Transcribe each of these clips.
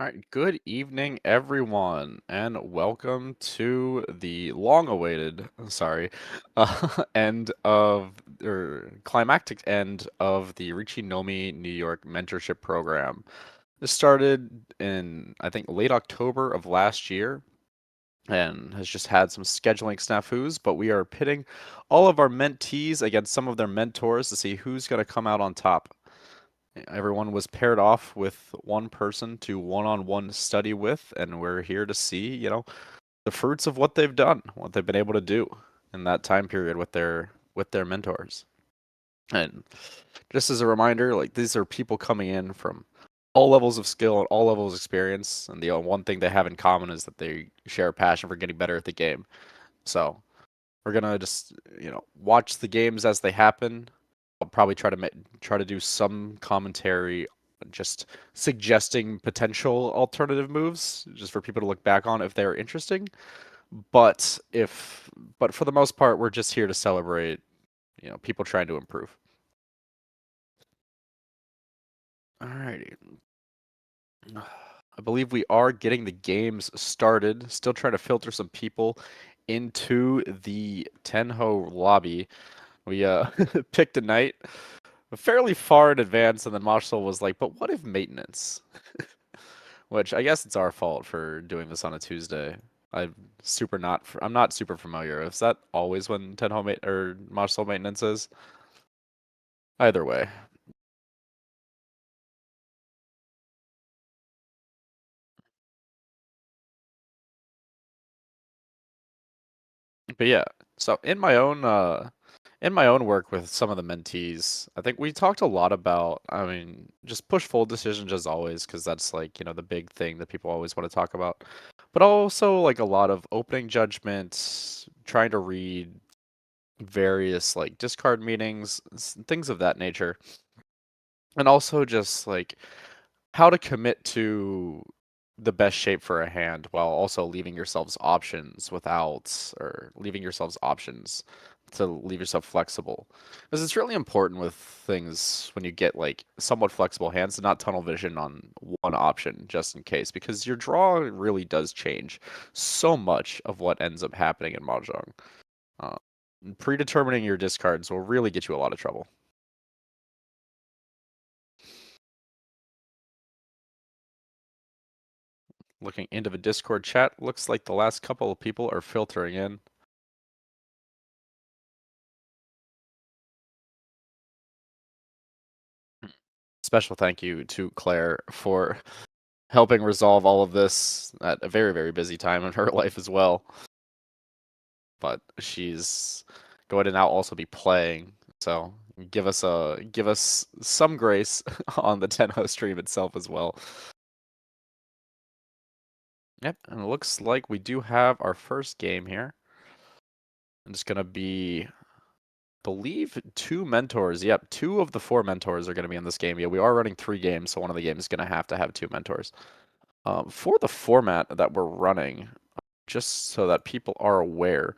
All right, good evening, everyone, and welcome to the long-awaited, end of, or climactic end of the Riichi Nomi New York Mentorship Program. This started in, I think, late October of last year and has just had some scheduling snafus, but we are pitting all of our mentees against some of their mentors to see who's going to come out on top. Everyone was paired off with one person to one-on-one study with, and we're here to see, the fruits of what they've done, what they've been able to do in that time period with their mentors. And just as a reminder, like these are people coming in from all levels of skill and all levels of experience, and the one thing they have in common is that they share a passion for getting better at the game. So we're gonna just, watch the games as they happen. I'll probably try to do some commentary, just suggesting potential alternative moves, just for people to look back on if they're interesting. But if, but for the most part, we're just here to celebrate, people trying to improve. Alrighty. I believe we are getting the games started. Still trying to filter some people into the Tenho lobby. We picked a night fairly far in advance, and then Marshall was like, "But what if maintenance?" Which I guess it's our fault for doing this on a Tuesday. I'm not super familiar. Is that always when Tenho or Marshall maintenance is? Either way. But yeah, so in my own work with some of the mentees, I think we talked a lot about, I mean, just push full decisions as always, because that's like, the big thing that people always want to talk about. But also like a lot of opening judgments, trying to read various like discard meanings, things of that nature. And also just like how to commit to the best shape for a hand while also leaving yourselves options without, or leaving yourselves options to leave yourself flexible. Because it's really important with things when you get like somewhat flexible hands to not tunnel vision on one option just in case, because your draw really does change so much of what ends up happening in Mahjong. Uh, Predetermining your discards will really get you a lot of trouble. Looking into the Discord chat, looks like the last couple of people are filtering in. Special thank you to Claire for helping resolve all of this at a very, very busy time in her life as well. But she's going to now also be playing, so give us some grace on the Tenho stream itself as well. Yep, and it looks like we do have our first game here. It's gonna be, believe, two mentors. Yep, two of the four mentors are going to be in this game. Yeah, we are running 3 games, so one of the games is going to have 2 mentors. For the format that we're running, just so that people are aware,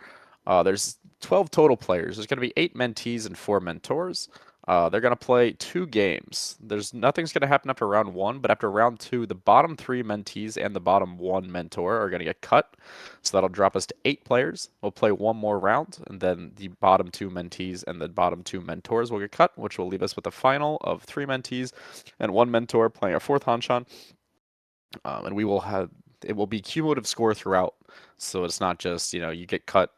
there's 12 total players. There's going to be 8 mentees and 4 mentors. They're going to play 2 games. Nothing's going to happen after round 1, but after round 2, the bottom 3 mentees and the bottom 1 mentor are going to get cut. So that'll drop us to 8 players. We'll play one more round, and then the bottom 2 mentees and the bottom 2 mentors will get cut, which will leave us with a final of 3 mentees and 1 mentor playing our fourth Hanshan. And we will have it will be cumulative score throughout. So it's not just, you get cut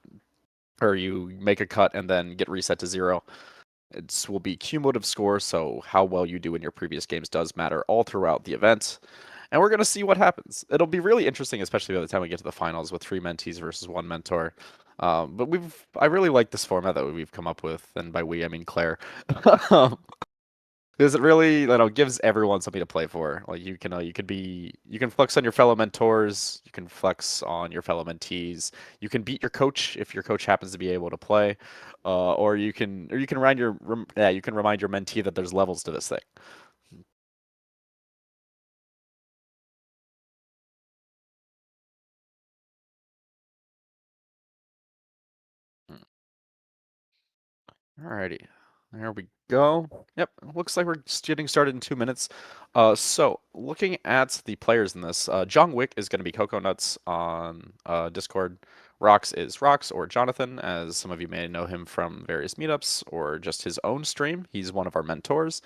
or you make a cut and then get reset to 0. It will be cumulative score, so how well you do in your previous games does matter all throughout the event. And we're going to see what happens. It'll be really interesting, especially by the time we get to the finals with 3 mentees versus 1 mentor. But I really like this format that we've come up with, and by we I mean Claire. Because it really, gives everyone something to play for. Like you can flex on your fellow mentors, you can flex on your fellow mentees, you can beat your coach if your coach happens to be able to play, or you can you can remind your mentee that there's levels to this thing. Alrighty. There we go. Yep, looks like we're just getting started in 2 minutes. So looking at the players in this, Jong Wick is going to be Coconuts on Discord. Rox is Rox or Jonathan, as some of you may know him from various meetups or just his own stream. He's one of our mentors.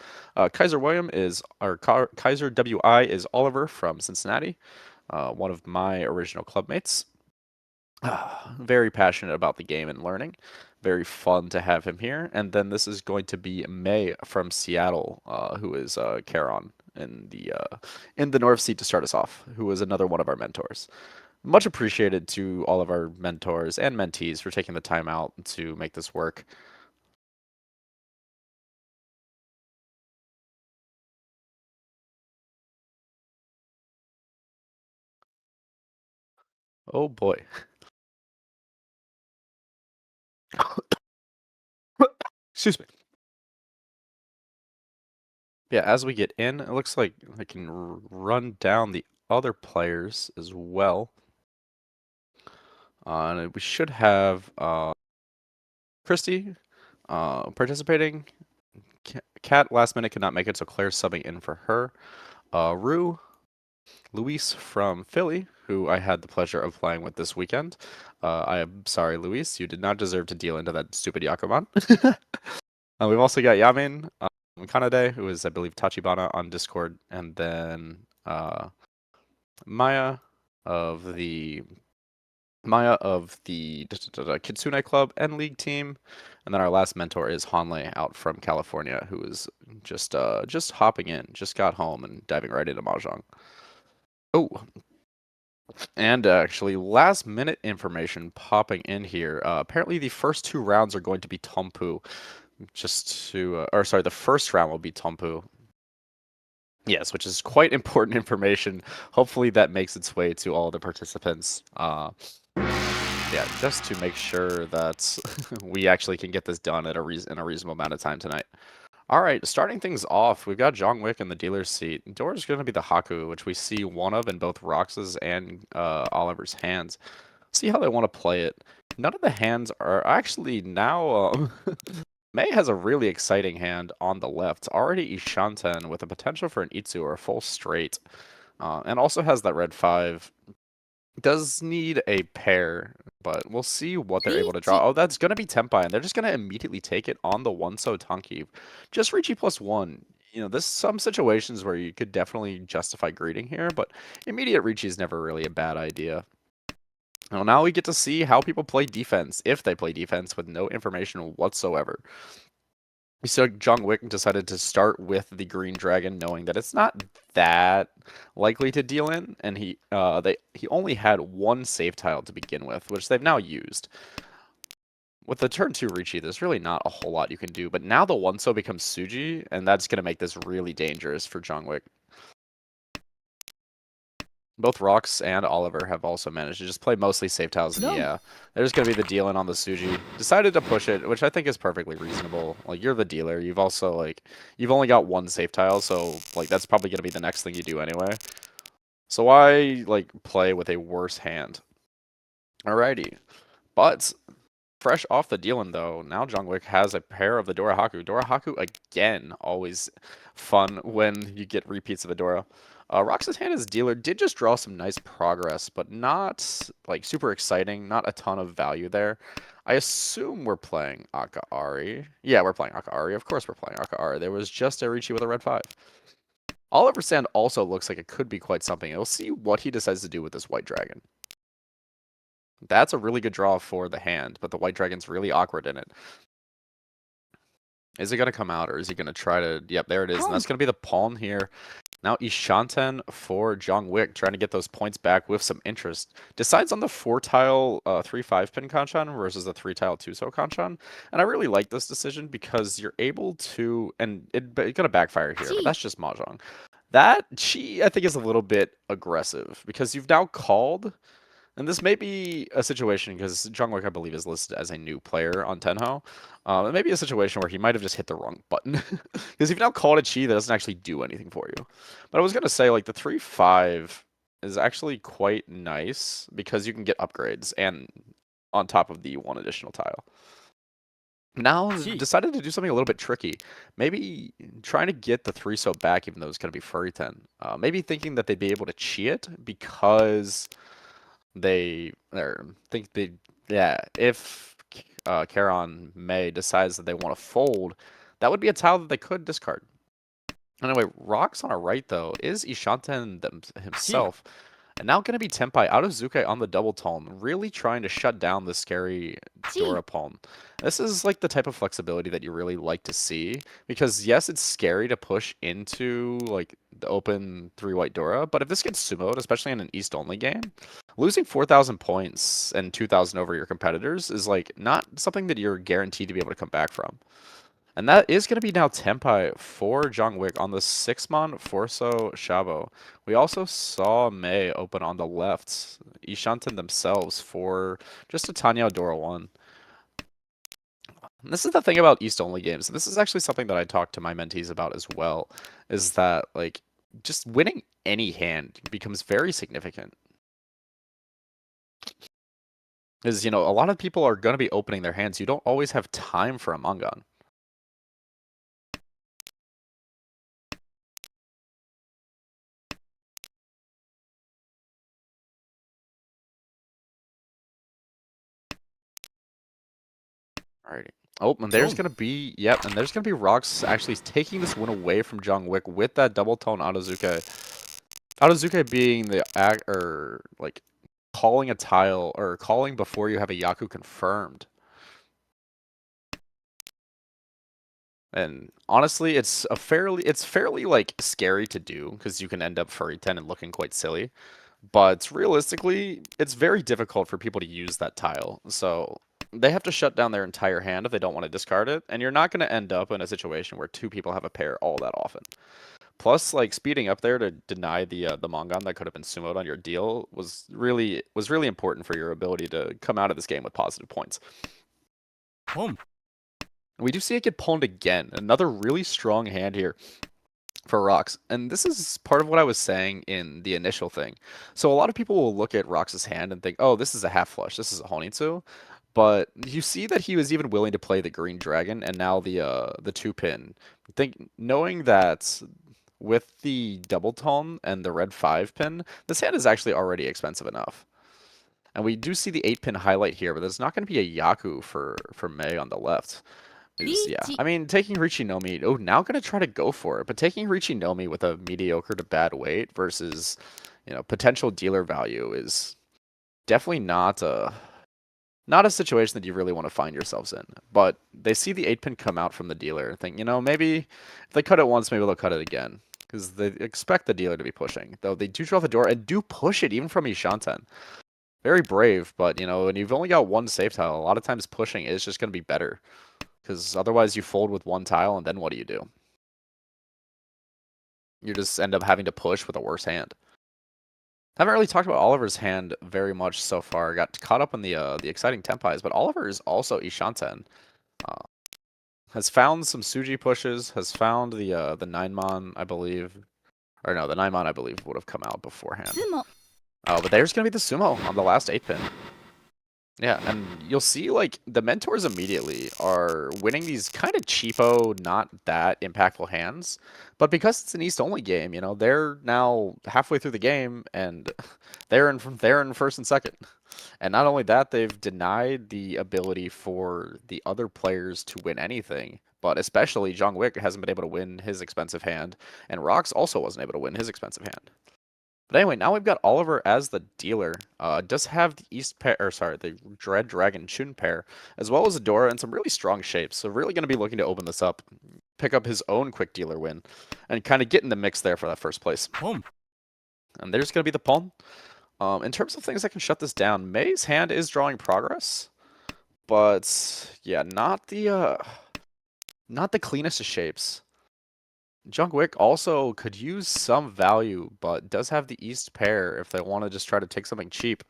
Kaiser William is, or Kaiser WI is Oliver from Cincinnati, one of my original clubmates. Very passionate about the game and learning. Very fun to have him here. And then this is going to be May from Seattle, who is Charon in the North Sea to start us off, who is another one of our mentors. Much appreciated to all of our mentors and mentees for taking the time out to make this work. Oh boy. Excuse me. Yeah, as we get in, it looks like I can run down the other players as well. And we should have Christy participating. Kat last minute could not make it, so Claire's subbing in for her. Rue, Luis from Philly, who I had the pleasure of playing with this weekend. I am sorry, Luis, you did not deserve to deal into that stupid Yakuman. We've also got Yamin Kanade, who is, I believe, Tachibana on Discord, and then Maya of the Kitsune Club and League team, and then our last mentor is Hanley out from California, who is just hopping in, just got home and diving right into Mahjong. Oh, and actually, last minute information popping in here. Apparently, the first 2 rounds are going to be Tompu. The first round will be Tompu. Yes, which is quite important information. Hopefully, that makes its way to all the participants. Yeah, just to make sure that we actually can get this done at in a reasonable amount of time tonight. All right, starting things off, we've got Jong Wick in the dealer's seat. Door's going to be the Haku, which we see one of in both Rox's and Oliver's hands. See how they want to play it. None of the hands are actually now. May has a really exciting hand on the left. Already Ishanten with a potential for an Itsu or a full straight. And also has that red 5. Does need a pair, but we'll see what they're able to draw. Oh, that's going to be Tempai, and they're just going to immediately take it on the 1-so Tanki. Just Riichi +1. You know, there's some situations where you could definitely justify greeting here, but immediate Riichi is never really a bad idea. Well, now we get to see how people play defense, if they play defense, with no information whatsoever. So Jong Wick decided to start with the Green Dragon, knowing that it's not that likely to deal in, and he only had 1 save tile to begin with, which they've now used. With the turn 2 Riichi, there's really not a whole lot you can do, but now the 1-so becomes Suji, and that's going to make this really dangerous for Jong Wick. Both Rox and Oliver have also managed to just play mostly safe tiles, and yeah, there's going to be the deal in on the Suji. Decided to push it, which I think is perfectly reasonable. Like, you're the dealer. You've also, like, you've only got 1 safe tile, so, like, that's probably going to be the next thing you do anyway. So why, like, play with a worse hand? Alrighty. But fresh off the dealing, though, now Jong Wick has a pair of the Dora Haku. Dora Haku, again, always fun when you get repeats of a Dora. Rox's hand as dealer did just draw some nice progress, but not, like, super exciting. Not a ton of value there. I assume we're playing Akaari. Yeah, we're playing Akaari. Of course we're playing Akaari. There was just a Riichi with a red 5. Oliver Sand also looks like it could be quite something. We'll see what he decides to do with this white dragon. That's a really good draw for the hand, but the white dragon's really awkward in it. Is it going to come out, or is he going to try to... Yep, there it is. And that's going to be the pawn here. Now Ishanten for Jong Wick, trying to get those points back with some interest. Decides on the 4-tile 3-5 pin Kanchan versus the 3-tile 2-so Kanchan. And I really like this decision because you're able to... And it's going to backfire here, but that's just Mahjong. That, I think, is a little bit aggressive because you've now called... And this may be a situation, because Jong Wick, I believe, is listed as a new player on Tenho. It may be a situation where he might have just hit the wrong button. Because you've now called a chi that doesn't actually do anything for you. But I was going to say, like, the 3-5 is actually quite nice, because you can get upgrades, and on top of the 1 additional tile. Now decided to do something a little bit tricky. Maybe trying to get the 3-so back, even though it's going to be furry 10. Maybe thinking that they'd be able to cheat it because they think they, yeah, if Charon May decides that they want to fold, that would be a tile that they could discard. Anyway, rocks on our right, though, is Ishanten himself. And now going to be Tenpai out of Zuke on the double tone, really trying to shut down the scary Dora pawn. This is like the type of flexibility that you really like to see, because yes, it's scary to push into like the open 3-white Dora, but if this gets sumoed, especially in an East-only game, losing 4,000 points and 2,000 over your competitors is like not something that you're guaranteed to be able to come back from. And that is going to be now Tenpai for Jongwik on the 6-mon Forso Shabo. We also saw Mei open on the left, Ishanten themselves for just a Tanya Dora 1. And this is the thing about East-only games. This is actually something that I talked to my mentees about as well, is that like just winning any hand becomes very significant. Because, you know, a lot of people are going to be opening their hands. You don't always have time for a Mangan. Alrighty. Oh, and there's going to be, yep, and there's going to be Rocks actually taking this win away from Jongwik with that double tone Aozuke. Aozuke being the act, or like calling a tile, or calling before you have a Yaku confirmed. And honestly, it's fairly like scary to do, because you can end up furry 10 and looking quite silly. But realistically, it's very difficult for people to use that tile. So they have to shut down their entire hand if they don't want to discard it, and you're not going to end up in a situation where two people have a pair all that often. Plus, like speeding up there to deny the Mongon that could have been sumoed on your deal was really important for your ability to come out of this game with positive points. We do see it get pawned again. Another really strong hand here for Rocks. And this is part of what I was saying in the initial thing. So a lot of people will look at Rocks' hand and think, oh, this is a half flush. This is a Honitsu. But you see that he was even willing to play the green dragon and now the 2-pin. Knowing that with the double tone and the red 5-pin, this hand is actually already expensive enough. And we do see the 8-pin highlight here, but there's not going to be a Yaku for Mei on the left. Yeah, I mean, taking Riichi Nomi, oh, now going to try to go for it, but taking Riichi Nomi with a mediocre to bad weight versus, you know, potential dealer value is definitely not a situation that you really want to find yourselves in. But they see the 8-pin come out from the dealer and think, you know, maybe if they cut it once, maybe they'll cut it again, because they expect the dealer to be pushing. Though they do draw the door and do push it even from Ishanten. Very brave, but, you know, when you've only got one safe tile, a lot of times pushing is just going to be better. Because otherwise you fold with one tile, and then what do? You just end up having to push with a worse hand. Haven't really talked about Oliver's hand very much so far. Got caught up in the exciting Tenpais, but Oliver is also Ishanten. Has found some Suji pushes, has found the 9-mon, I believe. Or no, the 9-mon, I believe, would have come out beforehand. Oh, but there's going to be the Sumo on the last 8-pin. Yeah, and you'll see, like, the mentors immediately are winning these kind of cheapo, not that impactful hands. But because it's an East-only game, you know, they're now halfway through the game, and they're in first and second. And not only that, they've denied the ability for the other players to win anything. But especially Jongwik hasn't been able to win his expensive hand, and Rox also wasn't able to win his expensive hand. But anyway, now we've got Oliver as the dealer. Does have the the Dread Dragon Chun pair, as well as a Dora and some really strong shapes. So really going to be looking to open this up, pick up his own quick dealer win, and kind of get in the mix there for that first place. And there's going to be the pawn. In terms of things that can shut this down, Mei's hand is drawing progress, but yeah, not the cleanest of shapes. Jongwik also could use some value, but does have the East pair if they want to just try to take something cheap.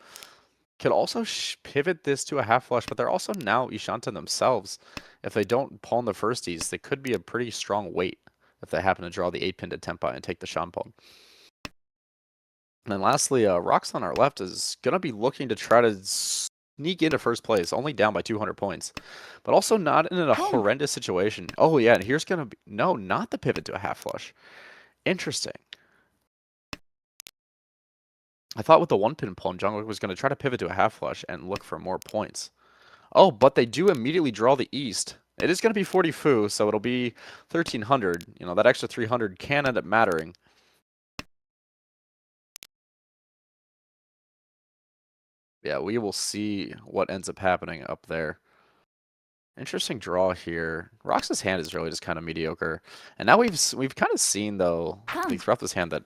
Could also pivot this to a half flush, but they're also now Ishanten themselves. If they don't pawn the first East, they could be a pretty strong weight if they happen to draw the 8-pin to Tenpai and take the Shampon. And then lastly, Rox on our left is going to be looking to try to sneak into first place, only down by 200 points, but also not in a horrendous situation. Oh yeah, and here's gonna be no, not the pivot to a half flush. Interesting. I thought with the one pin pawn, Jungkook was gonna try to pivot to a half flush and look for more points. Oh, but they do immediately draw the east. It is gonna be 40 fu, so it'll be 1300. You know, that extra 300 can end up mattering. Yeah, we will see what ends up happening up there. Interesting draw here. Rox's hand is really just kind of mediocre. And now we've kind of seen though throughout this hand that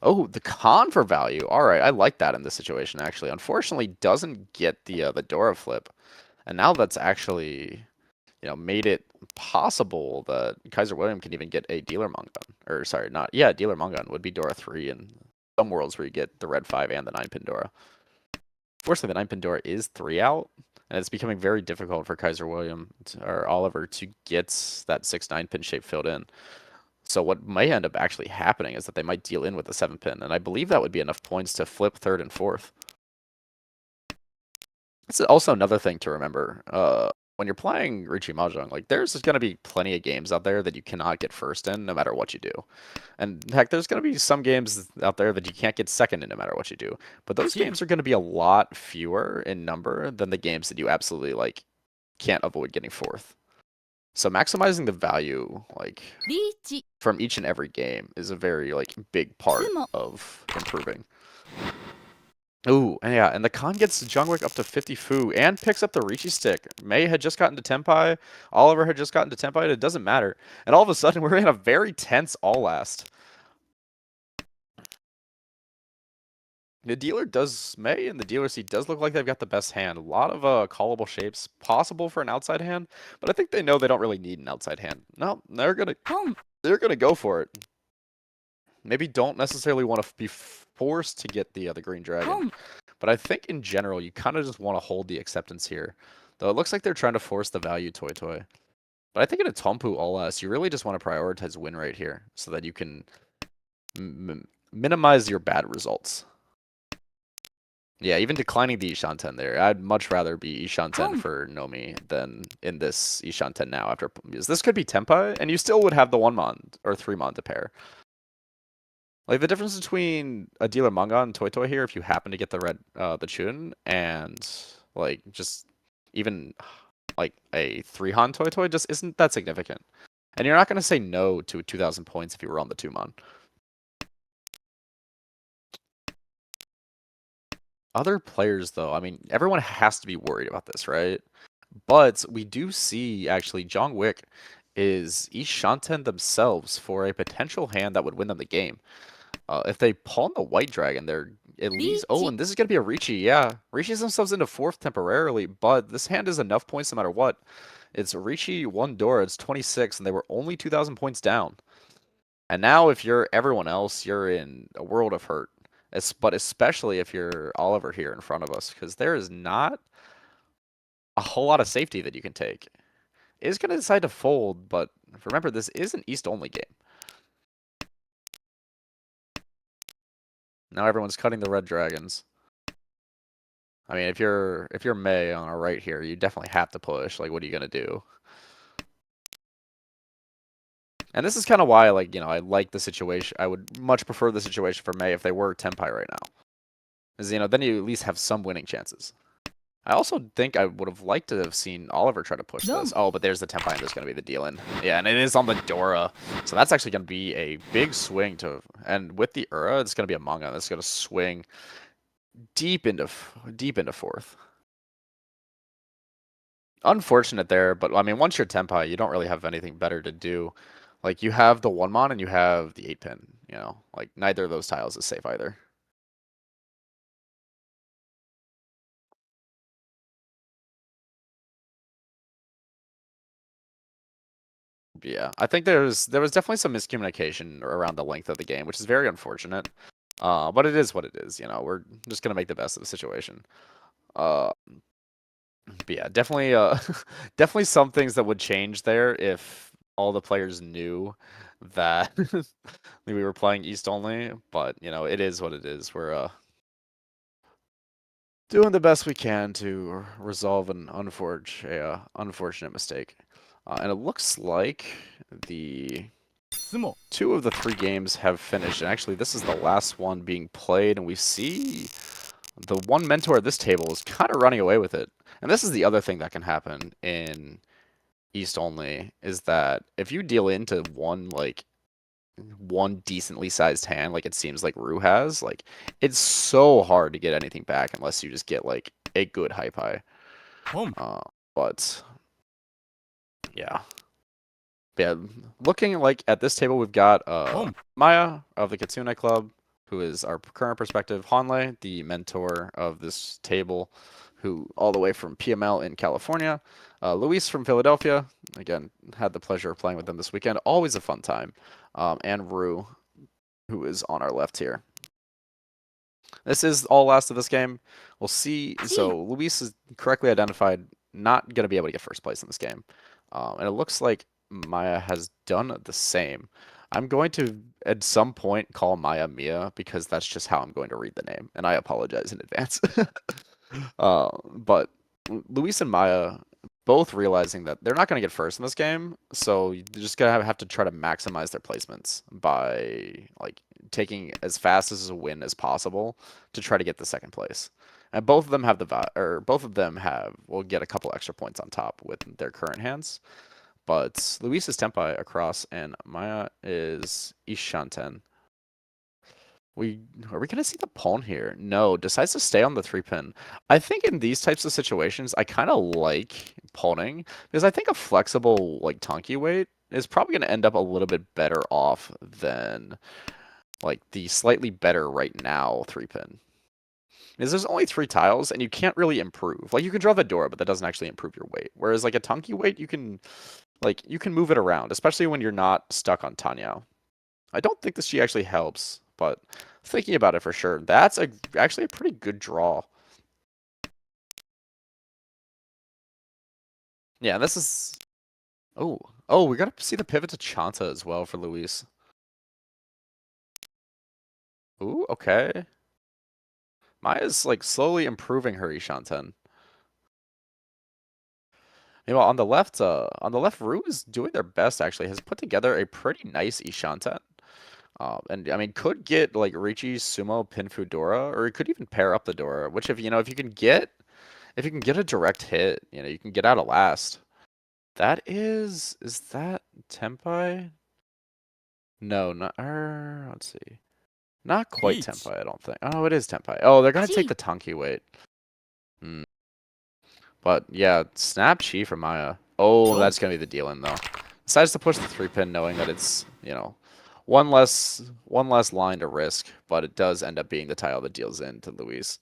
the con for value. All right, I like that in this situation actually. Unfortunately, doesn't get the Dora flip. And now that's actually made it possible that Kaiser William can even get a dealer Mongun. Or sorry, not dealer Mongun would be Dora 3 in some worlds where you get the red 5 and the 9 pin Dora. Fortunately, the 9 pin Dora is 3 out. And it's becoming very difficult for Kaiser William or Oliver to get that 6-9 pin shape filled in. So what may end up actually happening is that they might deal in with the 7 pin, and I believe that would be enough points to flip third and fourth. It's also another thing to remember. When you're playing Riichi Mahjong, like there's going to be plenty of games out there that you cannot get first in no matter what you do. And heck, there's going to be some games out there that you can't get second in no matter what you do. But those games are going to be a lot fewer in number than the games that you absolutely can't avoid getting fourth. So maximizing the value from each and every game is a very big part of improving. Ooh, yeah, and the con gets Jungkook up to 50 fu and picks up the Riichi stick. Mei had just gotten to Tenpai, Oliver had just gotten to Tenpai, and it doesn't matter. And all of a sudden, we're in a very tense all-last. The dealer does, Mei and the dealer C does look like they've got the best hand. A lot of callable shapes possible for an outside hand, but I think they know they don't really need an outside hand. No, they're gonna go for it. Maybe don't necessarily want to be forced to get the green dragon. But I think in general, you kind of just want to hold the acceptance here. Though it looks like they're trying to force the value Toy Toy. But I think in a Tompu all-S, you really just want to prioritize win rate here so that you can minimize your bad results. Yeah, even declining the Ishanten there. I'd much rather be Ishanten for Nomi than in this Ishanten now because this could be Tenpai, and you still would have the 1-mon or 3-mon to pair. Like the difference between a dealer Mangan and Toy Toy here, if you happen to get the red the Chun and just even a 3-Han Toy Toy just isn't that significant. And you're not gonna say no to 2,000 points if you were on the 2-mon. Other players though, I mean, everyone has to be worried about this, right? But we do see actually Jungkook is Ishanten themselves for a potential hand that would win them the game. If they pawn the white dragon, they're at least... Oh, and this is going to be a Riichi, yeah. Riichi's themselves into fourth temporarily, but this hand is enough points no matter what. It's Riichi 1 Dora, it's 26, and they were only 2,000 points down. And now if you're everyone else, you're in a world of hurt. But especially if you're Oliver here in front of us, because there is not a whole lot of safety that you can take. It's going to decide to fold, but remember, this is an East-only game. Now everyone's cutting the red dragons. I mean, if you're Mei on our right here, you definitely have to push. Like, what are you gonna do? And this is kind of why, I like the situation. I would much prefer the situation for Mei if they were Tenpai right now. Is then you at least have some winning chances. I also think I would have liked to have seen Oliver try to push this. Oh, but there's the Tenpai, and there's going to be the deal-in. Yeah, and it is on the Dora. So that's actually going to be a big swing to... And with the Ura, it's going to be a Manga that's going to swing deep into fourth. Unfortunate there, but I mean, once you're Tenpai, you don't really have anything better to do. Like, you have the 1-mon and you have the 8-pin, Like, neither of those tiles is safe either. Yeah, I think there was definitely some miscommunication around the length of the game, which is very unfortunate. But it is what it is, We're just gonna make the best of the situation. But yeah, definitely definitely some things that would change there if all the players knew that we were playing East only, but it is what it is. Doing the best we can to resolve an unfortunate mistake. And it looks like the 2 of the 3 games have finished. And actually, this is the last one being played. And we see the one mentor at this table is kind of running away with it. And this is the other thing that can happen in East only, is that if you deal into one decently sized hand, like it seems like Rue has, like it's so hard to get anything back unless you just get like a good hype high. But yeah. Yeah, looking like at this table, we've got Maya of the Kitsune Club, who is our current perspective, Hanley, the mentor of this table, who all the way from PML in California, Luis from Philadelphia, again, had the pleasure of playing with them this weekend, always a fun time, and Rue, who is on our left here. This is all last of this game. We'll see. So Luis is correctly identified, not going to be able to get first place in this game. And it looks like Maya has done the same. I'm going to, at some point, call Maya Mia because that's just how I'm going to read the name. And I apologize in advance. But Luis and Maya both realizing that they're not going to get first in this game, so they're just going to have to try to maximize their placements by like taking as fast as a win as possible to try to get the second place. And both of them have will get a couple extra points on top with their current hands. But Luis is Tenpai across, and Maya is Ishanten. Are we gonna see the pawn here? No, decides to stay on the 3-pin. I think in these types of situations, I kind of like pawning because I think a flexible like Tonki weight is probably gonna end up a little bit better off than like the slightly better right now 3-pin. Because there's only 3 tiles and you can't really improve. Like you can draw the door, but that doesn't actually improve your weight. Whereas like a Tonki weight, you can move it around, especially when you're not stuck on Tanyao. I don't think this G actually helps, but thinking about it for sure, that's actually a pretty good draw. Yeah, this is... Oh, we gotta see the pivot to Chanta as well for Luis. Ooh, okay. Maya's like slowly improving her Ishanten. Meanwhile, on the left, Rue is doing their best actually. Has put together a pretty nice Ishanten. And I mean, could get like Riichi Sumo Pin Fudora, or he could even pair up the Dora. Which if you can get a direct hit, you can get out of last. Is that Tenpai? No, not let's see. Not quite Tenpai, I don't think. Oh, it is Tenpai. Oh, they're gonna take the Tonki weight. Hmm. But yeah, snap Chi for Maya. Oh, that's gonna be the deal in though. Decides to push the 3-pin knowing that it's, one less line to risk, but it does end up being the tile that deals in to Luis.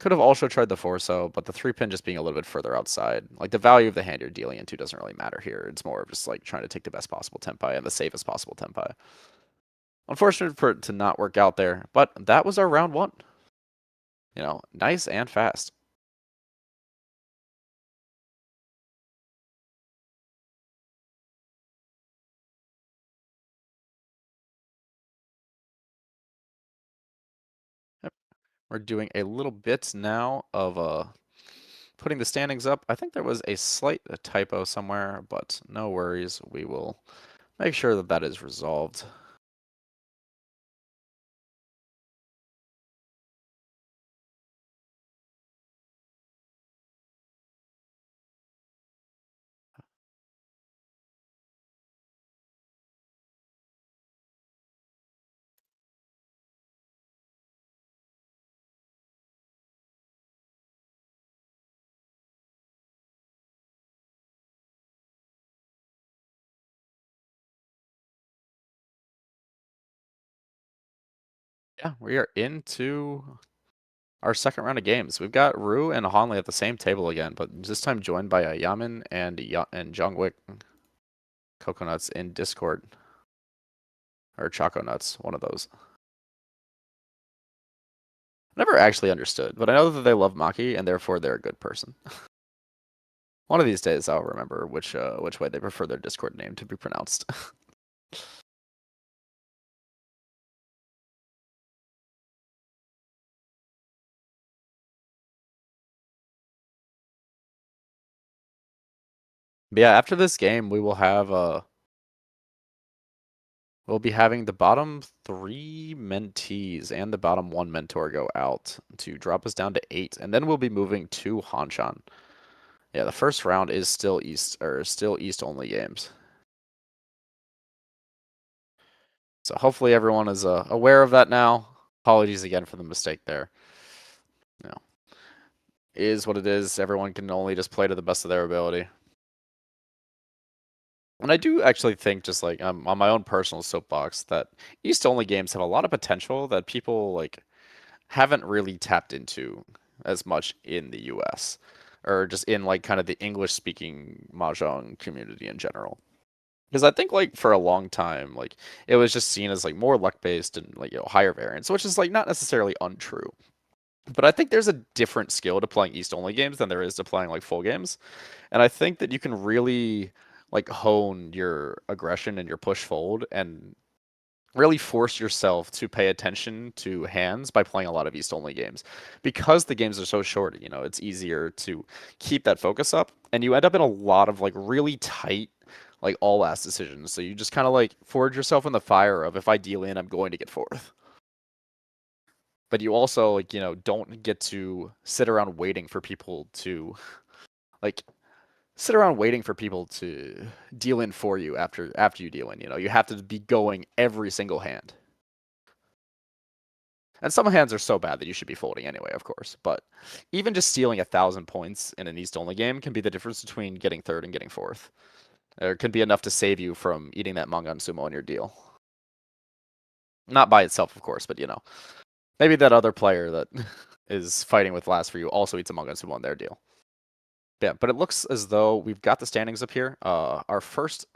Could have also tried the 4-so, but the 3-pin just being a little bit further outside. Like the value of the hand you're dealing into doesn't really matter here. It's more of just like trying to take the best possible Tenpai and the safest possible Tenpai. Unfortunate for it to not work out there, but that was our round 1. Nice and fast. We're doing a little bit now of putting the standings up. I think there was a slight typo somewhere, but no worries. We will make sure that that is resolved. Yeah, we are into our second round of games. We've got Rue and Hanley at the same table again, but this time joined by Yamin and Jungwick Coconuts in Discord. Or Choco Nuts, one of those. Never actually understood, but I know that they love Maki and therefore they're a good person. One of these days I'll remember which way they prefer their Discord name to be pronounced. But yeah, after this game, we will have we'll be having the bottom 3 mentees and the bottom 1 mentor go out to drop us down to 8, and then we'll be moving to Hanshan. Yeah, the first round is still East only games. So hopefully everyone is aware of that now. Apologies again for the mistake there. You know, it is what it is. Everyone can only just play to the best of their ability. And I do actually think, just like on my own personal soapbox, that East only games have a lot of potential that people like haven't really tapped into as much in the US or just in like kind of the English speaking mahjong community in general. Because I think like for a long time, like it was just seen as like more luck based and like higher variance, which is like not necessarily untrue. But I think there's a different skill to playing East only games than there is to playing like full games. And I think that you can really like hone your aggression and your push fold and really force yourself to pay attention to hands by playing a lot of East only games. Because the games are so short, it's easier to keep that focus up and you end up in a lot of like really tight like all ass decisions. So you just kind of like forge yourself in the fire of if I deal in, I'm going to get fourth. But you also like, don't get to sit around waiting for people to like sit around waiting for people to deal in for you after you deal in. You have to be going every single hand. And some hands are so bad that you should be folding anyway, of course. But even just stealing 1,000 points in an East only game can be the difference between getting third and getting fourth. It can be enough to save you from eating that Mangan Sumo in your deal. Not by itself, of course, but maybe that other player that is fighting with last for you also eats a Mangan Sumo in their deal. Yeah, but it looks as though we've got the standings up here. Our first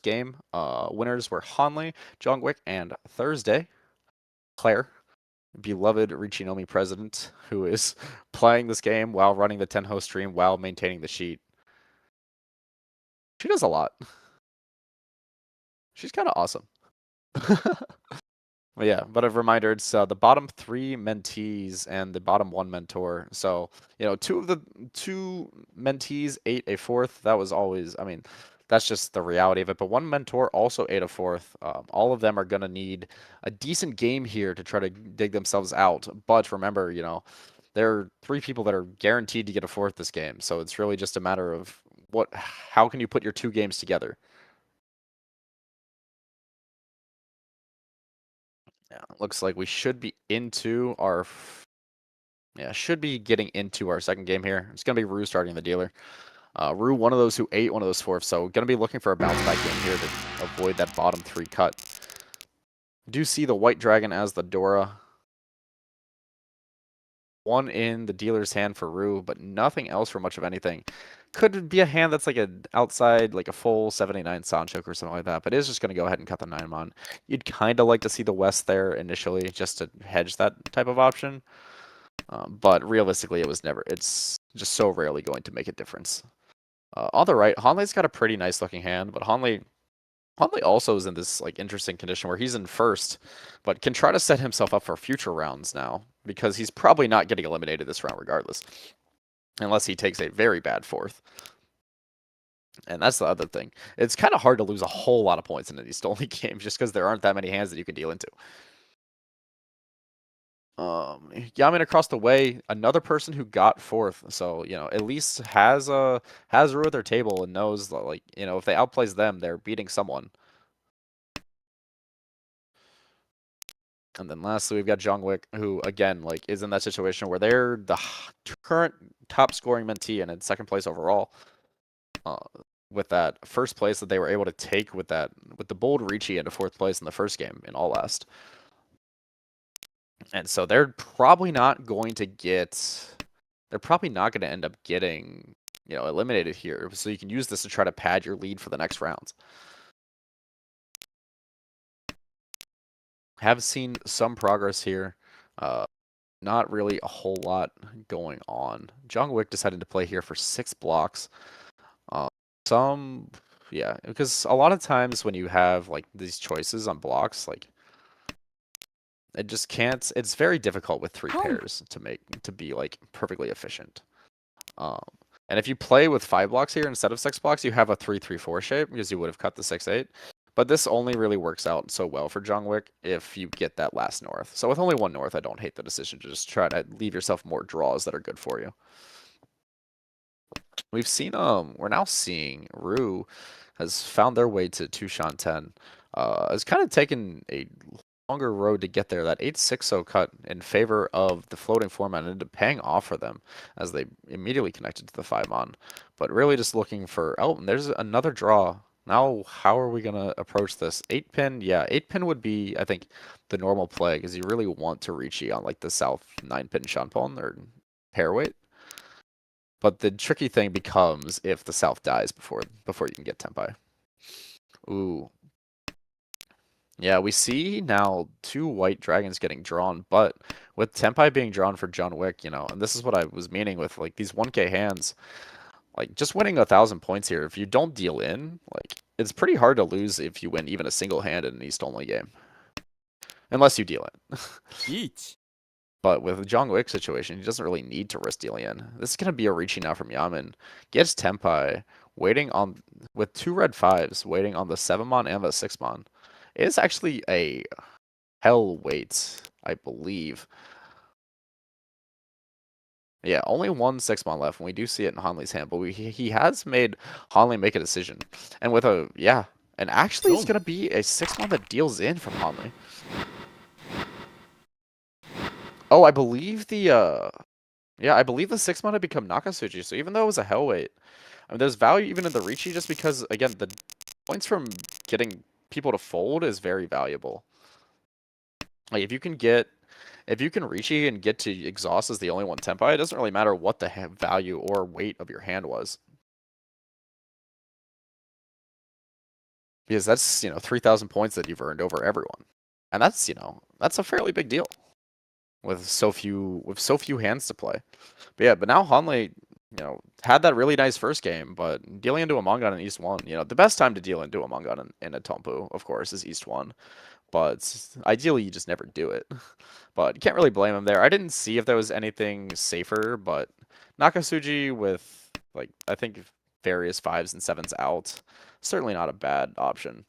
game winners were Hanley, Jongwick, and Thursday. Claire, beloved Riichi Nomi president, who is playing this game while running the Tenho stream while maintaining the sheet. She does a lot. She's kind of awesome. But yeah, but a reminder, it's the bottom 3 mentees and the bottom 1 mentor. So, two of the 2 mentees ate a fourth. That was always, that's just the reality of it. But 1 mentor also ate a fourth. All of them are going to need a decent game here to try to dig themselves out. But remember, there are 3 people that are guaranteed to get a fourth this game. So it's really just a matter of how can you put your 2 games together? Yeah, looks like we should be into our should be getting into our second game here. It's going to be Rue starting the dealer. Rue, one of those who ate one of those fourths, so going to be looking for a bounce back game here to avoid that bottom 3 cut. Do see the White Dragon as the Dora. 1 in the dealer's hand for Rue, but nothing else for much of anything. Could be a hand that's like an outside, like a full 79 Sanchok or something like that, but is just going to go ahead and cut the 9 mon. You'd kind of like to see the West there initially just to hedge that type of option. But realistically, it's just so rarely going to make a difference. On the right, Hanlei's got a pretty nice looking hand, but Hanlei also is in this like interesting condition where he's in first, but can try to set himself up for future rounds now because he's probably not getting eliminated this round regardless, unless he takes a very bad fourth. And that's the other thing. It's kind of hard to lose a whole lot of points in these only games just because there aren't that many hands that you can deal into. Yamin across the way, another person who got fourth, so at least has Rue at their table and knows that, like if they outplays them, they're beating someone. And then lastly, we've got Jongwick, who again like is in that situation where they're the current top scoring mentee and in second place overall. With that first place that they were able to take with the bold Riichi into fourth place in the first game in all last. And so they're probably not going to end up getting, eliminated here. So you can use this to try to pad your lead for the next rounds. Have seen some progress here. Not really a whole lot going on. Jongwick decided to play here for 6 blocks. Because a lot of times when you have like these choices on blocks, like it just can't. It's very difficult with 3 pairs to be like perfectly efficient. And if you play with 5 blocks here instead of 6 blocks, you have a 3-3-4 shape because you would have cut the 6-8. But this only really works out so well for Jungwick if you get that last north. So with only 1 north, I don't hate the decision to just try to leave yourself more draws that are good for you. We've seen we're now seeing Rue has found their way to Tushan 10. Has kind of taken a longer road to get there. That 8-6-0 cut in favor of the floating format ended up paying off for them as they immediately connected to the 5-mon. But really just looking for, oh, there's another draw. Now, how are we going to approach this? 8-pin, yeah, 8-pin would be, I think, the normal play because you really want to Riichi on like the south 9-pin Shanpon or pair weight. But the tricky thing becomes if the south dies before you can get Tenpai. Ooh. Yeah, we see now 2 white dragons getting drawn, but with Tenpai being drawn for Jungwick, you know, and this is what I was meaning with like these 1k hands, like just winning 1,000 points here, if you don't deal in, like it's pretty hard to lose if you win even a single hand in an East only game. Unless you deal in. Each. But with the Jungwick situation, he doesn't really need to risk dealing in. This is going to be a reaching out from Yaman. Gets Tenpai, waiting on, with 2 red 5s, waiting on the 7-mon and the 6-mon. It is actually a hell wait, I believe. Yeah, only 1 6-mon left, and we do see it in Hanley's hand, but he has made Hanley make a decision. And with a, yeah, and actually it's going to be a 6-mon that deals in from Hanley. Oh, I believe the, yeah, I believe the 6-mon had become Nakasuji, so even though it was a hell wait, I mean, there's value even in the Riichi just because, again, the points from getting people to fold is very valuable. Like, if you can Riichi and get to exhaust as the only one Tenpai, it doesn't really matter what the value or weight of your hand was. Because that's, 3,000 points that you've earned over everyone. And that's, that's a fairly big deal with so few hands to play. But yeah, but now Hanley, had that really nice first game, but dealing into a Mongon in East 1, the best time to deal into a Mongon in a Tompu, of course, is East 1. But ideally, you just never do it. But you can't really blame him there. I didn't see if there was anything safer, but Nakasuji with, like, I think various 5s and 7s out, certainly not a bad option.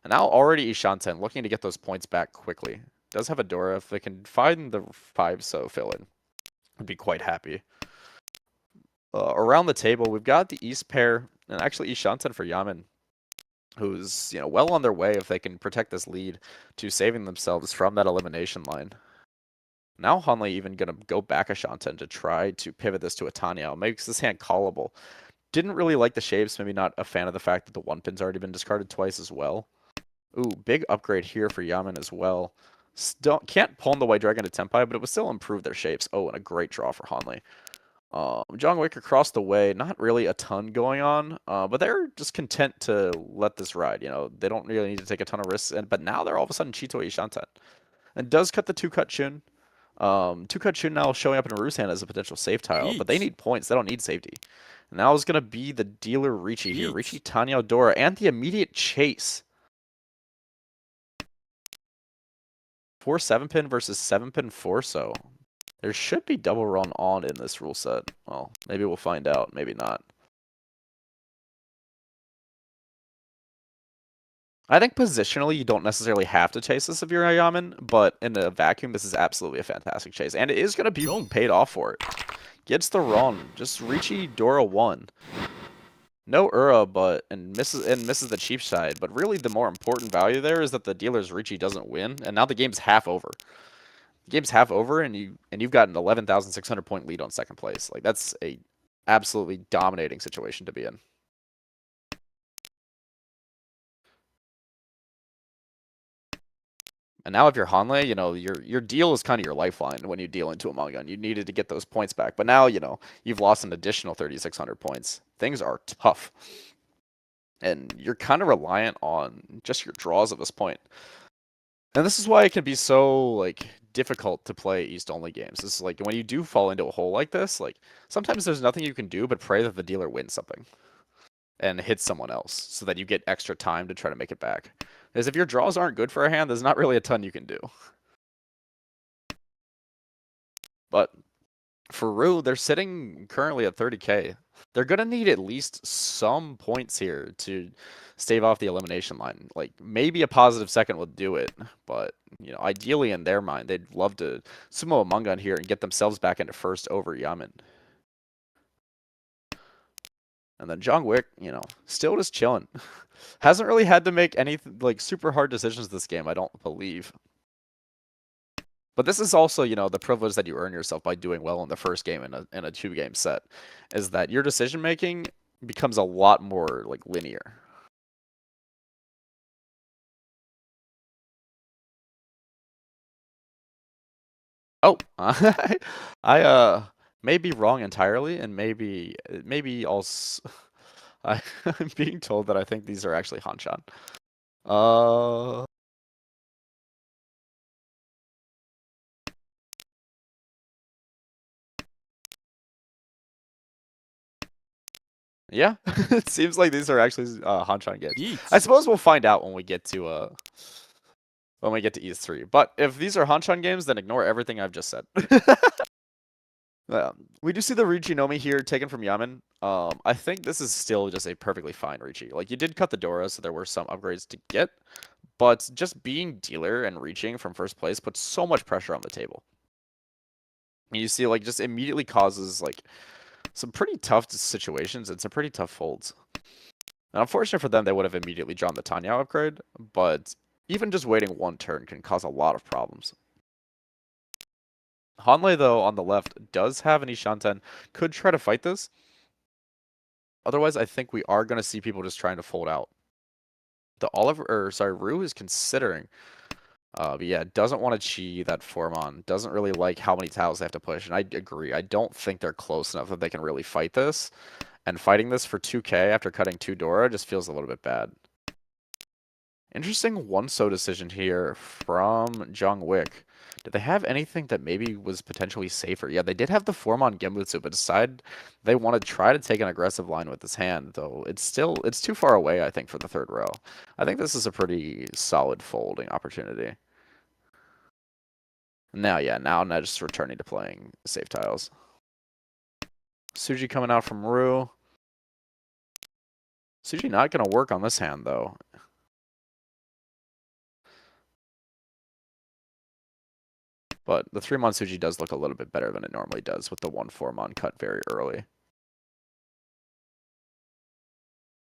And now already Ishanten looking to get those points back quickly. Does have a Dora. If they can find the 5 so fill in, I'd be quite happy. Around the table, we've got the East pair, and actually Ishanten for Yaman, who's, well on their way if they can protect this lead to saving themselves from that elimination line. Now Hanley even going to go back a Shanten to try to pivot this to a Tanyao. Makes this hand callable. Didn't really like the shapes, maybe not a fan of the fact that the 1-pin's already been discarded twice as well. Ooh, big upgrade here for Yaman as well. Still can't pull in the White Dragon to Tenpai, but it would still improve their shapes. Oh, and a great draw for Hanley. Jungwick across the way, not really a ton going on, but they're just content to let this ride. They don't really need to take a ton of risks. But now they're all of a sudden Chito Ishanten. And does cut the 2-cut Chun. 2-cut Chun now showing up in Rue's hand as a potential safe tile, but they need points. They don't need safety. And now is going to be the dealer Riichi here. Riichi, Tanyao, Dora, and the immediate chase. 4 7-pin versus 7-pin 4-so. There should be double run on in this rule set. Well, maybe we'll find out. Maybe not. I think positionally, you don't necessarily have to chase this if you're a Yaman, but in a vacuum, this is absolutely a fantastic chase. And it is going to be paid off for it. Gets the run. Just Riichi, Dora 1. No Ura, and misses the cheap side. But really, the more important value there is that the dealer's Riichi doesn't win, and now the game's half over. The game's half over, and you've got an 11,600 point lead on second place. Like, that's a absolutely dominating situation to be in. And now if you're Hanley, your deal is kind of your lifeline when you deal into a Mongon. You needed to get those points back. But now, you've lost an additional 3,600 points. Things are tough. And you're kind of reliant on just your draws at this point. And this is why it can be so, like, difficult to play East-only games. This is like, when you do fall into a hole like this, like, sometimes there's nothing you can do but pray that the dealer wins something. And hits someone else, so that you get extra time to try to make it back. Because if your draws aren't good for a hand, there's not really a ton you can do. But For Rue, they're sitting currently at 30k. They're gonna need at least some points here to stave off the elimination line. Like maybe a positive second will do it, but ideally in their mind, they'd love to sumo a Mungun here and get themselves back into first over Yamen. And then Jongwick, still just chilling. Hasn't really had to make any like super hard decisions this game, I don't believe. But this is also, the privilege that you earn yourself by doing well in the first game in a 2-game set, is that your decision making becomes a lot more like linear. Oh, I may be wrong entirely, and maybe also I'm being told that I think these are actually Hanshan. Uh, yeah, it seems like these are actually Hanshan games. Yeet. I suppose we'll find out when we get to East 3. But if these are Hanshan games, then ignore everything I've just said. We do see the Riichi Nomi here taken from Yamen. I think this is still just a perfectly fine Riichi. Like, you did cut the Dora, so there were some upgrades to get, but just being dealer and reaching from first place puts so much pressure on the table. And you see, like, just immediately causes, like, some pretty tough situations and some pretty tough folds. And unfortunate for them, they would have immediately drawn the Tanya upgrade, but even just waiting one turn can cause a lot of problems. Hanlei, though, on the left, does have an Ishanten. Could try to fight this. Otherwise, I think we are going to see people just trying to fold out. Rue is considering. But yeah, doesn't want to chi that Formon. Doesn't really like how many tiles they have to push. And I agree. I don't think they're close enough that they can really fight this. And fighting this for 2k after cutting 2 Dora just feels a little bit bad. Interesting 1-so decision here from Jongwick. Did they have anything that maybe was potentially safer? Yeah, they did have the Formon Genbutsu, but decided they want to try to take an aggressive line with this hand, though it's too far away, I think, for the third row. I think this is a pretty solid folding opportunity. Now just returning to playing safe tiles. Suji coming out from Rue. Suji not going to work on this hand, though. But the 3-mon Suji does look a little bit better than it normally does with the 1-4-mon cut very early.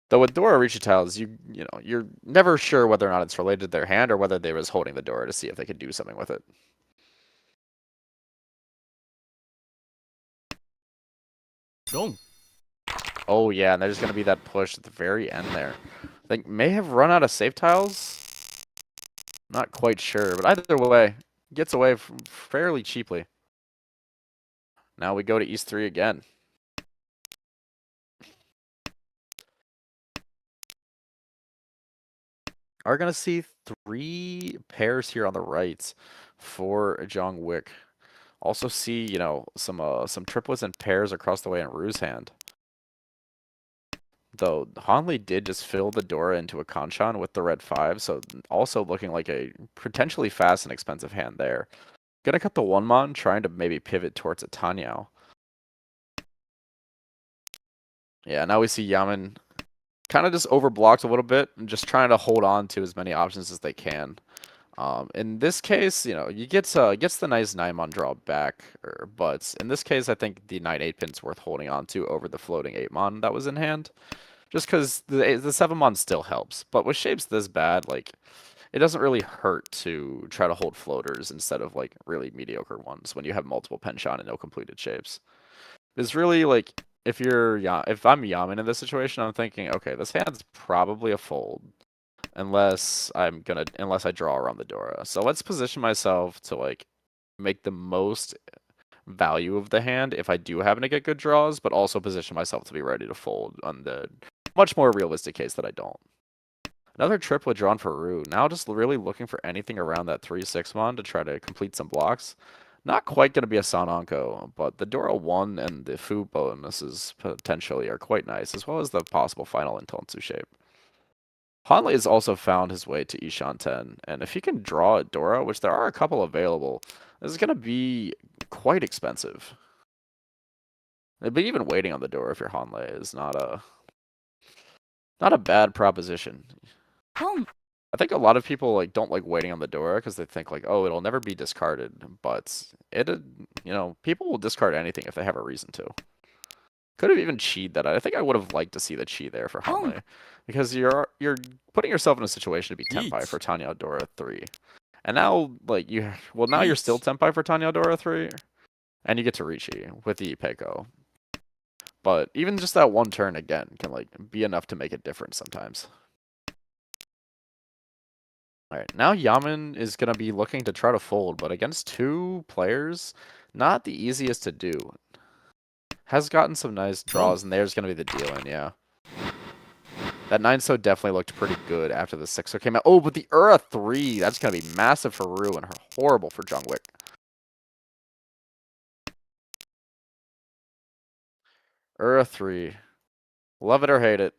Though with Dora Riichi tiles, you're never sure whether or not it's related to their hand or whether they was holding the Dora to see if they could do something with it. Gong. Oh yeah, and there's going to be that push at the very end there. They may have run out of safe tiles. Not quite sure, but either way, gets away fairly cheaply. Now we go to East 3 again. Are going to see 3 pairs here on the right for Jongwick. Also see, some triplets and pairs across the way in Rue's hand. Though Hanlei did just fill the Dora into a Kanchan with the red 5, so also looking like a potentially fast and expensive hand there. Gonna cut the 1-mon, trying to maybe pivot towards a Tanyao. Yeah, now we see Yamen kind of just overblocked a little bit and just trying to hold on to as many options as they can. In this case, he gets the nice 9-mon draw back, but in this case, I think the 9-8 pin's worth holding on to over the floating 8-mon that was in hand. Just because the 7-mon still helps. But with shapes this bad, like, it doesn't really hurt to try to hold floaters instead of, like, really mediocre ones when you have multiple penchant and no completed shapes. It's really, like, if I'm Yamen in this situation, I'm thinking, okay, this hand's probably a fold. Unless I draw around the Dora. So let's position myself to, like, make the most value of the hand if I do happen to get good draws, but also position myself to be ready to fold on the much more realistic case that I don't. Another triplet drawn for Rue. Now just really looking for anything around that 3-6-mon to try to complete some blocks. Not quite going to be a Sananko, but the Dora 1 and the Fu bonuses potentially are quite nice, as well as the possible final Intonsu shape. Hanlei has also found his way to Ishanten, and if he can draw a Dora, which there are a couple available, this is going to be quite expensive. But even waiting on the door if you're Hanlei is not a bad proposition. Home. I think a lot of people like don't like waiting on the door because they think like, oh, it'll never be discarded. But people will discard anything if they have a reason to. Could have even cheated that. I think I would have liked to see the chi there for Hanlei, because you're putting yourself in a situation to be tenpai for Tanya Dora 3, and now like now you're still tenpai for Tanya Dora 3, and you get to Riichi with the Peiko. But even just that one turn again can like be enough to make a difference sometimes. All right, now Yamen is gonna be looking to try to fold, but against 2 players, not the easiest to do. Has gotten some nice draws, and there's going to be the deal-in, yeah. That 9-so definitely looked pretty good after the 6-so came out. Oh, but the Ura 3, that's going to be massive for Rue and horrible for Jungwick. Ura 3. Love it or hate it.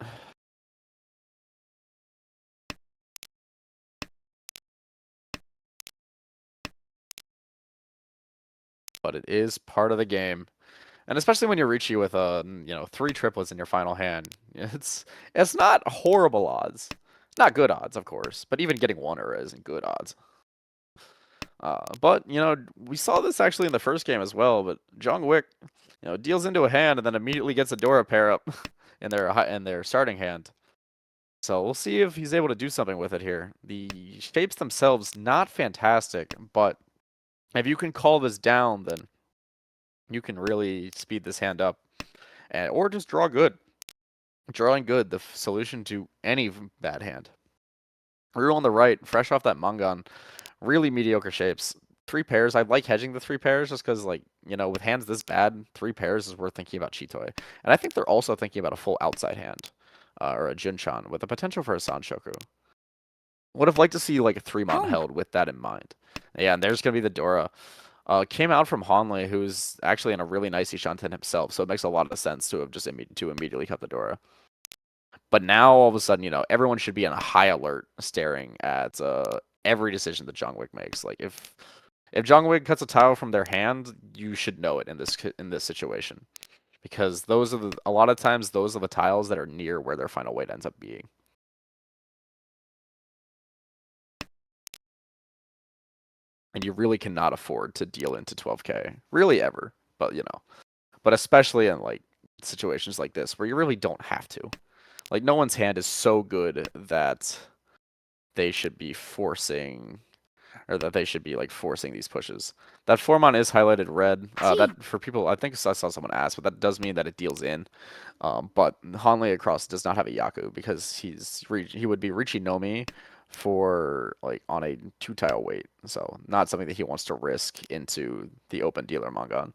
But it is part of the game. And especially when you're Riichi with 3 triplets in your final hand, it's not horrible odds. Not good odds, of course, but even getting 1 Ura isn't good odds. But we saw this actually in the first game as well. But Jungwick, deals into a hand and then immediately gets a Dora pair up in their starting hand. So we'll see if he's able to do something with it here. The shapes themselves not fantastic, but if you can call this down, then you can really speed this hand up, or just draw good. Drawing good, the solution to any bad hand. Rue on the right, fresh off that Mangan, really mediocre shapes. 3 pairs, I like hedging the 3 pairs just because, like, with hands this bad, 3 pairs is worth thinking about Chitoi. And I think they're also thinking about a full outside hand, or a Junchan, with the potential for a Sanshoku. Would have liked to see, like, a 3-mon held with that in mind. Yeah, and there's going to be the Dora. Came out from Hanlei, who's actually in a really nice Ishanten himself, so it makes a lot of sense to have just immediately cut the Dora. But now, all of a sudden, everyone should be on a high alert staring at every decision that Jungwick makes. Like, if Jungwick cuts a tile from their hand, you should know it in this situation, because a lot of times those are the tiles that are near where their final weight ends up being. And you really cannot afford to deal into 12k, really ever. But but especially in like situations like this where you really don't have to. Like, no one's hand is so good that they should be forcing. Or that they should be like forcing these pushes. That 4-mon is highlighted red. That for people, I think I saw someone ask, but that does mean that it deals in. But Hanlei across does not have a Yaku because he would be Riichi Nomi for like on a 2-tile weight, so not something that he wants to risk into the open dealer Mangan.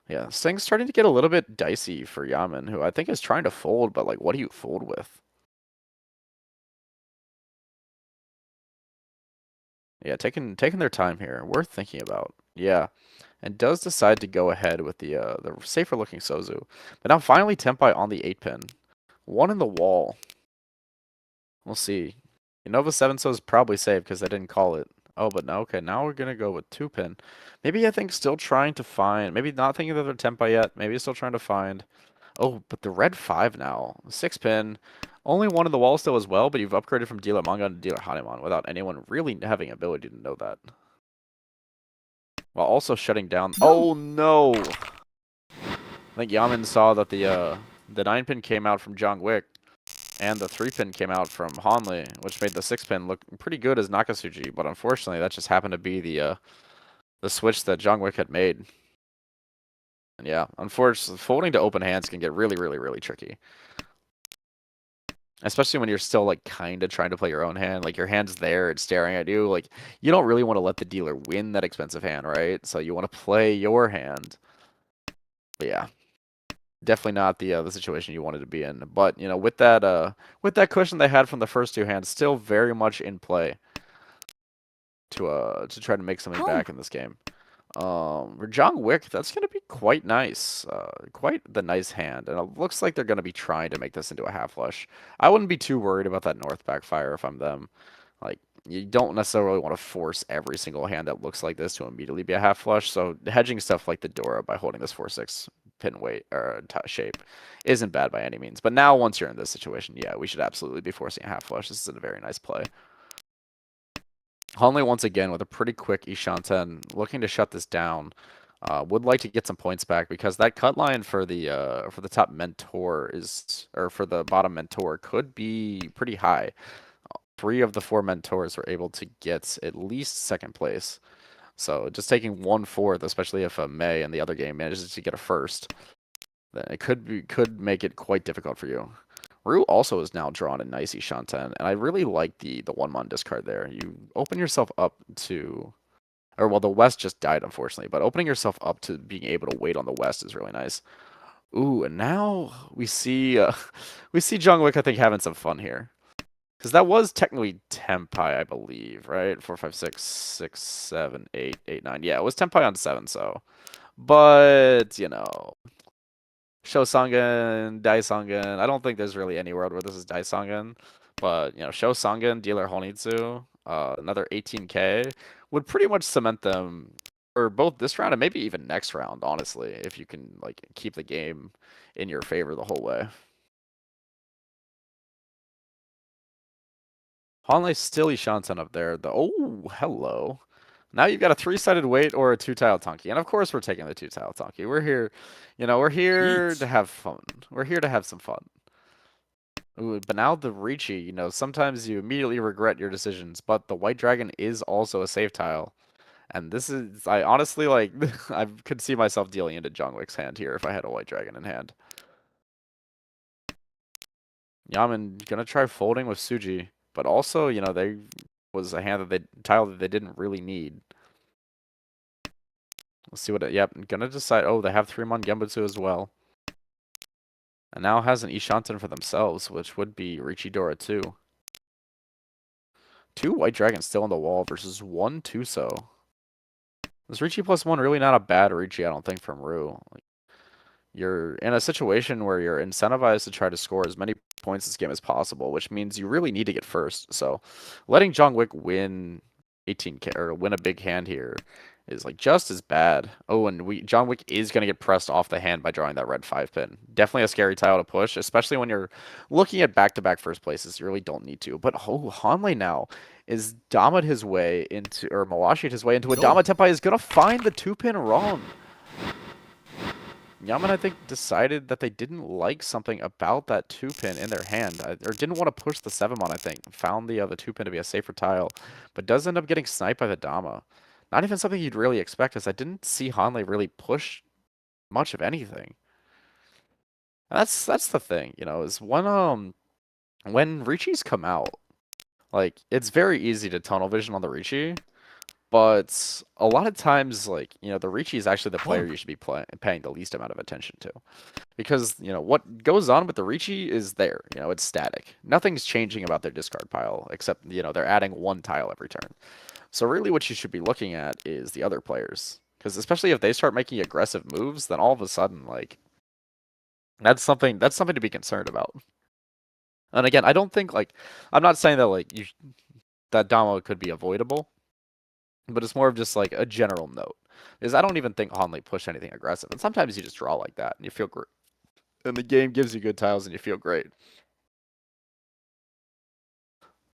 Yeah, this thing's starting to get a little bit dicey for Yamen, who I think is trying to fold, but like, what do you fold with? Yeah, taking their time here. Worth thinking about. Yeah. And does decide to go ahead with the safer looking Sozu. But now finally Tenpai on the 8-pin. 1 in the wall. We'll see. Nova 7-so is probably safe because I didn't call it. Oh, but no, okay, now we're gonna go with 2-pin. Maybe I think still trying to find, maybe not thinking that they're Tenpai yet. Maybe still trying to find. Oh, but the red 5 now. 6-pin. Only 1 in the wall still as well, but you've upgraded from dealer Manga to dealer Hanemon without anyone really having ability to know that. While also shutting down. Oh no! I think Yamen saw that the 9-pin came out from Jungwick, and the 3-pin came out from Hanlei, which made the 6-pin look pretty good as Nakasuji, but unfortunately that just happened to be the switch that Jungwick had made. And yeah, unfortunately, folding to open hands can get really, really, really tricky. Especially when you're still, like, kind of trying to play your own hand. Like, your hand's there, it's staring at you. Like, you don't really want to let the dealer win that expensive hand, right? So you want to play your hand. But yeah, definitely not the situation you wanted to be in. But, with that cushion they had from the first 2 hands, still very much in play to try to make something back in this game. For Jungwick, that's going to be quite nice. Quite the nice hand. And it looks like they're going to be trying to make this into a half flush. I wouldn't be too worried about that north backfire if I'm them. Like, you don't necessarily want to force every single hand that looks like this to immediately be a half flush. So hedging stuff like the Dora by holding this 4-6 pin weight or shape isn't bad by any means. But now once you're in this situation, yeah, we should absolutely be forcing a half flush. This is a very nice play. Hanley once again with a pretty quick Ishanten, looking to shut this down. Would like to get some points back because that cut line for the top mentor is, or for the bottom mentor, could be pretty high. 3 of the 4 mentors were able to get at least second place. So just taking 1/4, especially if May in the other game manages to get a first, then it could make it quite difficult for you. Rue also is now drawn a nice Ishanten, and I really like the 1-mon discard there. You open yourself up to, or well, the West just died unfortunately, but opening yourself up to being able to wait on the West is really nice. Ooh, and now we see Jungwick, I think, having some fun here. Because that was technically Tenpai, I believe, right? 4, 5, 6, 6, 7, 8, 8, 9. Yeah, it was Tenpai on 7, so. But, you know, Shosangen, Daisangen. I don't think there's really any world where this is Daisangen. But, you know, Shosangen, Dealer Honitsu, another 18k would pretty much cement them for both this round and maybe even next round, honestly, if you can, like, keep the game in your favor the whole way. Hanley still Ishanten up there. Oh, hello. Now you've got a 3-sided weight or a 2-tile Tonki. And of course we're taking the 2-tile Tonki. We're here, you know, we're here to have fun. We're here to have some fun. Ooh, but now the Riichi, you know, sometimes you immediately regret your decisions, but the White Dragon is also a safe tile. And this is, I honestly, like, I could see myself dealing into Jungwick's hand here if I had a White Dragon in hand. Yaman gonna try folding with Suji, but also, you know, they was a hand that tile that they didn't really need. Let's see what it, yep, gonna decide, oh, they have 3-mon Genbutsu as well. And now has an Ishanten for themselves, which would be Riichi Dora 2. 2 White Dragons still on the wall versus 1 Tuso. This Riichi +1 really not a bad Riichi, I don't think, from Rue. Like, you're in a situation where you're incentivized to try to score as many points this game as possible, which means you really need to get first. So letting Jungwick win 18k or win a big hand here is like just as bad. Oh, and Jungwick is going to get pressed off the hand by drawing that red 5 pin. Definitely a scary tile to push, especially when you're looking at back-to-back first places. You really don't need to. But oh, Hanley now is Dama'd his way into, or Mawashi'd his way into a Dama Tenpai is going to find the 2-pin wrong. Yaman, I think, decided that they didn't like something about that 2-pin in their hand, or didn't want to push the 7-mon, I think. Found the 2-pin to be a safer tile, but does end up getting sniped by the Dama. Not even something you'd really expect, as I didn't see Hanley really push much of anything. And that's the thing, you know, is when Riichis come out, like, it's very easy to tunnel vision on the Riichi, but a lot of times, like, you know, the Riichi is actually the player you should be paying the least amount of attention to. Because, you know, what goes on with the Riichi is there. You know, it's static. Nothing's changing about their discard pile, except, you know, they're adding 1 tile every turn. So really what you should be looking at is the other players. Because especially if they start making aggressive moves, then all of a sudden, like, that's something to be concerned about. And again, I don't think, like, I'm not saying that, like, that Damo could be avoidable, but it's more of just, like, a general note. Because I don't even think Hanley pushed anything aggressive. And sometimes you just draw like that, and you feel great. And the game gives you good tiles, and you feel great.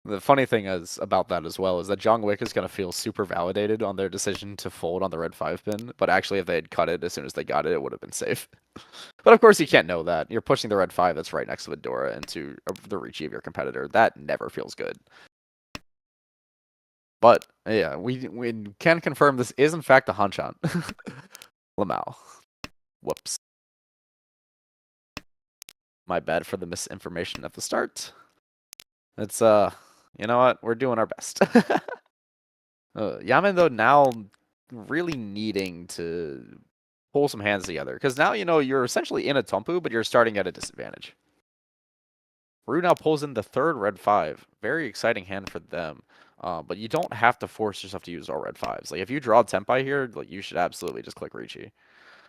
The funny thing is about that as well is that Jungwick is going to feel super validated on their decision to fold on the red 5 pin, but actually if they had cut it as soon as they got it, it would have been safe. But of course you can't know that. You're pushing the red 5 that's right next to the Dora into the Riichi of your competitor. That never feels good. But yeah, we can confirm this is in fact a Hanchan. Lamau. Whoops. My bad for the misinformation at the start. It's you know what? We're doing our best. Yaman, though, now really needing to pull some hands together. Because now, you know, you're essentially in a Tumpu, but you're starting at a disadvantage. Rue now pulls in the 3rd red 5. Very exciting hand for them. But you don't have to force yourself to use all red 5s. Like, if you draw Tenpai here, like, you should absolutely just click Riichi.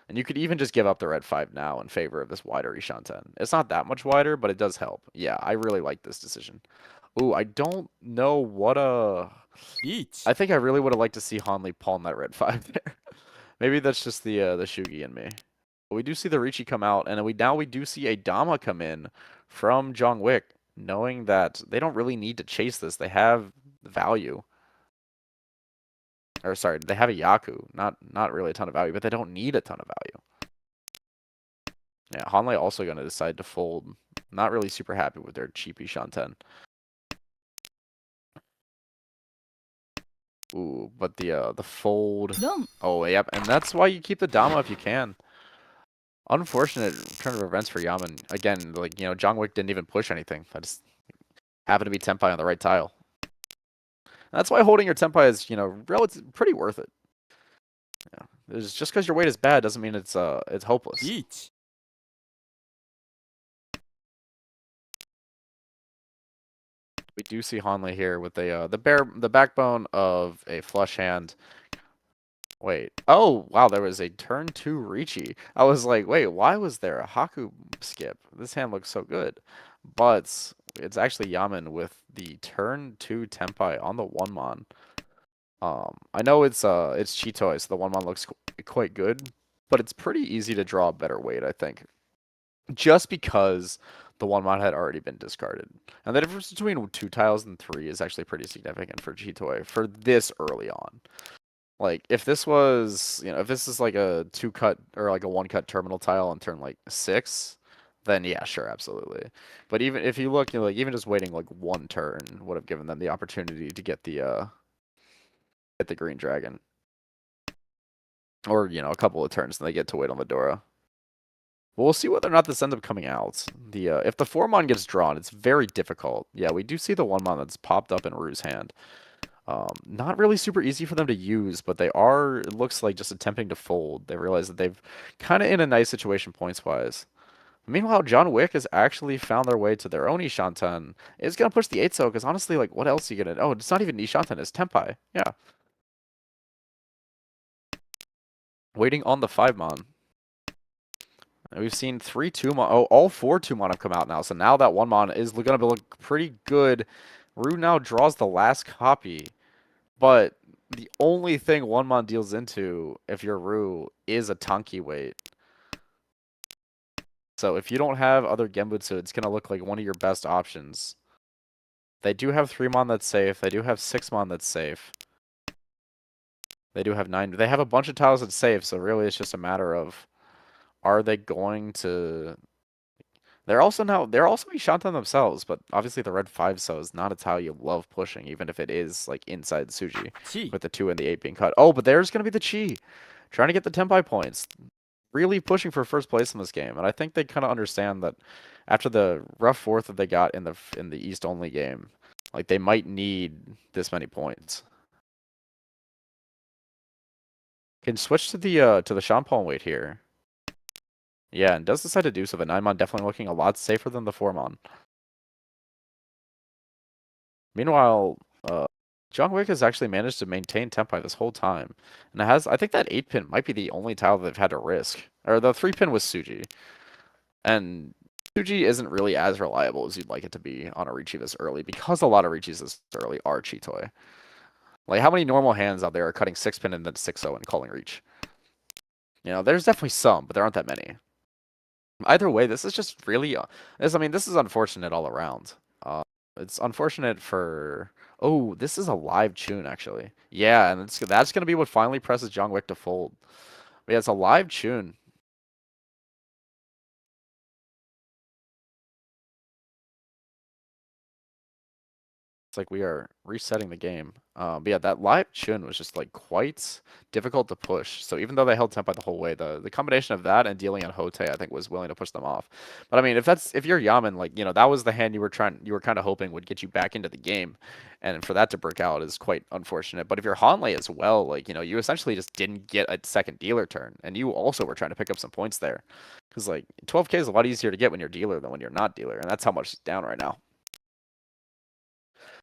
And you could even just give up the red 5 now in favor of this wider Ishanten. It's not that much wider, but it does help. Yeah, I really like this decision. Ooh, I don't know what Riichi. I think I really would have liked to see Hanli pawn that red 5 there. Maybe that's just the Shugi in me. But we do see the Riichi come out, and we do see a Dama come in from Jongwick, knowing that they don't really need to chase this. They have value. Or sorry, they have a Yaku. Not really a ton of value, but they don't need a ton of value. Yeah, Hanlei also gonna decide to fold. Not really super happy with their cheapy Shanten. Ooh, but the fold. Dom. Oh, yep, and that's why you keep the Dama if you can. Unfortunate turn of events for Yaman. Again, like, Jongwick didn't even push anything. I just happened to be Tenpai on the right tile. That's why holding your Tenpai is, relative pretty worth it. Yeah. It's just because your weight is bad doesn't mean it's hopeless. Riichi. We do see Hanley here with the backbone of a flush hand. Wait. Oh, wow, there was a turn 2 Riichi. I was like, wait, why was there a Haku skip? This hand looks so good. But it's actually Yaman with the turn 2 Tenpai on the 1-mon. I know it's Chitoi, so the 1-mon looks quite good, but it's pretty easy to draw a better weight, I think. Just because the 1-mon had already been discarded. And the difference between 2 tiles and 3 is actually pretty significant for Chitoi for this early on. Like, if this was, if this is like a 2-cut or like a 1-cut terminal tile on turn like 6, then yeah, sure, absolutely. But even if you look, like even just waiting like 1 turn would have given them the opportunity to get the green dragon. Or, a couple of turns and they get to wait on the Dora. Well, we'll see whether or not this ends up coming out. If the 4-mon gets drawn, it's very difficult. Yeah, we do see the 1-mon that's popped up in Rue's hand. Not really super easy for them to use, but they are, it looks like, just attempting to fold. They realize that they've kind of in a nice situation points-wise. Meanwhile, John Wick has actually found their way to their own Ishanten. It's going to push the 8-so, because honestly, like, what else are you going to... Oh, it's not even Ishanten, it's Tenpai. Yeah. Waiting on the 5-mon. We've seen 3 2-mon. Oh, all 4 2-mon have come out now, so now that 1-mon is going to look pretty good. Rue now draws the last copy. But the only thing 1-mon deals into, if you're Rue, is a Tanki weight. So if you don't have other Genbutsu, it's going to look like one of your best options. They do have 3-mon that's safe. They do have 6-mon that's safe. They do have 9. They have a bunch of tiles that's safe, so really it's just a matter of, are they going to... They're also Ishanten themselves, but obviously the red 5-so is not a tile you love pushing, even if it is like inside Suji, Chi. with the 2 and the 8 being cut. Oh, but there's going to be the Chi. Trying to get the Tenpai points. Really pushing for first place in this game, and I think they kind of understand that after the rough fourth that they got in the East only game, like they might need this many points. Can switch to the Champon weight here. Yeah, and does decide to do so. The 9-mon definitely looking a lot safer than the 4-mon. Meanwhile, John Wick has actually managed to maintain Tenpai this whole time. And I think that 8-pin might be the only tile they've had to risk. Or the 3-pin was Suji. And Suji isn't really as reliable as you'd like it to be on a Riichi this early, because a lot of Riichis this early are Chitoi. Like, how many normal hands out there are cutting 6-pin and then 6-0 and calling Reach? There's definitely some, but there aren't that many. Either way, this is just really... this is unfortunate all around. It's unfortunate for... Oh, this is a live tune, actually. Yeah, and that's going to be what finally presses John Wick to fold. But yeah, it's a live tune. It's like we are resetting the game. But yeah, that live Chun was just like quite difficult to push. So even though they held Tenpai the whole way, the combination of that and dealing on Hote, I think, was willing to push them off. But I mean, if you're Yaman, like, that was the hand you were kind of hoping would get you back into the game, and for that to break out is quite unfortunate. But if you're Hanlei as well, like, you essentially just didn't get a second dealer turn, and you also were trying to pick up some points there, because like 12k is a lot easier to get when you're dealer than when you're not dealer, and that's how much it's down right now.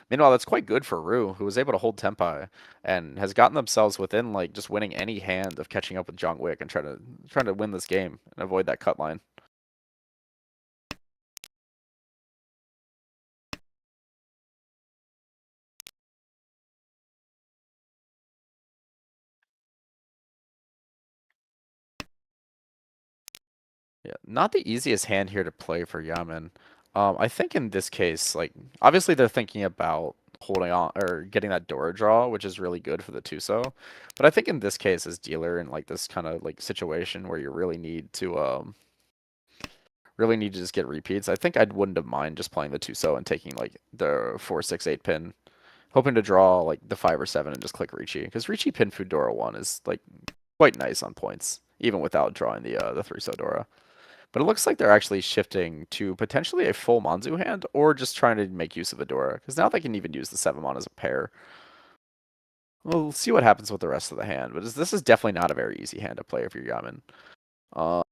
Meanwhile, that's quite good for Rue, who was able to hold Tenpai and has gotten themselves within like just winning any hand of catching up with John Wick and trying to win this game and avoid that cut line. Yeah, not the easiest hand here to play for Yaman. I think in this case, like obviously they're thinking about holding on or getting that Dora draw, which is really good for the Tuso. But I think in this case, as dealer in like this kind of like situation where you really need to just get repeats, I think I wouldn't have mind just playing the Tuso and taking like the 4, 6, 8 pin, hoping to draw like the 5 or 7 and just click Riichi because Riichi pin food Dora 1 is like quite nice on points even without drawing the 3-so Dora. But it looks like they're actually shifting to potentially a full Manzu hand or just trying to make use of Adora. Because now they can even use the 7-mon as a pair. We'll see what happens with the rest of the hand. But this is definitely not a very easy hand to play if you're Yaman. Um,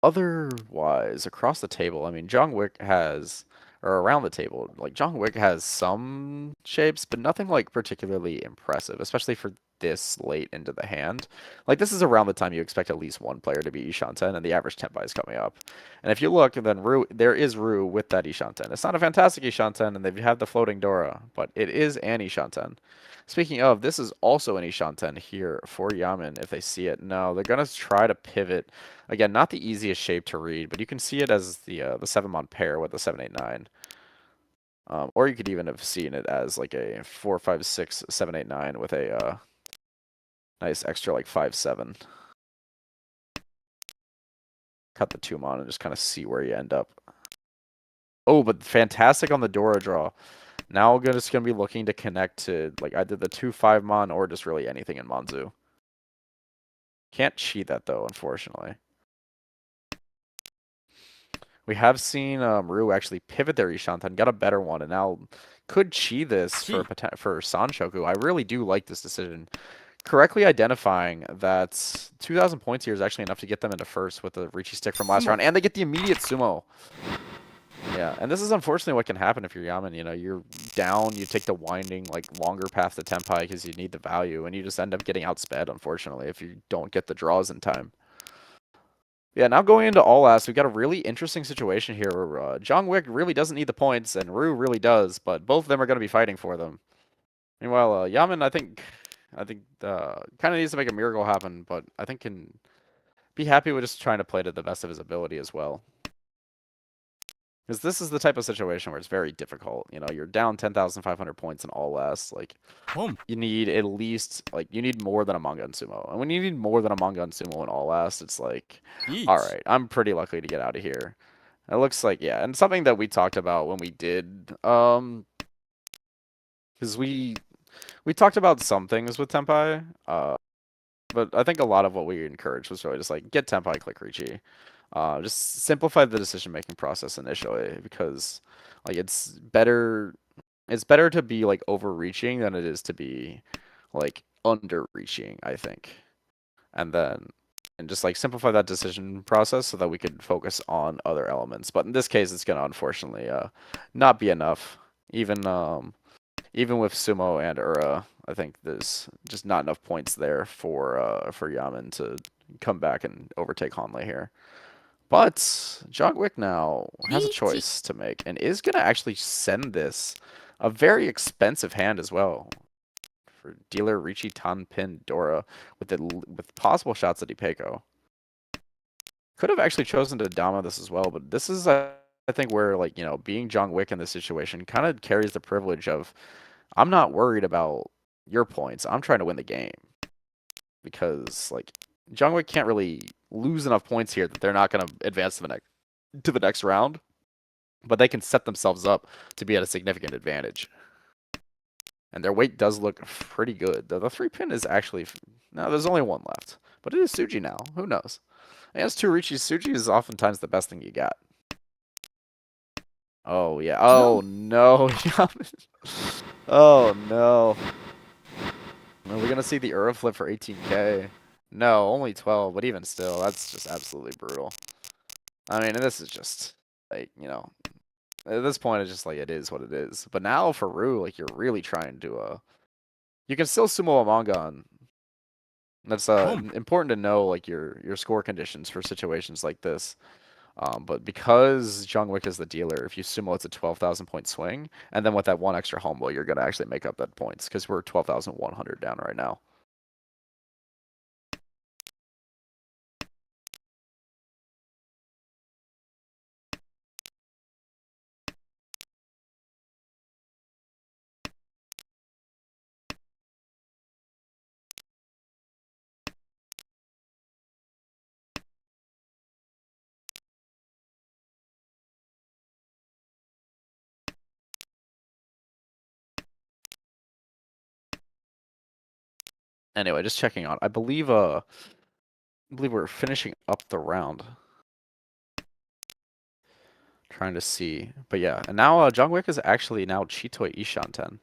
Otherwise, across the table, I mean, Jongwick has, or around the table, like Jongwick has some shapes, but nothing like particularly impressive, especially for this late into the hand. Like this is around the time you expect at least one player to be Ishanten, and the average Tenpai is coming up. And if you look, then Ru, there is Ru with that Ishanten. It's not a fantastic Ishanten, and they have the floating Dora, but it is an Ishanten. Speaking of, this is also an Ishanten here for Yaman if they see it. No, they're gonna try to pivot. Again, not the easiest shape to read, but you can see it as the 7-mon pair with the 7, 8, 9. Or you could even have seen it as like a 4, 5, 6, 7, 8, 9 with a nice extra like 5, 7. Cut the 2-mon and just kind of see where you end up. Oh, but fantastic on the Dora draw. Now we're just gonna be looking to connect to like either the 2, 5-mon or just really anything in Manzu. Can't cheat that though, unfortunately. We have seen Ru actually pivot their Ishanten, got a better one, and now could chi this for Sanshoku. I really do like this decision. Correctly identifying that 2,000 points here is actually enough to get them into first with the Riichi stick from last round, and they get the immediate sumo. Yeah, and this is unfortunately what can happen if you're Yaman. You know, you're down, you take the winding, like, longer path to Tenpai because you need the value, and you just end up getting outsped, unfortunately, if you don't get the draws in time. Yeah, now going into all last, we've got a really interesting situation here where Jongwick really doesn't need the points, and Ru really does, but both of them are going to be fighting for them. Meanwhile, Yaman, I think kind of needs to make a miracle happen, but I think can be happy with just trying to play to the best of his ability as well. Because this is the type of situation where it's very difficult. You know, you're down 10,500 points in all last. Like, you need at least, like, you need more than a manga and sumo. And when you need more than a manga and sumo in all last, it's like, all right, I'm pretty lucky to get out of here. It looks like, yeah, and something that we talked about when we did, because we talked about some things with Tenpai, but I think a lot of what we encouraged was really just like, get Tenpai, click Riichi. Just simplify the decision-making process initially, because like it's better to be like overreaching than it is to be like underreaching, I think. And just like simplify that decision process so that we could focus on other elements. But in this case, it's gonna unfortunately not be enough. Even with Sumo and Ura, I think there's just not enough points there for Yaman to come back and overtake Hanley here. But Jongwick now has a choice to make and is going to actually send this a very expensive hand as well for dealer Riichi Tanpin Dora with possible shots at Ipeko. Could have actually chosen to Dama this as well, but this is I think where like, you know, being Jongwick in this situation kind of carries the privilege of I'm not worried about your points. I'm trying to win the game. Because like Jongwick can't really lose enough points here that they're not going to advance to the next round, but they can set themselves up to be at a significant advantage. And their weight does look pretty good. The 3-pin is actually no, there's only one left, but it is Suji now. Who knows? Against 2 Riichi, Suji is oftentimes the best thing you got. Oh yeah. Oh no. Oh no. Are we gonna see the Ura flip for 18k? No, only 12, but even still, that's just absolutely brutal. I mean, this is just, like, you know, at this point, it's just like, it is what it is. But now for Ru, like, you're really trying to, you can still sumo a Mongon. That's important to know, like, your score conditions for situations like this. But because Jongwick is the dealer, if you sumo, it's a 12,000 point swing. And then with that one extra humble, you're going to actually make up that points because we're 12,100 down right now. Anyway, just checking on. I believe we're finishing up the round. Trying to see. But yeah, and now Jungwick is actually now Chitoi Ishanten.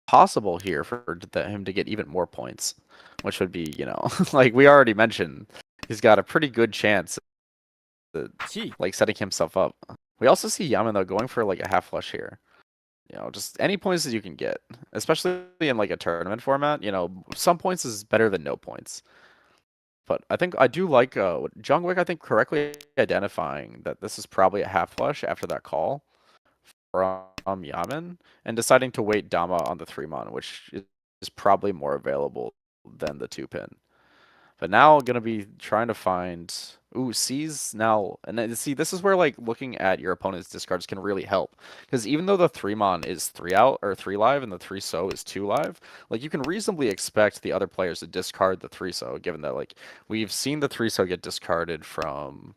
Possible here for him to get even more points, which would be, like we already mentioned, he's got a pretty good chance at, like, setting himself up. We also see Yaman, though, going for like a half flush here. Just any points that you can get, especially in like a tournament format. Some points is better than no points. But I think I do like Jungwick, I think, correctly identifying that this is probably a half flush after that call from Yaman and deciding to wait Dama on the 3-mon, which is probably more available than the 2-pin. But now going to be trying to find... Ooh, C's now... And then, see, this is where like looking at your opponent's discards can really help. Because even though the 3-mon is 3 out or 3 live and the 3-so is 2 live, like you can reasonably expect the other players to discard the 3-so, given that like we've seen the 3-so get discarded from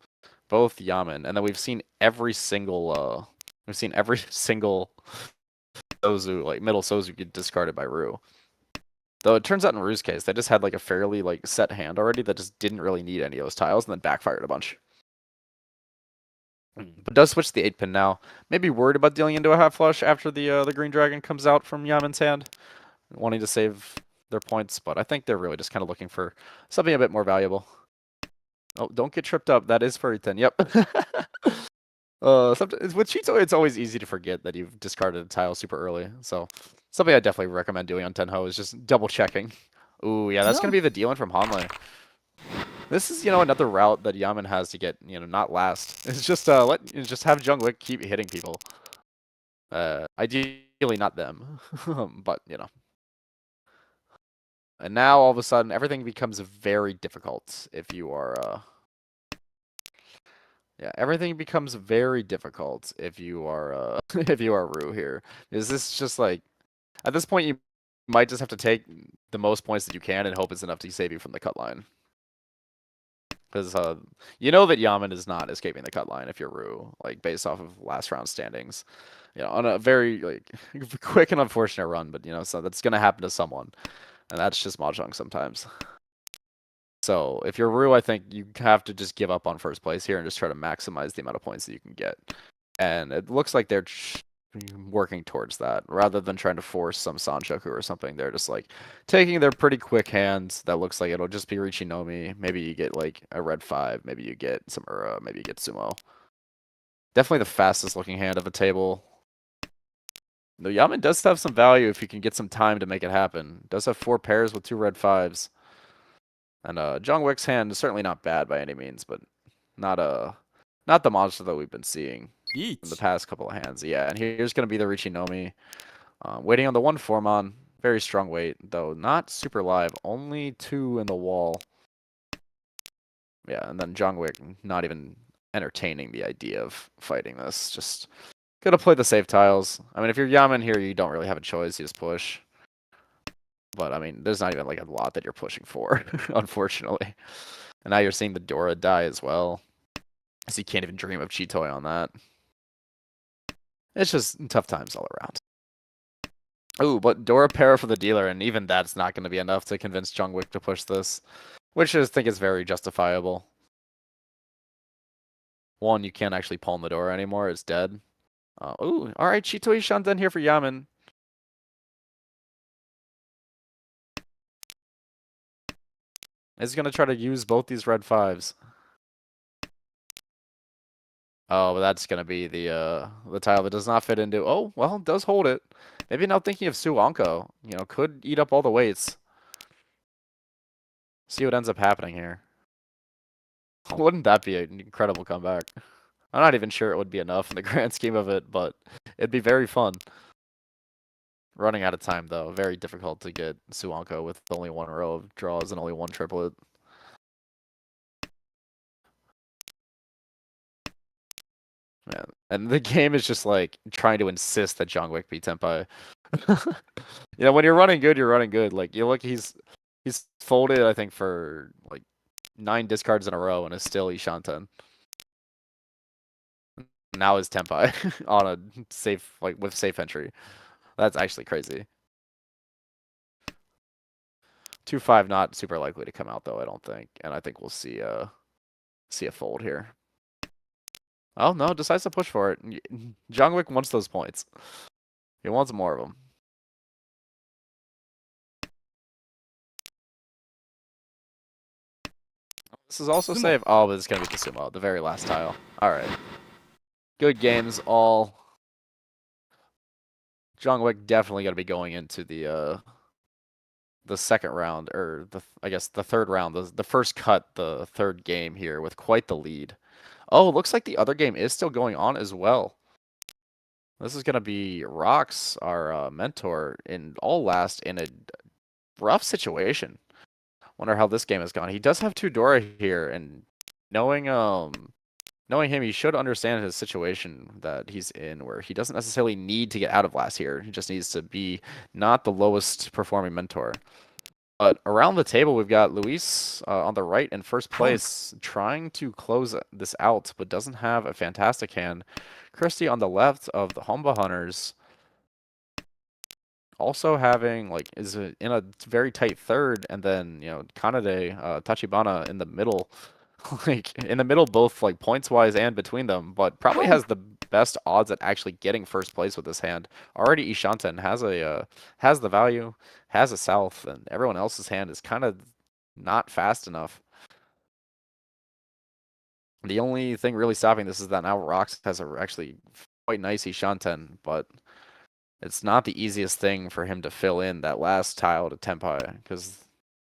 both Yaman, and then we've seen every single Sozu, like middle Sozu, get discarded by Rue. Though it turns out in Rue's case, they just had like a fairly like set hand already that just didn't really need any of those tiles and then backfired a bunch. But does switch to the 8-pin now. Maybe worried about dealing into a half flush after the green dragon comes out from Yaman's hand, wanting to save their points, but I think they're really just kind of looking for something a bit more valuable. Oh, don't get tripped up. That is furry 10. Yep. With Cheeto, it's always easy to forget that you've discarded a tile super early. So something I definitely recommend doing on Tenho is just double checking. Ooh, yeah, that's gonna be the deal-in from Hanley. This is, another route that Yaman has to get, not last. It's just just have Jungwick keep hitting people. Ideally not them, but And now all of a sudden everything becomes very difficult if you are Yeah, everything becomes very difficult if you are if you are Rue here. Is this just like at this point you might just have to take the most points that you can and hope it's enough to save you from the cut line. Because you know that Yaman is not escaping the cut line if you're Rue, like based off of last round standings. On a very like quick and unfortunate run, but so that's gonna happen to someone. And that's just Mahjong sometimes. So if you're Rue, I think you have to just give up on first place here and just try to maximize the amount of points that you can get. And it looks like they're working towards that rather than trying to force some Sanchoku or something. They're just like taking their pretty quick hands that looks like it'll just be Riichi Nomi. Maybe you get like a red 5. Maybe you get some Ura. Maybe you get Sumo. Definitely the fastest looking hand of the table. The Yaman does have some value if you can get some time to make it happen. Does have 4 pairs with 2 red 5s. And Jungwick's hand is certainly not bad by any means, but not the monster that we've been seeing in the past couple of hands. Yeah, and here's going to be the Riichi Nomi. Waiting on the 1 4-mon. Very strong weight, though not super live. Only 2 in the wall. Yeah, and then Jungwick not even entertaining the idea of fighting this. Just gonna play the safe tiles. I mean, if you're Yaman here, you don't really have a choice. You just push. But, I mean, there's not even, like, a lot that you're pushing for, unfortunately. And now you're seeing the Dora die as well. So you can't even dream of Chitoi on that. It's just tough times all around. Ooh, but Dora para for the dealer, and even that's not going to be enough to convince Jungwick to push this. Which I think is very justifiable. One, you can't actually pawn the Dora anymore. It's dead. Ooh, alright, Chitoi Shanten here for Yaman. Is going to try to use both these red 5s. Oh, but that's going to be the tile that does not fit into... Oh, well, does hold it. Maybe now thinking of Suanko. Could eat up all the weights. See what ends up happening here. Wouldn't that be an incredible comeback? I'm not even sure it would be enough in the grand scheme of it, but it'd be very fun. Running out of time, though. Very difficult to get Suanko with only 1 row of draws and only 1 triplet. Man. And the game is just like trying to insist that Jungwick be Tenpai. When you're running good, you're running good. Like you look, he's folded, I think, for like 9 discards in a row and is still Ishanten. Now is Tenpai on a safe, like with safe entry. That's actually crazy. 2-5 not super likely to come out though, I don't think. And I think we'll see a fold here. Oh no, decides to push for it. Jungwick wants those points. He wants more of them. This is also Sumo. save. Oh, but it's gonna be the sumo, the very last tile. All right. Good games all. Jungwick definitely gonna be going into the second round, or I guess the third round, the first cut, the third game here with quite the lead. Oh, looks like the other game is still going on as well. This is gonna be Rox, our mentor, in all last in a rough situation. Wonder how this game has gone. He does have 2 Dora here, and knowing him, he should understand his situation that he's in, where he doesn't necessarily need to get out of last here. He just needs to be not the lowest performing mentor. But around the table, we've got Luis on the right in first place, trying to close this out, but doesn't have a fantastic hand. Christy on the left of the Homba Hunters, also having, like, is in a very tight third, and then, Kanade, Tachibana in the middle. Like, in the middle, both, like, points-wise and between them, but probably has the best odds at actually getting first place with this hand. Already Ishanten has the value, has a south, and everyone else's hand is kind of not fast enough. The only thing really stopping this is that now Rox has a actually quite nice Ishanten, but it's not the easiest thing for him to fill in that last tile to Tenpai, because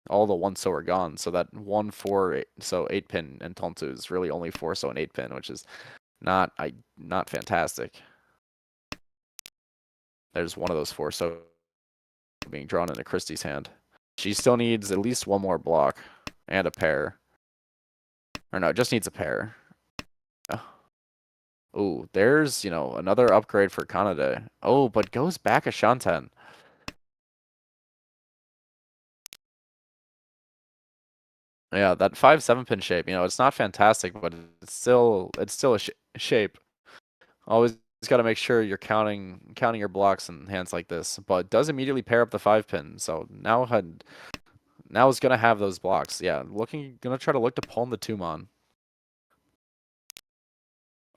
all the 1-so are gone. So that 1-4-so 8-pin and Tontu is really only 4-so and 8-pin, which is not fantastic. There's one of those 4-so being drawn into Christie's hand. She still needs at least one more block and a pair. Or no, just needs a pair. Ooh, there's, another upgrade for Kanade. Oh, but goes back a Shanten. Yeah, that 5-7-pin shape, it's not fantastic, but it's still a shape. Always got to make sure you're counting your blocks in hands like this, but it does immediately pair up the 5-pin. So now it's gonna have those blocks. Yeah, gonna try to look to pawn the Tumon.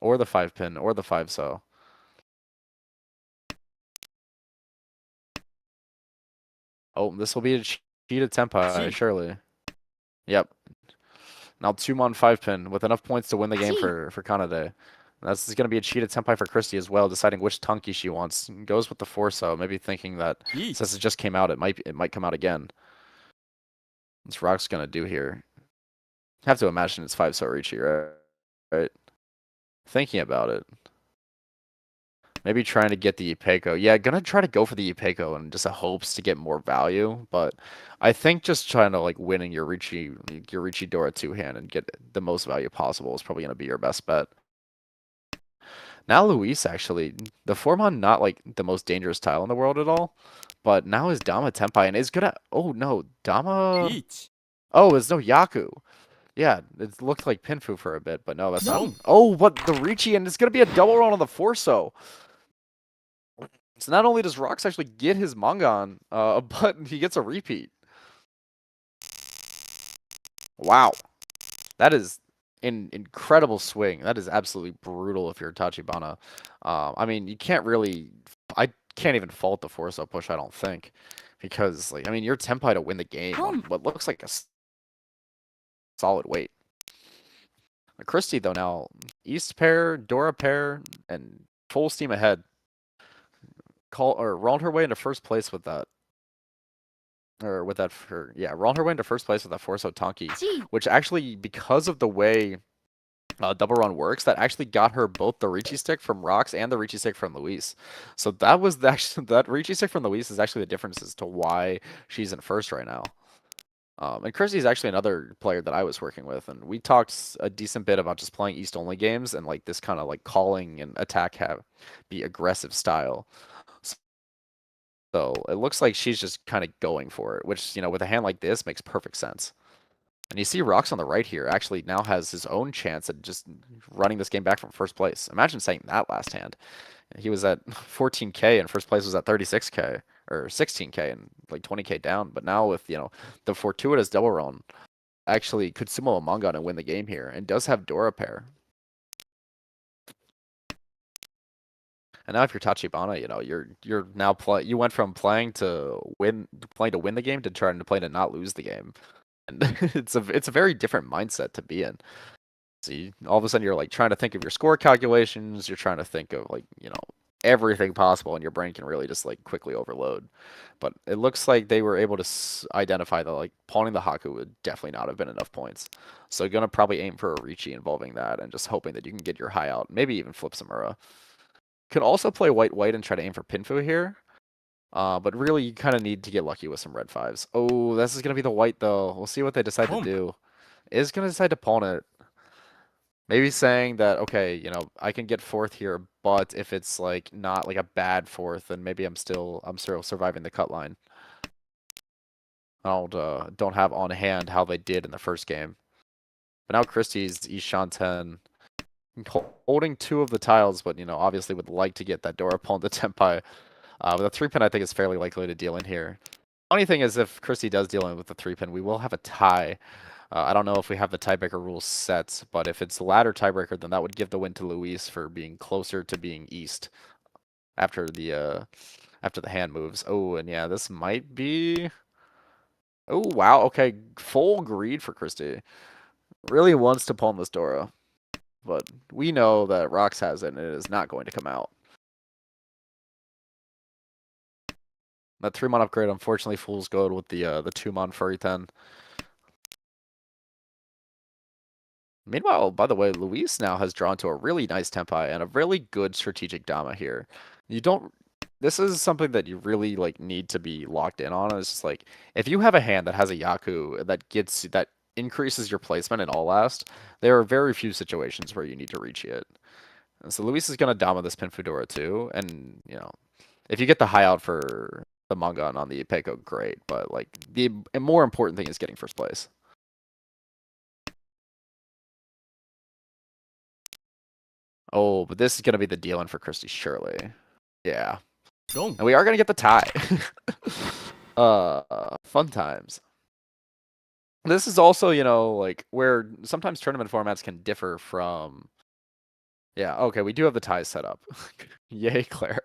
Or the 5-pin, or the 5-so. Oh, this will be a cheated Tenpai, surely. Yep. Now Tumon 5-pin with enough points to win the game for Kanade. That's going to be a cheated Senpai for Christy as well, deciding which Tunky she wants. Goes with the 4-so, maybe thinking that since it just came out, it might come out again. What's Rock's going to do here? Have to imagine it's 5-so Riichi, right? Thinking about it. Maybe trying to get the Ipeco. Yeah, gonna try to go for the Ipeco and just hopes to get more value. But I think just trying to like winning your Riichi Dora 2-hand and get the most value possible is probably gonna be your best bet. Now Luis, actually, the Formon not like the most dangerous tile in the world at all, but now is Dama Tenpai and is gonna. Oh no, Dama. Oh, it's no Yaku. Yeah, it looked like Pinfu for a bit, but no, that's not. Oh, but the Riichi, and it's gonna be a double run on the 4-so. So not only does Rox actually get his Mangan, but he gets a repeat. Wow, that is an incredible swing. That is absolutely brutal if you're Tachibana. I mean, you can't really. I can't even fault the 4-so push. I don't think, because like I mean, you're Tenpai to win the game on what looks like a solid weight. Christie though now East pair, Dora pair, and full steam ahead. Rolled her way into first place with that. Rolled her way into first place with that 4-so Tonki, which actually, because of the way double run works, that actually got her both the Riichi stick from Rox and the Riichi stick from Luis. So that was that Riichi stick from Luis is actually the difference as to why she's in first right now. And Chrissy is actually another player that I was working with, and we talked a decent bit about just playing East only games and like this kind of like calling and attack be aggressive style. So it looks like she's just kind of going for it, which, with a hand like this makes perfect sense. And you see Rox on the right here actually now has his own chance at just running this game back from first place. Imagine saying that last hand. He was at 14K and first place was at 36K or 16K and like 20K down. But now with, the fortuitous double run, actually could sumo a Mongon and win the game here and does have Dora pair. And now if you're Tachibana, you're now you went from playing to win the game to trying to play to not lose the game. And it's a very different mindset to be in. So all of a sudden you're like trying to think of your score calculations, you're trying to think of like, everything possible, and your brain can really just like quickly overload. But it looks like they were able to identify that like pawning the Haku would definitely not have been enough points. So you're gonna probably aim for a Riichi involving that and just hoping that you can get your high out, maybe even flip Samura. Could also play white and try to aim for Pinfu here. But really, you kind of need to get lucky with some red fives. Oh, this is going to be the white, though. We'll see what they decide to do. Is going to decide to pawn it. Maybe saying that, okay, I can get fourth here, but if it's like not like a bad fourth, then maybe I'm still surviving the cut line. I don't have on hand how they did in the first game. But now Christie's Ishanten holding two of the tiles, but obviously would like to get that Dora pawn to Tenpai. But the 3-pin I think is fairly likely to deal in here. Funny thing is, if Christie does deal in with the 3-pin, we will have a tie. I don't know if we have the tiebreaker rules set, but if it's the ladder tiebreaker, then that would give the win to Luis for being closer to being east after the hand moves. Oh, and yeah, this might be. Oh wow, okay, full greed for Christie. Really wants to pawn this Dora, but we know that Rox has it, and it is not going to come out. That 3-mon upgrade, unfortunately, fool's gold with the 2-mon Furry 10. Meanwhile, by the way, Luis now has drawn to a really nice Tenpai and a really good strategic Dama here. This is something that you really like need to be locked in on. It's just like, if you have a hand that has a Yaku that increases your placement in all last, there are very few situations where you need to reach it. And so Luis is going to Dama this Pinfudora too, and if you get the high out for the Mongon on the Peiko, great, but like the more important thing is getting first place. Oh, but this is going to be the deal-in for Christie, surely. Yeah. And we are going to get the tie. Fun times. This is also, like where sometimes tournament formats can differ from. Yeah, okay, we do have the ties set up. Yay, Claire.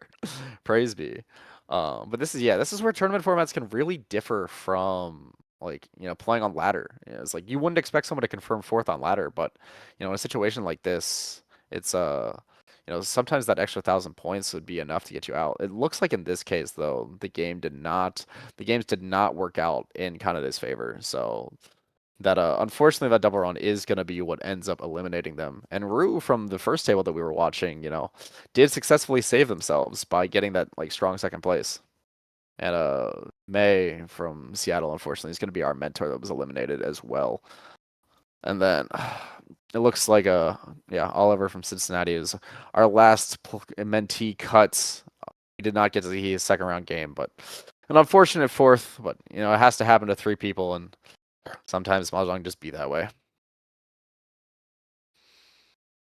Praise be. But this is where tournament formats can really differ from like, playing on ladder. It's like you wouldn't expect someone to confirm fourth on ladder, but in a situation like this, it's sometimes that extra 1,000 points would be enough to get you out. It looks like in this case though, the games did not work out in Kanede's favor. So that unfortunately that double run is going to be what ends up eliminating them. And Rue from the first table that we were watching, did successfully save themselves by getting that like strong second place. And May from Seattle, unfortunately, is going to be our mentor that was eliminated as well. And then it looks like Oliver from Cincinnati is our last mentee cut. He did not get to see his second round game, but an unfortunate fourth. But it has to happen to 3 people, and sometimes Mahjong just be that way.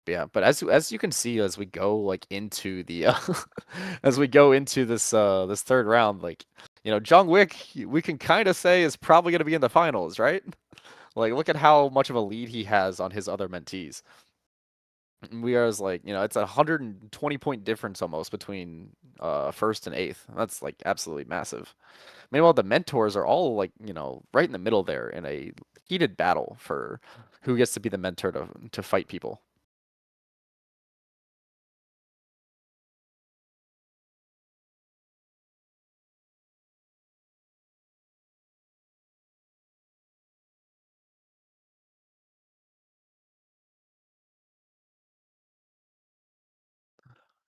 Yeah, but as you can see, as we go like into the as we go into this this third round, like Jung Wick, we can kind of say is probably going to be in the finals, right? Like, look at how much of a lead he has on his other mentees. We are like, it's a 120 point difference almost between first and eighth. That's like absolutely massive. Meanwhile, the mentors are all like, right in the middle there in a heated battle for who gets to be the mentor to fight people.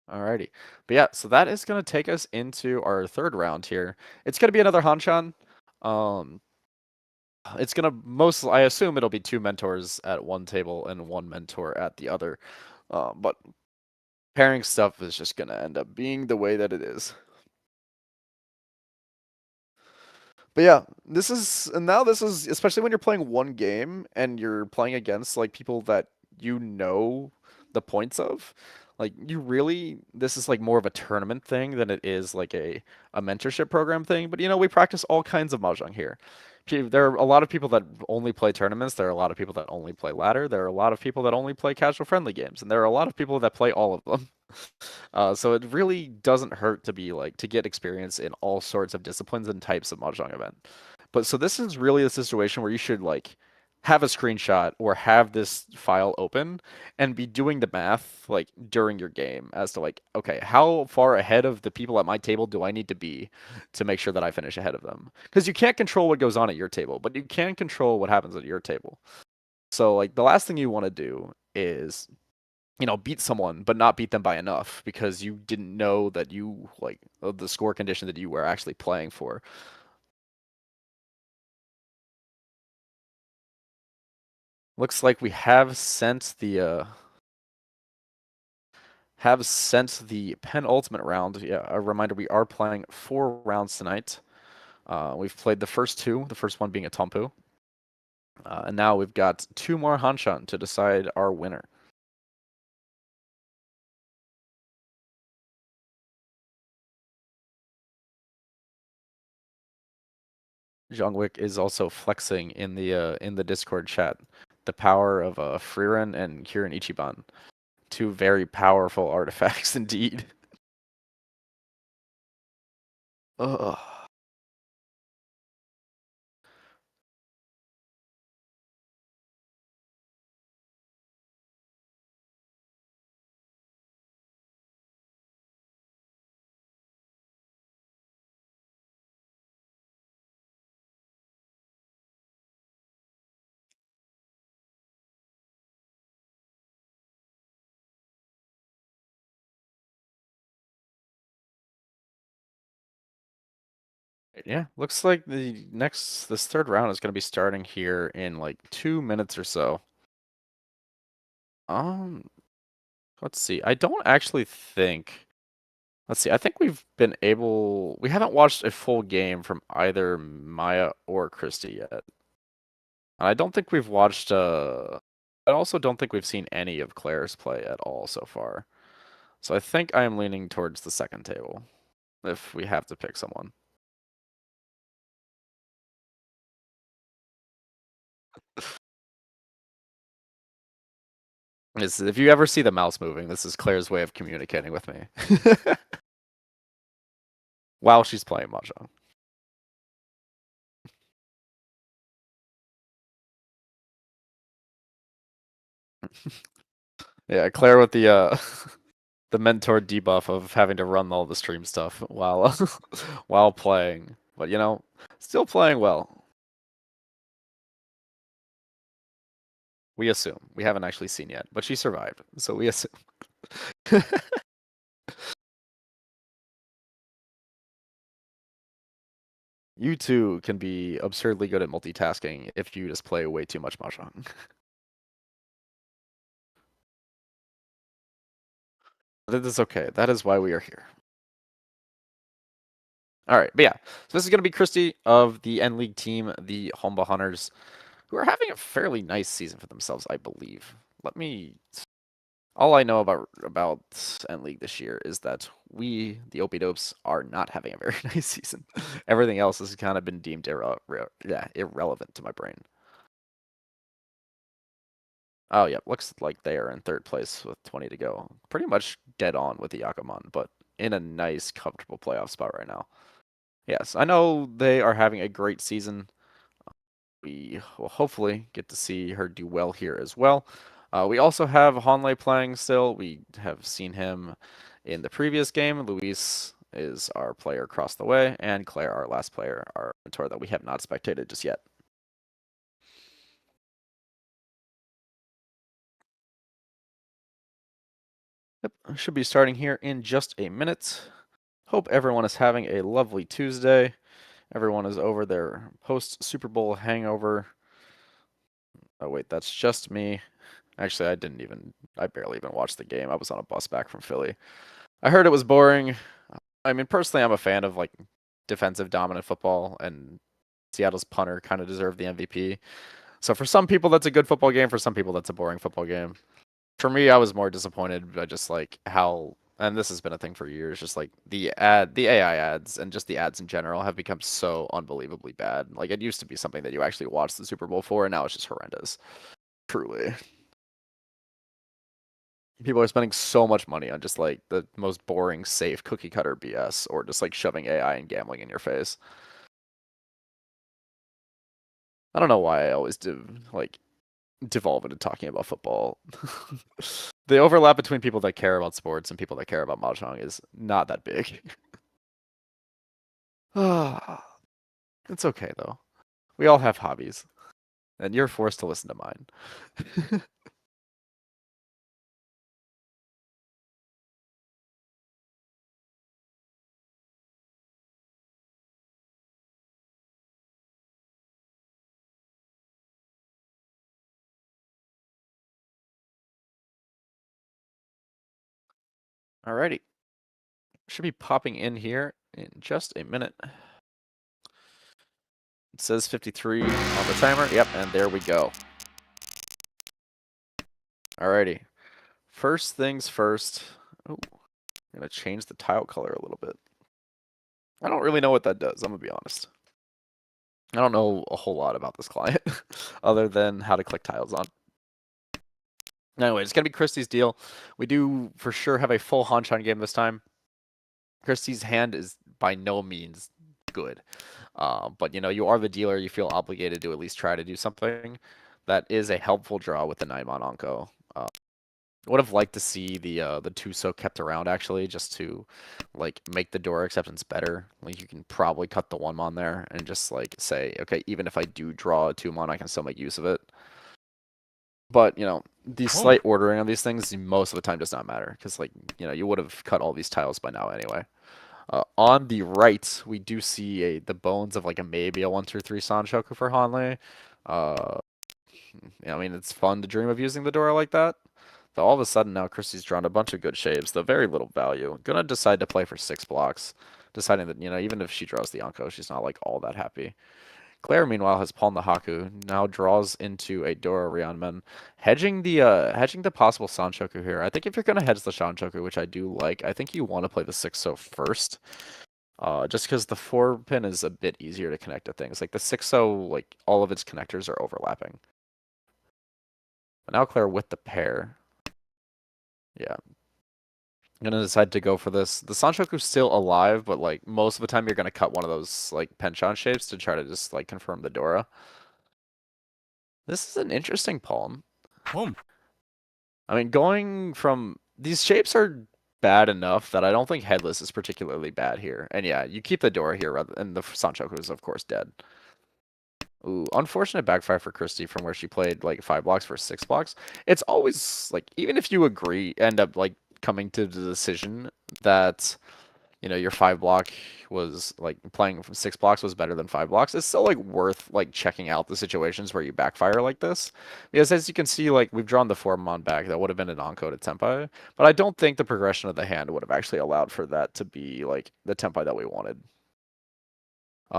Alrighty. But yeah, so that is going to take us into our third round here. It's going to be another Hanshan. It's going to I assume it'll be 2 mentors at one table and 1 mentor at the other. But pairing stuff is just going to end up being the way that it is. But yeah, this is especially when you're playing one game and you're playing against like people that you know the points of. Like you really this is like more of a tournament thing than it is like a mentorship program thing. But you know, we practice all kinds of mahjong here. There are a lot of people that only play tournaments. There are a lot of people that only play ladder. There are a lot of people that only play casual friendly games, and there are a lot of people that play all of them. So it really doesn't hurt to be like to get experience in all sorts of disciplines and types of mahjong event. But so this is really a situation where you should like have a screenshot or have this file open and be doing the math like during your game as to like, okay, how far ahead of the people at my table do I need to be to make sure that I finish ahead of them? Because you can't control what goes on at your table, but you can control what happens at your table. So like the last thing you want to do is beat someone, but not beat them by enough because you didn't know that you like the score condition that you were actually playing for. Looks like we have sent the penultimate round. Yeah, a reminder we are playing 4 rounds tonight. We've played the first two, the first one being a Tompu. And now we've got 2 more Hanshan to decide our winner. Jungwick is also flexing in the Discord chat the power of Frieren and Kirin Ichiban. Two very powerful artifacts indeed. Ugh. Yeah, looks like this third round is going to be starting here in like 2 minutes or so. Um, let's see. I don't actually think. Let's see. I think we haven't watched a full game from either Maya or Christy yet. And I don't think we've watched. I also don't think we've seen any of Claire's play at all so far. So I think I am leaning towards the second table, if we have to pick someone. If you ever see the mouse moving, this is Claire's way of communicating with me. While she's playing Mahjong. Yeah, Claire with the the mentor debuff of having to run all the stream stuff while while playing. But still playing well. We assume. We haven't actually seen yet, but she survived, so we assume. You too can be absurdly good at multitasking if you just play way too much Mahjong. That is okay. That is why we are here. All right, but yeah, so this is going to be Christy of the N League team, the Honba Hunters, who are having a fairly nice season for themselves, I believe. All I know about N League this year is that we, the Opie Dopes, are not having a very nice season. Everything else has kind of been deemed irrelevant to my brain. Oh yeah, looks like they are in third place with 20 to go. Pretty much dead on with the Yakuman, but in a nice, comfortable playoff spot right now. Yes, I know they are having a great season. We will hopefully get to see her do well here as well. We also have Honlei playing still. We have seen him in the previous game. Luis is our player across the way, and Claire, our last player, our mentor that we have not spectated just yet. Yep, should be starting here in just a minute. Hope everyone is having a lovely Tuesday. Everyone is over their post Super Bowl hangover. Oh wait, that's just me. Actually, I barely even watched the game. I was on a bus back from Philly. I heard it was boring. I mean, personally, I'm a fan of like defensive dominant football, and Seattle's punter kind of deserved the MVP. So for some people, that's a good football game. For some people, that's a boring football game. For me, I was more disappointed by just like how, and this has been a thing for years, just like the AI ads and just the ads in general have become so unbelievably bad. Like it used to be something that you actually watched the Super Bowl for, and now it's just horrendous. Truly. People are spending so much money on just like the most boring, safe cookie cutter BS, or just like shoving AI and gambling in your face. I don't know why I always do like devolve into talking about football. The overlap between people that care about sports and people that care about mahjong is not that big. It's okay though. We all have hobbies, and you're forced to listen to mine. Alrighty. Should be popping in here in just a minute. It says 53 on the timer. Yep, and there we go. Alrighty. First things first. Oh, I'm gonna change the tile color a little bit. I don't really know what that does, I'm gonna be honest. I don't know a whole lot about this client other than how to click tiles on. Anyway, it's gonna be Christie's deal. We do for sure have a full Hanshan game this time. Christie's hand is by no means good. But you know, you are the dealer, you feel obligated to at least try to do something. That is a helpful draw with the 9-mon Onko. Would have liked to see the Tuso kept around actually, just to like make the door acceptance better. Like you can probably cut the 1-mon there and just like say, okay, even if I do draw a 2-mon, I can still make use of it. But you know, the slight ordering of these things most of the time does not matter because like you know you would have cut all these tiles by now anyway. On the right, we do see the bones of like maybe a 1-2-3 Sanshoku for Hanley. I mean, it's fun to dream of using the door like that. Though all of a sudden now Christie's drawn a bunch of good shapes, though very little value. Gonna decide to play for 6 blocks, deciding that, you know, even if she draws the Anko, she's not like all that happy. Claire, meanwhile, has Pawn the Haku, now draws into a Dora Ryanmen, hedging the possible Sanshoku here. I think if you're gonna hedge the Sanshoku, which I do like, I think you want to play the 6-so first. Just because the 4-pin is a bit easier to connect to things. Like the 6-so, like all of its connectors are overlapping. But now Claire with the pair. Yeah. I'm gonna decide to go for this. The Sanshoku's still alive, but like most of the time you're gonna cut one of those like penchant shapes to try to just like confirm the Dora. This is an interesting palm. I mean, going from these shapes are bad enough that I don't think headless is particularly bad here. And yeah, you keep the Dora here rather and the Sanshoku is of course dead. Ooh, unfortunate backfire for Christie from where she played like 5 blocks for 6 blocks. It's always like even if you agree, end up like coming to the decision that you know your 5 block was like playing from 6 blocks was better than 5 blocks. It's still like worth like checking out the situations where you backfire like this, because as you can see, like we've drawn the 4-mon back. That would have been an encoded tempai, but I don't think the progression of the hand would have actually allowed for that to be like the tempai that we wanted.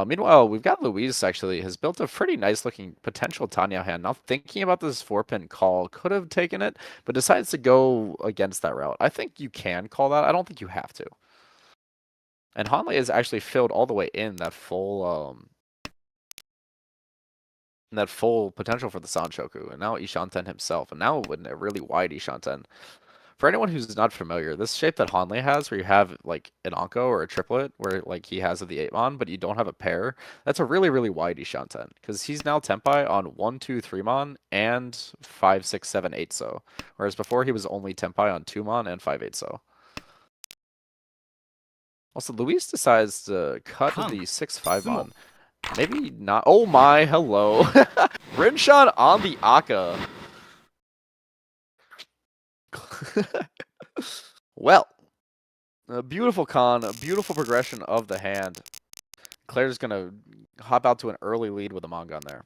Meanwhile, we've got Louise actually has built a pretty nice looking potential Tanya hand. Now thinking about this 4-pin call, could have taken it, but decides to go against that route. I think you can call that. I don't think you have to. And Hanley is actually filled all the way in that full potential for the Sanshoku, and now Ishanten himself, and now with a really wide Ishanten. For anyone who's not familiar, this shape that Hanley has, where you have like an Anko or a triplet, where like he has of the 8-mon, but you don't have a pair, that's a really, really wide Ishanten, because he's now Tempai on 1, 2, 3-mon and 5, 6, 7, 8-so, whereas before he was only Tempai on 2-mon and 5, 8-so. Also, Luis decides to cut the 6, 5-mon. Maybe not. Oh my, hello. Rinshan on the Akka. Well, a beautiful con, a beautiful progression of the hand. Claire's gonna hop out to an early lead with a Mongon there.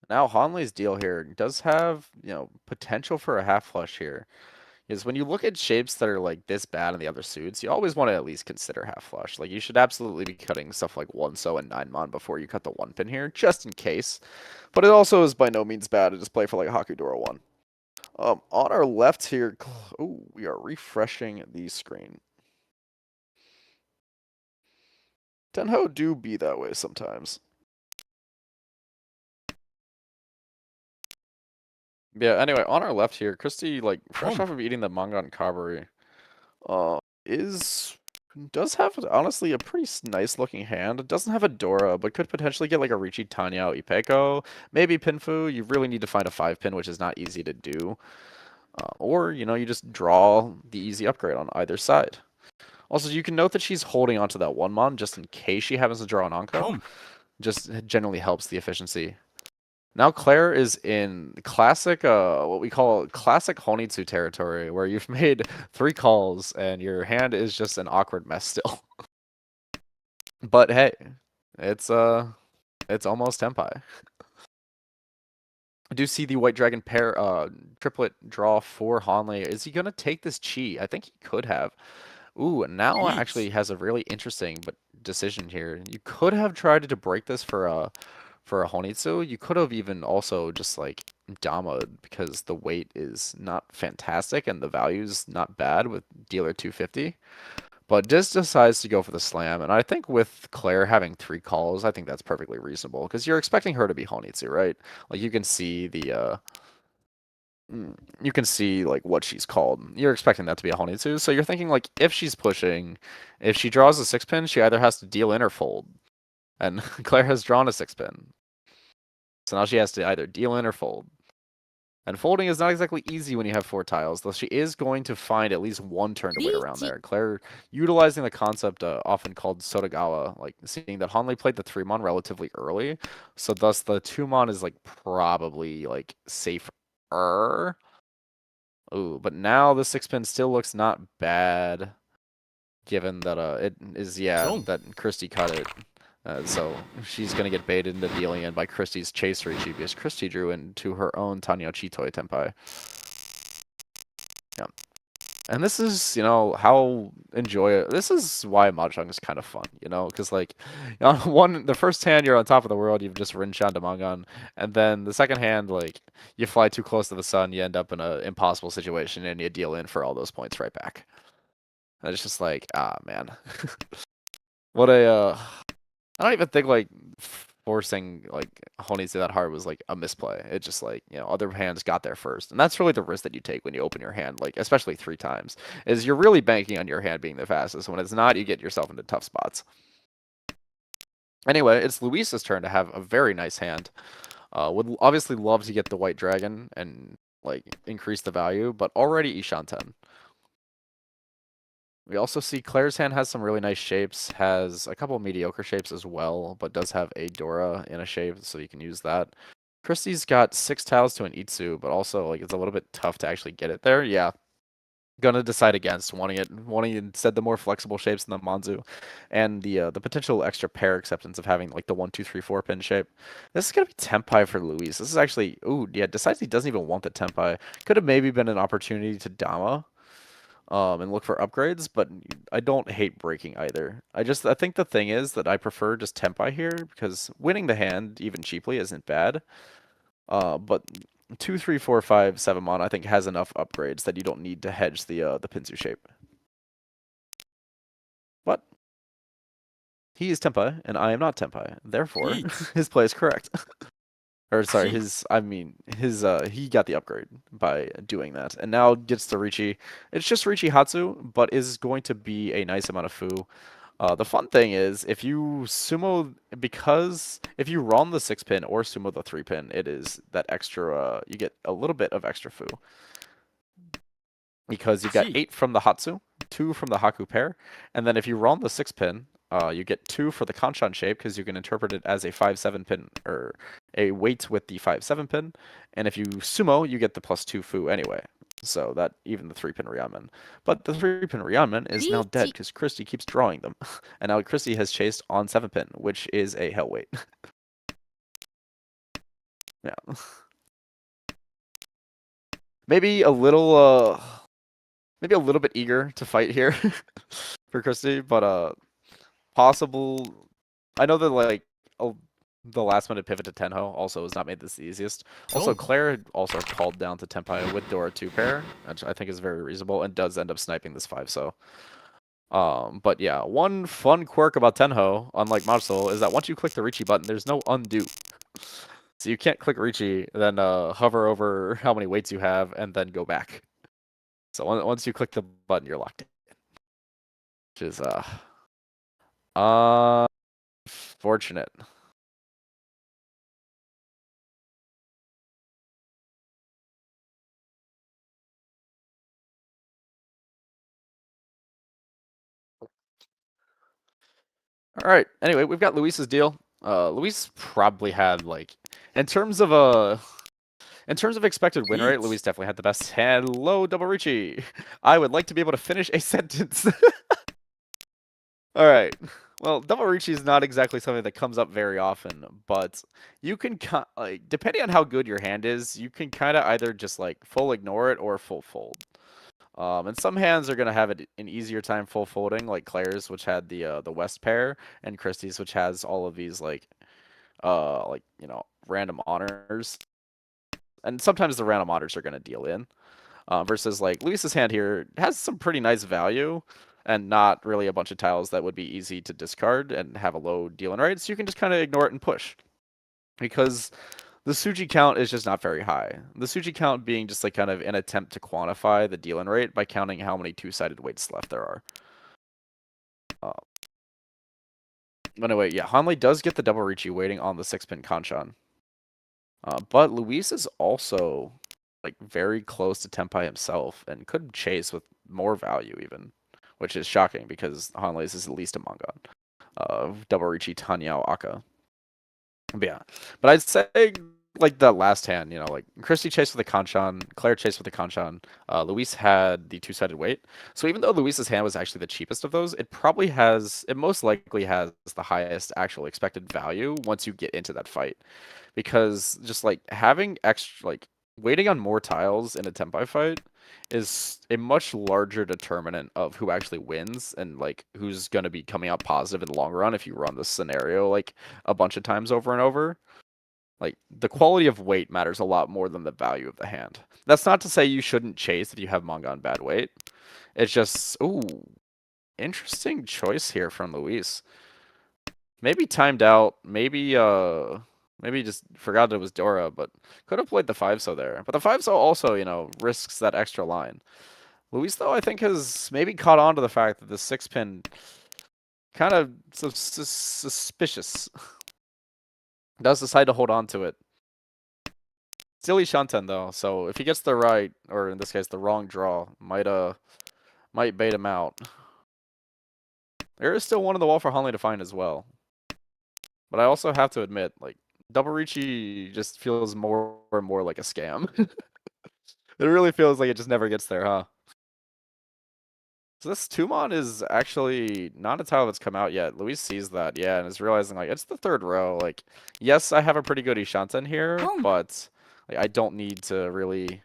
Now Hanley's deal here does have, you know, potential for a half flush here. is when you look at shapes that are like this bad in the other suits, you always want to at least consider half flush. Like you should absolutely be cutting stuff like 1-so and 9-mon before you cut the 1 pin here, just in case. But it also is by no means bad to just play for like Hakudora 1. On our left here, oh, we are refreshing the screen. Tenho do be that way sometimes. Yeah, anyway, on our left here, Christy, like, fresh off of eating the Mangan Kabari, does have, honestly, a pretty nice looking hand. It doesn't have a Dora, but could potentially get, like, a Riichi Tanyao Ipeko, maybe Pinfu. You really need to find a 5-pin, which is not easy to do. Or, you know, you just draw the easy upgrade on either side. Also, you can note that she's holding onto that 1-mon just in case she happens to draw an Anko. Just generally helps the efficiency. Now Claire is in classic, what we call classic Honitsu territory, where you've made 3 calls and your hand is just an awkward mess still. But hey, it's almost Tenpai. I do see the White Dragon pair, triplet draw for Hanley. Is he gonna take this chi? I think he could have. Ooh, now actually has a really interesting decision here. You could have tried to break this for a Honitsu. You could have even also just like Damaed because the weight is not fantastic and the value's not bad with dealer 250. But just decides to go for the slam, and I think with Claire having 3 calls, I think that's perfectly reasonable because you're expecting her to be Honitsu, right? Like you can see the you can see like what she's called. You're expecting that to be a Honitsu, so you're thinking like if she's pushing, if she draws a 6-pin, she either has to deal in or fold. And Claire has drawn a 6-pin. So now she has to either deal in or fold. And folding is not exactly easy when you have 4 tiles, though she is going to find at least 1 turn to wait around there. Claire utilizing the concept often called Sotagawa, like seeing that Hanley played the 3-mon relatively early, so thus the 2-mon is like probably like safer. Ooh, but now the 6-pin still looks not bad, given that it is that Christy cut it. So she's gonna get baited into dealing in by Christy's chase Riichi because Christy drew into her own Tanyao Chitoi Tenpai. Yeah. And this is, you know, this is why Mahjong is kind of fun, you know, because like, on the first hand you're on top of the world, you've just Rinshan to Mangan, and then the second hand, like, you fly too close to the sun, you end up in an impossible situation, and you deal in for all those points right back. And it's just like, ah, man. What a, I don't even think, like, forcing, like, Honitsu that hard was, like, a misplay. It just, like, you know, other hands got there first. And that's really the risk that you take when you open your hand, like, especially 3 times, is you're really banking on your hand being the fastest. When it's not, you get yourself into tough spots. Anyway, it's Luis's turn to have a very nice hand. Would obviously love to get the White Dragon and, like, increase the value, but already Ishan 10. We also see Claire's hand has some really nice shapes, has a couple mediocre shapes as well, but does have a Dora in a shape, so you can use that. Christy's got 6 tiles to an Itsu, but also like it's a little bit tough to actually get it there. Yeah. Gonna decide against wanting instead the more flexible shapes in the Manzu, and the potential extra pair acceptance of having like the 1, 2, 3, 4 pin shape. This is gonna be Tenpai for Luis. This is actually decides he doesn't even want the Tenpai. Could have maybe been an opportunity to Dama and look for upgrades, but I don't hate breaking either. I think the thing is that I prefer just Tenpai here because winning the hand even cheaply isn't bad. But 2, 3, 4, 5, 7-mon I think has enough upgrades that you don't need to hedge the Pinzu shape. But he is Tenpai and I am not Tenpai. Therefore, his play is correct. Or sorry, he got the upgrade by doing that. And now gets the Riichi. It's just Riichi Hatsu, but is going to be a nice amount of Fu. The fun thing is, if you sumo, because if you run the 6-pin or sumo the 3-pin, it is that extra, you get a little bit of extra Fu. Because you've got 8 from the Hatsu, 2 from the Haku pair, and then if you run the 6-pin, you get 2 for the Kanshan shape because you can interpret it as a 5-7 pin or a weight with the 5-7 pin, and if you sumo, you get the +2 Fu anyway. So that even the 3-pin Ryanman. But the 3-pin Ryanman is now dead because Christy keeps drawing them, and now Christy has chased on 7-pin, which is a hell weight. Yeah. Maybe a little maybe a little bit eager to fight here for Christy, but possible. I know that like the last minute pivot to Tenho also has not made this the easiest. Also, Oh. Claire also called down to Tenpai with Dora 2 pair, which I think is very reasonable and does end up sniping this 5. So, but yeah, one fun quirk about Tenho, unlike Marsol, is that once you click the Riichi button, there's no undo. So you can't click Riichi, then hover over how many weights you have, and then go back. So once you click the button, you're locked in. Which is fortunate. All right. Anyway, we've got Luis's deal. Luis probably had like, in terms of expected win rate, Luis definitely had the best. Hello, Double Riichi. I would like to be able to finish a sentence. All right. Well, Double Riichi is not exactly something that comes up very often, but you can like, depending on how good your hand is, you can kind of either just like full ignore it or full fold. And some hands are gonna have an easier time full folding, like Claire's, which had the West pair, and Christie's, which has all of these like random honors. And sometimes the random honors are gonna deal in. Versus like Luis's hand here has some pretty nice value, and not really a bunch of tiles that would be easy to discard and have a low deal in rate. So you can just kind of ignore it and push, because the Suji count is just not very high. The Suji count being just like kind of an attempt to quantify the deal-in rate by counting how many two-sided weights left there are. But anyway, yeah, Hanley does get the double Riichi waiting on the 6-pin Kanchan. But Luis is also like very close to Tenpai himself and could chase with more value even, which is shocking because Hanlei's is at least a Mangan. Double Riichi Tanyao Aka. But yeah, but I'd say like the last hand, like Christy chased with the Kanchan, Claire chased with the Kanchan, Luis had the two-sided weight. So even though Luis's hand was actually the cheapest of those, it most likely has the highest actual expected value once you get into that fight. Because just like having extra, like waiting on more tiles in a Tenpai fight is a much larger determinant of who actually wins and like who's going to be coming out positive in the long run if you run this scenario like a bunch of times over and over. Like, the quality of weight matters a lot more than the value of the hand. That's not to say you shouldn't chase if you have manga on bad weight. It's just, ooh, interesting choice here from Luis. Maybe timed out, maybe just forgot it was Dora, but could have played the 5-so there. But the 5-so also, risks that extra line. Luis, though, I think has maybe caught on to the fact that the 6-pin kind of suspicious. Does decide to hold on to it. Still Shanten though, so if he gets the right, or in this case the wrong draw, might bait him out. There is still one in the wall for Hanley to find as well. But I also have to admit, like, Double Riichi just feels more and more like a scam. It really feels like it just never gets there, huh? So this Tumon is actually not a tile that's come out yet. Luis sees that, yeah, and is realizing, like, it's the third row. Like, yes, I have a pretty good Ishanten here, but like, I don't need to really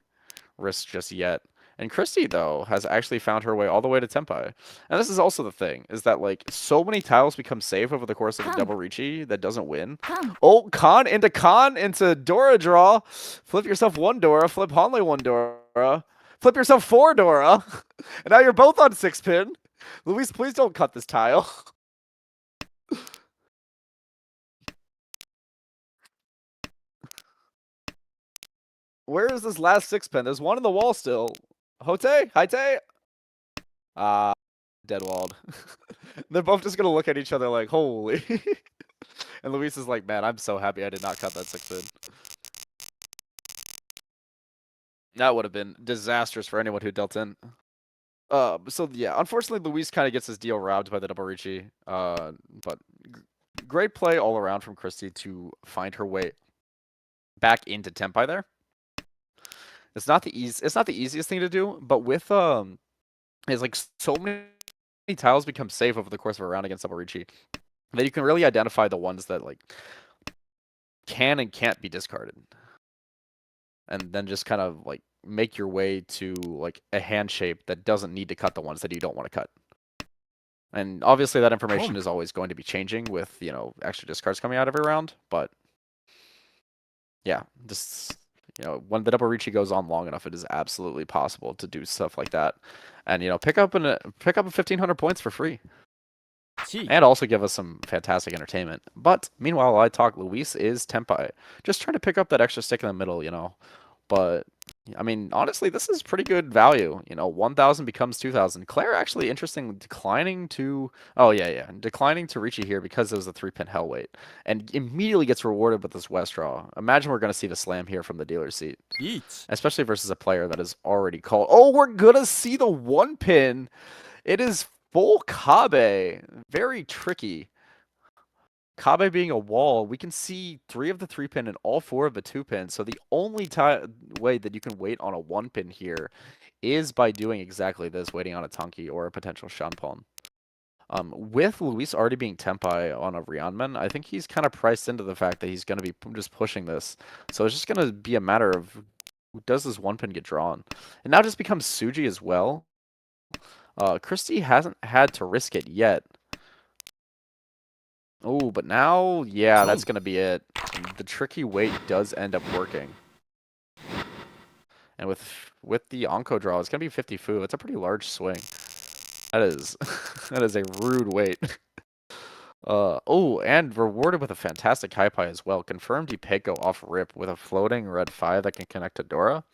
risk just yet. And Christy, though, has actually found her way all the way to Tenpai. And this is also the thing, is that, like, so many tiles become safe over the course of a double Riichi that doesn't win. Oh, Khan into Dora draw. Flip yourself one Dora, flip Hanley one Dora. Flip yourself 4 Dora. And now you're both on 6-pin. Luis, please don't cut this tile. Where is this last 6-pin? There's one in the wall still. Hote? Haite? Deadwalled. They're both just gonna look at each other like, holy. And Luis is like, man, I'm so happy I did not cut that 6-pin. That would have been disastrous for anyone who dealt in. So yeah, unfortunately, Luis kind of gets his deal robbed by the double Riichi. But great play all around from Christy to find her way back into Tenpai there. It's not the easiest thing to do, but with it's like so many tiles become safe over the course of a round against double Riichi that you can really identify the ones that like can and can't be discarded, and then just kind of like make your way to like a hand shape that doesn't need to cut the ones that you don't want to cut. And obviously that information is always going to be changing with, you know, extra discards coming out every round, but yeah, just, you know, when the double Riichi goes on long enough, it is absolutely possible to do stuff like that. And, you know, pick up a 1,500 points for free. And also give us some fantastic entertainment. But meanwhile, I talk, Luis is Tenpai. Just trying to pick up that extra stick in the middle, you know. But, I mean, honestly, this is pretty good value. You know, 1,000 becomes 2,000. Claire actually, interesting, declining to... Oh, yeah. Declining to Riichi here because it was a 3-pin hell weight. And immediately gets rewarded with this West draw. Imagine we're going to see the slam here from the dealer's seat. Especially versus a player that is already called... Oh, we're going to see the 1-pin! It is full Kabe. Very tricky. Kabe being a wall, we can see 3 of the 3-pin and all 4 of the 2-pin. So the only way that you can wait on a 1-pin here is by doing exactly this, waiting on a Tanki or a potential Shanpon. With Luis already being Tenpai on a Ryanman, I think he's kind of priced into the fact that he's going to be just pushing this. So it's just going to be a matter of, does this 1-pin get drawn? It now just becomes Suji as well. Christie hasn't had to risk it yet. Oh, but now, yeah, that's going to be it. The tricky wait does end up working. And with the Onko draw, it's going to be 50 fu. It's a pretty large swing. That is that is a rude wait. Oh, and rewarded with a fantastic high pie as well. Confirmed Ipeko off rip with a floating red 5 that can connect to Dora.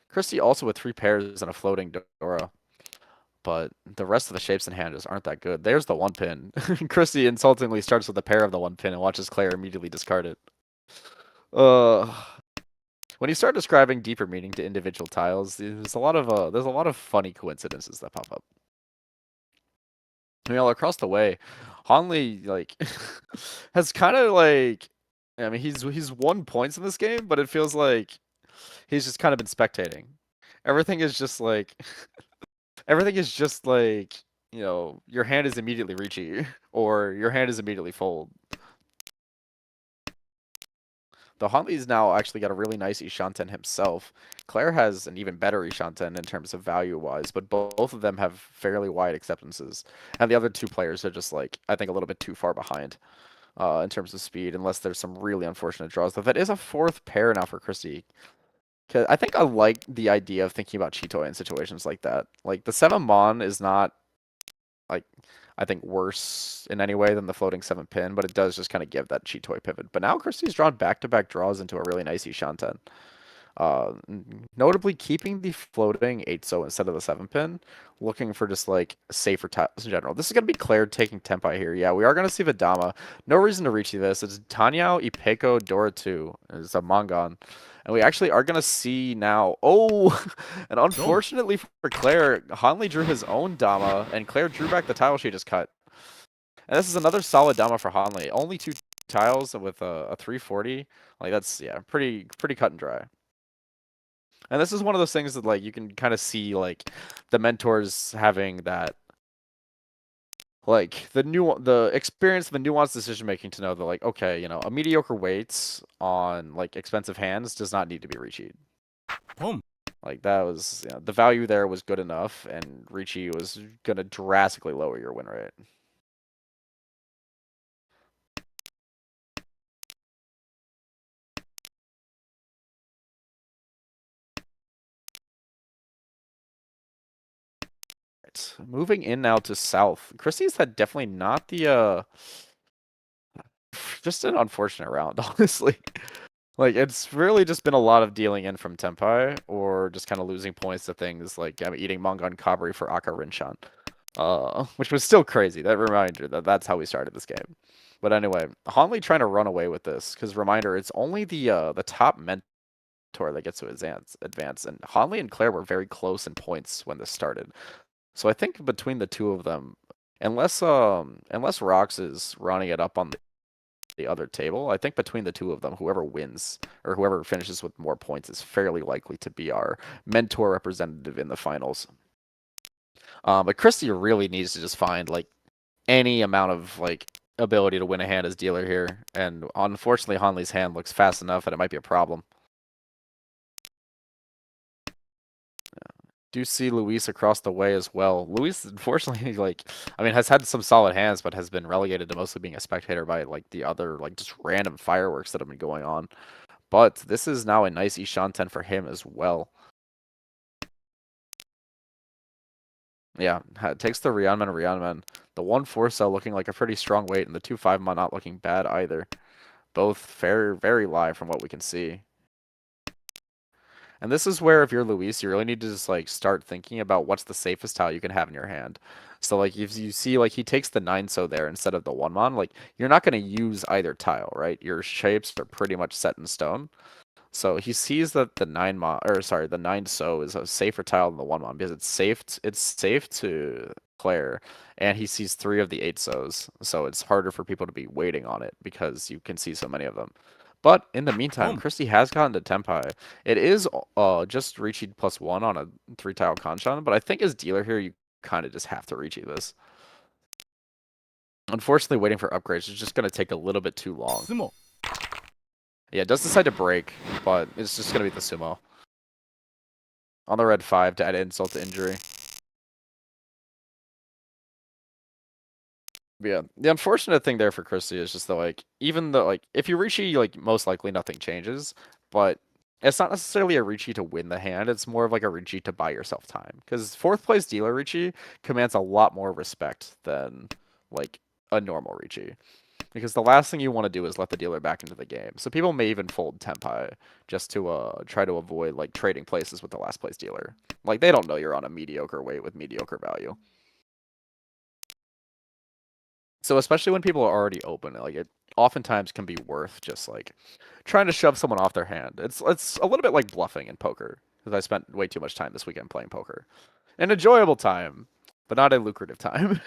Christie also with 3 pairs and a floating Dora. But the rest of the shapes in hand just aren't that good. There's the 1-pin. Christie insultingly starts with a pair of the 1-pin and watches Claire immediately discard it. When you start describing deeper meaning to individual tiles, there's a lot of funny coincidences that pop up. I mean, all across the way, Hanli like has kind of like, I mean, he's won points in this game, but it feels like he's just kind of been spectating. Everything is just like you know, your hand is immediately Riichi, or your hand is immediately fold. The Hanli's now actually got a really nice Ishanten himself. Claire has an even better Ishanten in terms of value-wise, but both of them have fairly wide acceptances. And the other 2 players are just, like, I think a little bit too far behind in terms of speed, unless there's some really unfortunate draws. Though that is a 4th pair now for Christie. Cause I think I like the idea of thinking about Chitoi in situations like that. Like, the 7 Mon is not, like, I think worse in any way than the floating 7-pin, but it does just kind of give that Chitoi pivot. But now Christie's drawn back-to-back draws into a really nice Ishanten. Notably keeping the floating 8-so instead of the 7-pin, looking for just like safer tiles in general. This is going to be Claire taking Tenpai here. Yeah, we are going to see Vidama. No reason to reach this. It's Tanyao, Ipeko, Dora 2. It's a Mangon. And we actually are going to see now... Oh! And unfortunately for Claire, Hanli drew his own Dama, and Claire drew back the tile she just cut. And this is another solid Dama for Hanli. Only 2 tiles with a 340. Like, that's, yeah, pretty cut and dry. And this is one of those things that, like, you can kind of see, like, the mentors having that, like, the experience, the nuanced decision-making to know that, like, okay, you know, a mediocre weight on, like, expensive hands does not need to be Riichi'd. Like, that was, you know, the value there was good enough, and Riichi was going to drastically lower your win rate. Moving in now to South. Christie's had definitely not the, just an unfortunate round, honestly. Like, it's really just been a lot of dealing in from Tenpai, or just kind of losing points to things like eating Mangon Kabri for Aka Rinshan. Which was still crazy. That reminder that that's how we started this game. But anyway, Hanli trying to run away with this, because reminder, it's only the top mentor that gets to advance, and Hanli and Claire were very close in points when this started. So I think between the 2 of them, unless Rox is running it up on the other table, I think between the 2 of them, whoever wins or whoever finishes with more points is fairly likely to be our mentor representative in the finals. But Christie really needs to just find like any amount of like ability to win a hand as dealer here, and unfortunately Hanli's hand looks fast enough that it might be a problem. Do see Luis across the way as well. Luis, unfortunately, has had some solid hands, but has been relegated to mostly being a spectator by the other just random fireworks that have been going on. But this is now a nice Ishan 10 for him as well. Yeah, takes the Rianmen. The 1-4 cell looking like a pretty strong weight, and the 2-5 mon not looking bad either. Both very, very live from what we can see. And this is where, if you're Luis, you really need to just start thinking about what's the safest tile you can have in your hand. So if you see he takes the 9-so there instead of the 1-mon, you're not going to use either tile, right? Your shapes are pretty much set in stone. So he sees that the 9-so is a safer tile than the 1-mon because it's safe to Claire, and he sees 3 of the 8-sos, so it's harder for people to be waiting on it because you can see so many of them. But in the meantime, Christie has gotten to Tenpai. It is just Riichi +1 on a 3-tile Kanchan, but I think as dealer here, you kind of just have to Riichi this. Unfortunately, waiting for upgrades is just going to take a little bit too long. Sumo. Yeah, it does decide to break, but it's just going to be the sumo. On the red 5 to add insult to injury. But yeah, the unfortunate thing there for Christie is just that, even though, if you Riichi, most likely nothing changes, but it's not necessarily a Riichi to win the hand, it's more of a Riichi to buy yourself time. Because 4th place dealer Riichi commands a lot more respect than, a normal Riichi. Because the last thing you want to do is let the dealer back into the game. So people may even fold Tenpai just to try to avoid trading places with the last place dealer. They don't know you're on a mediocre weight with mediocre value. So especially when people are already open, it oftentimes can be worth just trying to shove someone off their hand. It's a little bit like bluffing in poker, because I spent way too much time this weekend playing poker. An enjoyable time, but not a lucrative time.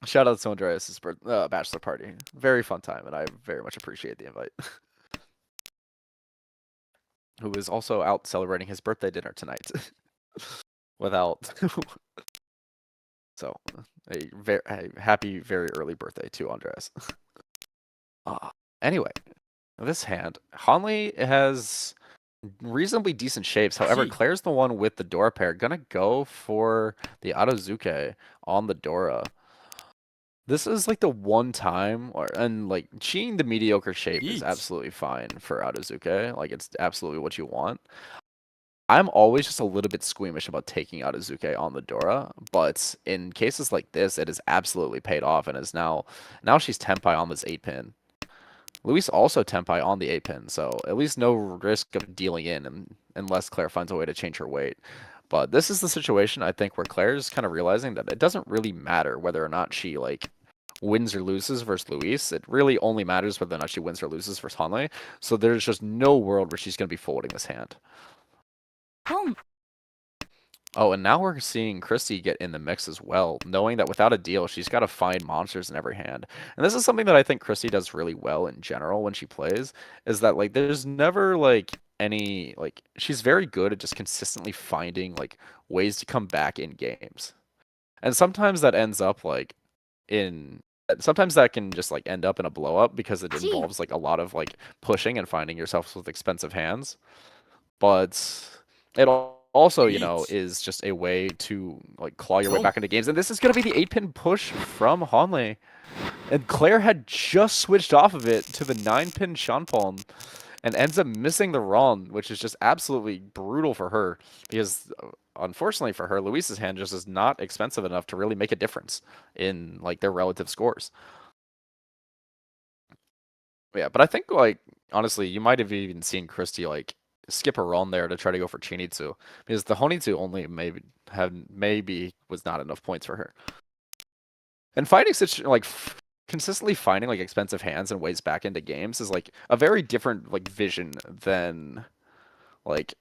Shout out to Andreas' bachelor party. Very fun time, and I very much appreciate the invite. Who is also out celebrating his birthday dinner tonight. Without. So, a happy, very early birthday to Andreas. Anyway, this hand, Hanley has reasonably decent shapes. However, Claire's the one with the Dora pair. Gonna go for the Adozuke on the Dora. This is the one time, cheating the mediocre shape is absolutely fine for Adozuke. It's absolutely what you want. I'm always just a little bit squeamish about taking Adozuke on the Dora, but in cases like this, it has absolutely paid off and is now she's Tenpai on this 8-pin. Luis also Tenpai on the 8-pin, so at least no risk of dealing in unless Claire finds a way to change her weight. But this is the situation, I think, where Claire's kind of realizing that it doesn't really matter whether or not she, wins or loses versus Luis. It really only matters whether or not she wins or loses versus Hanley. So there's just no world where she's going to be folding this hand. Oh, and now we're seeing Christie get in the mix as well, knowing that without a deal, she's got to find monsters in every hand. And this is something that I think Christie does really well in general when she plays, is that, there's never, any, she's very good at just consistently finding, ways to come back in games. And sometimes that ends up, sometimes that can just, end up in a blow-up because it involves, a lot of, pushing and finding yourself with expensive hands. But it also, is just a way to claw your way back into games. And this is going to be the 8-pin push from Hanley. And Claire had just switched off of it to the 9-pin Shanpon and ends up missing the Ron, which is just absolutely brutal for her because, unfortunately for her, Luis's hand just is not expensive enough to really make a difference in their relative scores. Yeah, but I think honestly, you might have even seen Christie skip a run there to try to go for Chinitsu because the Honitsu only maybe was not enough points for her. And finding such consistently finding expensive hands and ways back into games is a very different vision than the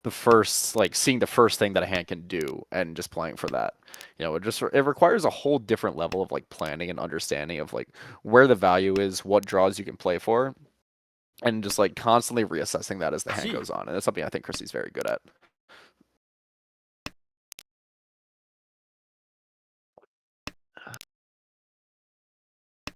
first seeing the first thing that a hand can do and just playing for that. It requires a whole different level of planning and understanding of where the value is, what draws you can play for, and just constantly reassessing that as the hand goes on. And that's something I think Christie's very good at.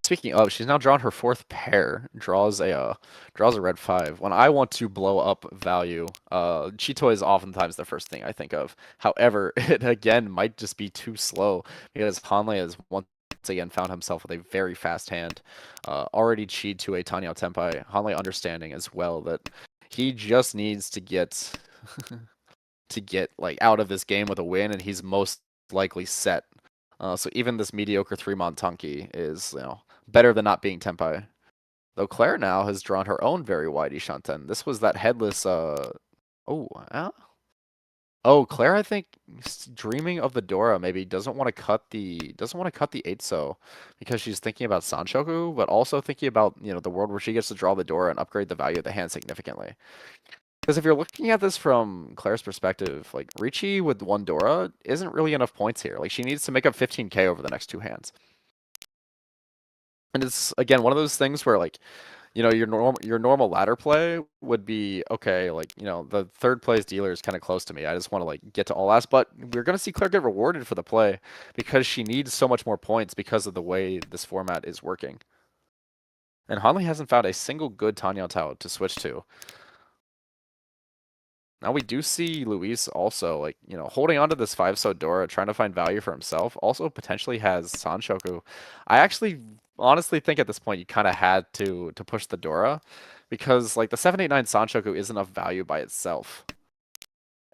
Speaking of, she's now drawn her fourth pair. Draws a red 5. When I want to blow up value, Cheeto is oftentimes the first thing I think of. However, it again might just be too slow because Hanley has once again found himself with a very fast hand. Already cheat to a Tanya Tenpai. Hanley understanding as well that he just needs to get like out of this game with a win, and he's most likely set. So even this mediocre 3-mon Tanki is, better than not being Tenpai. Though Claire now has drawn her own very wide Ishanten. This was that headless, Claire, I think, dreaming of the Dora, maybe doesn't want to cut the 8-so because she's thinking about Sanshoku, but also thinking about, the world where she gets to draw the Dora and upgrade the value of the hand significantly. Because if you're looking at this from Claire's perspective, like, Riichi with 1 Dora isn't really enough points here. Like, she needs to make up 15k over the next 2 hands. And it's, again, one of those things where, like, your normal ladder play would be, okay, like, the third place dealer is kind of close to me. I just want to, like, get to all last. But we're going to see Claire get rewarded for the play because she needs so much more points because of the way this format is working. And Hanley hasn't found a single good Tanya Tao to switch to. Now we do see Luis also, like, holding on to this 5-so Dora, trying to find value for himself. Also potentially has Sanshoku. I actually honestly think at this point you kind of had to push the Dora because, like, the 789 Sanshoku is enough value by itself.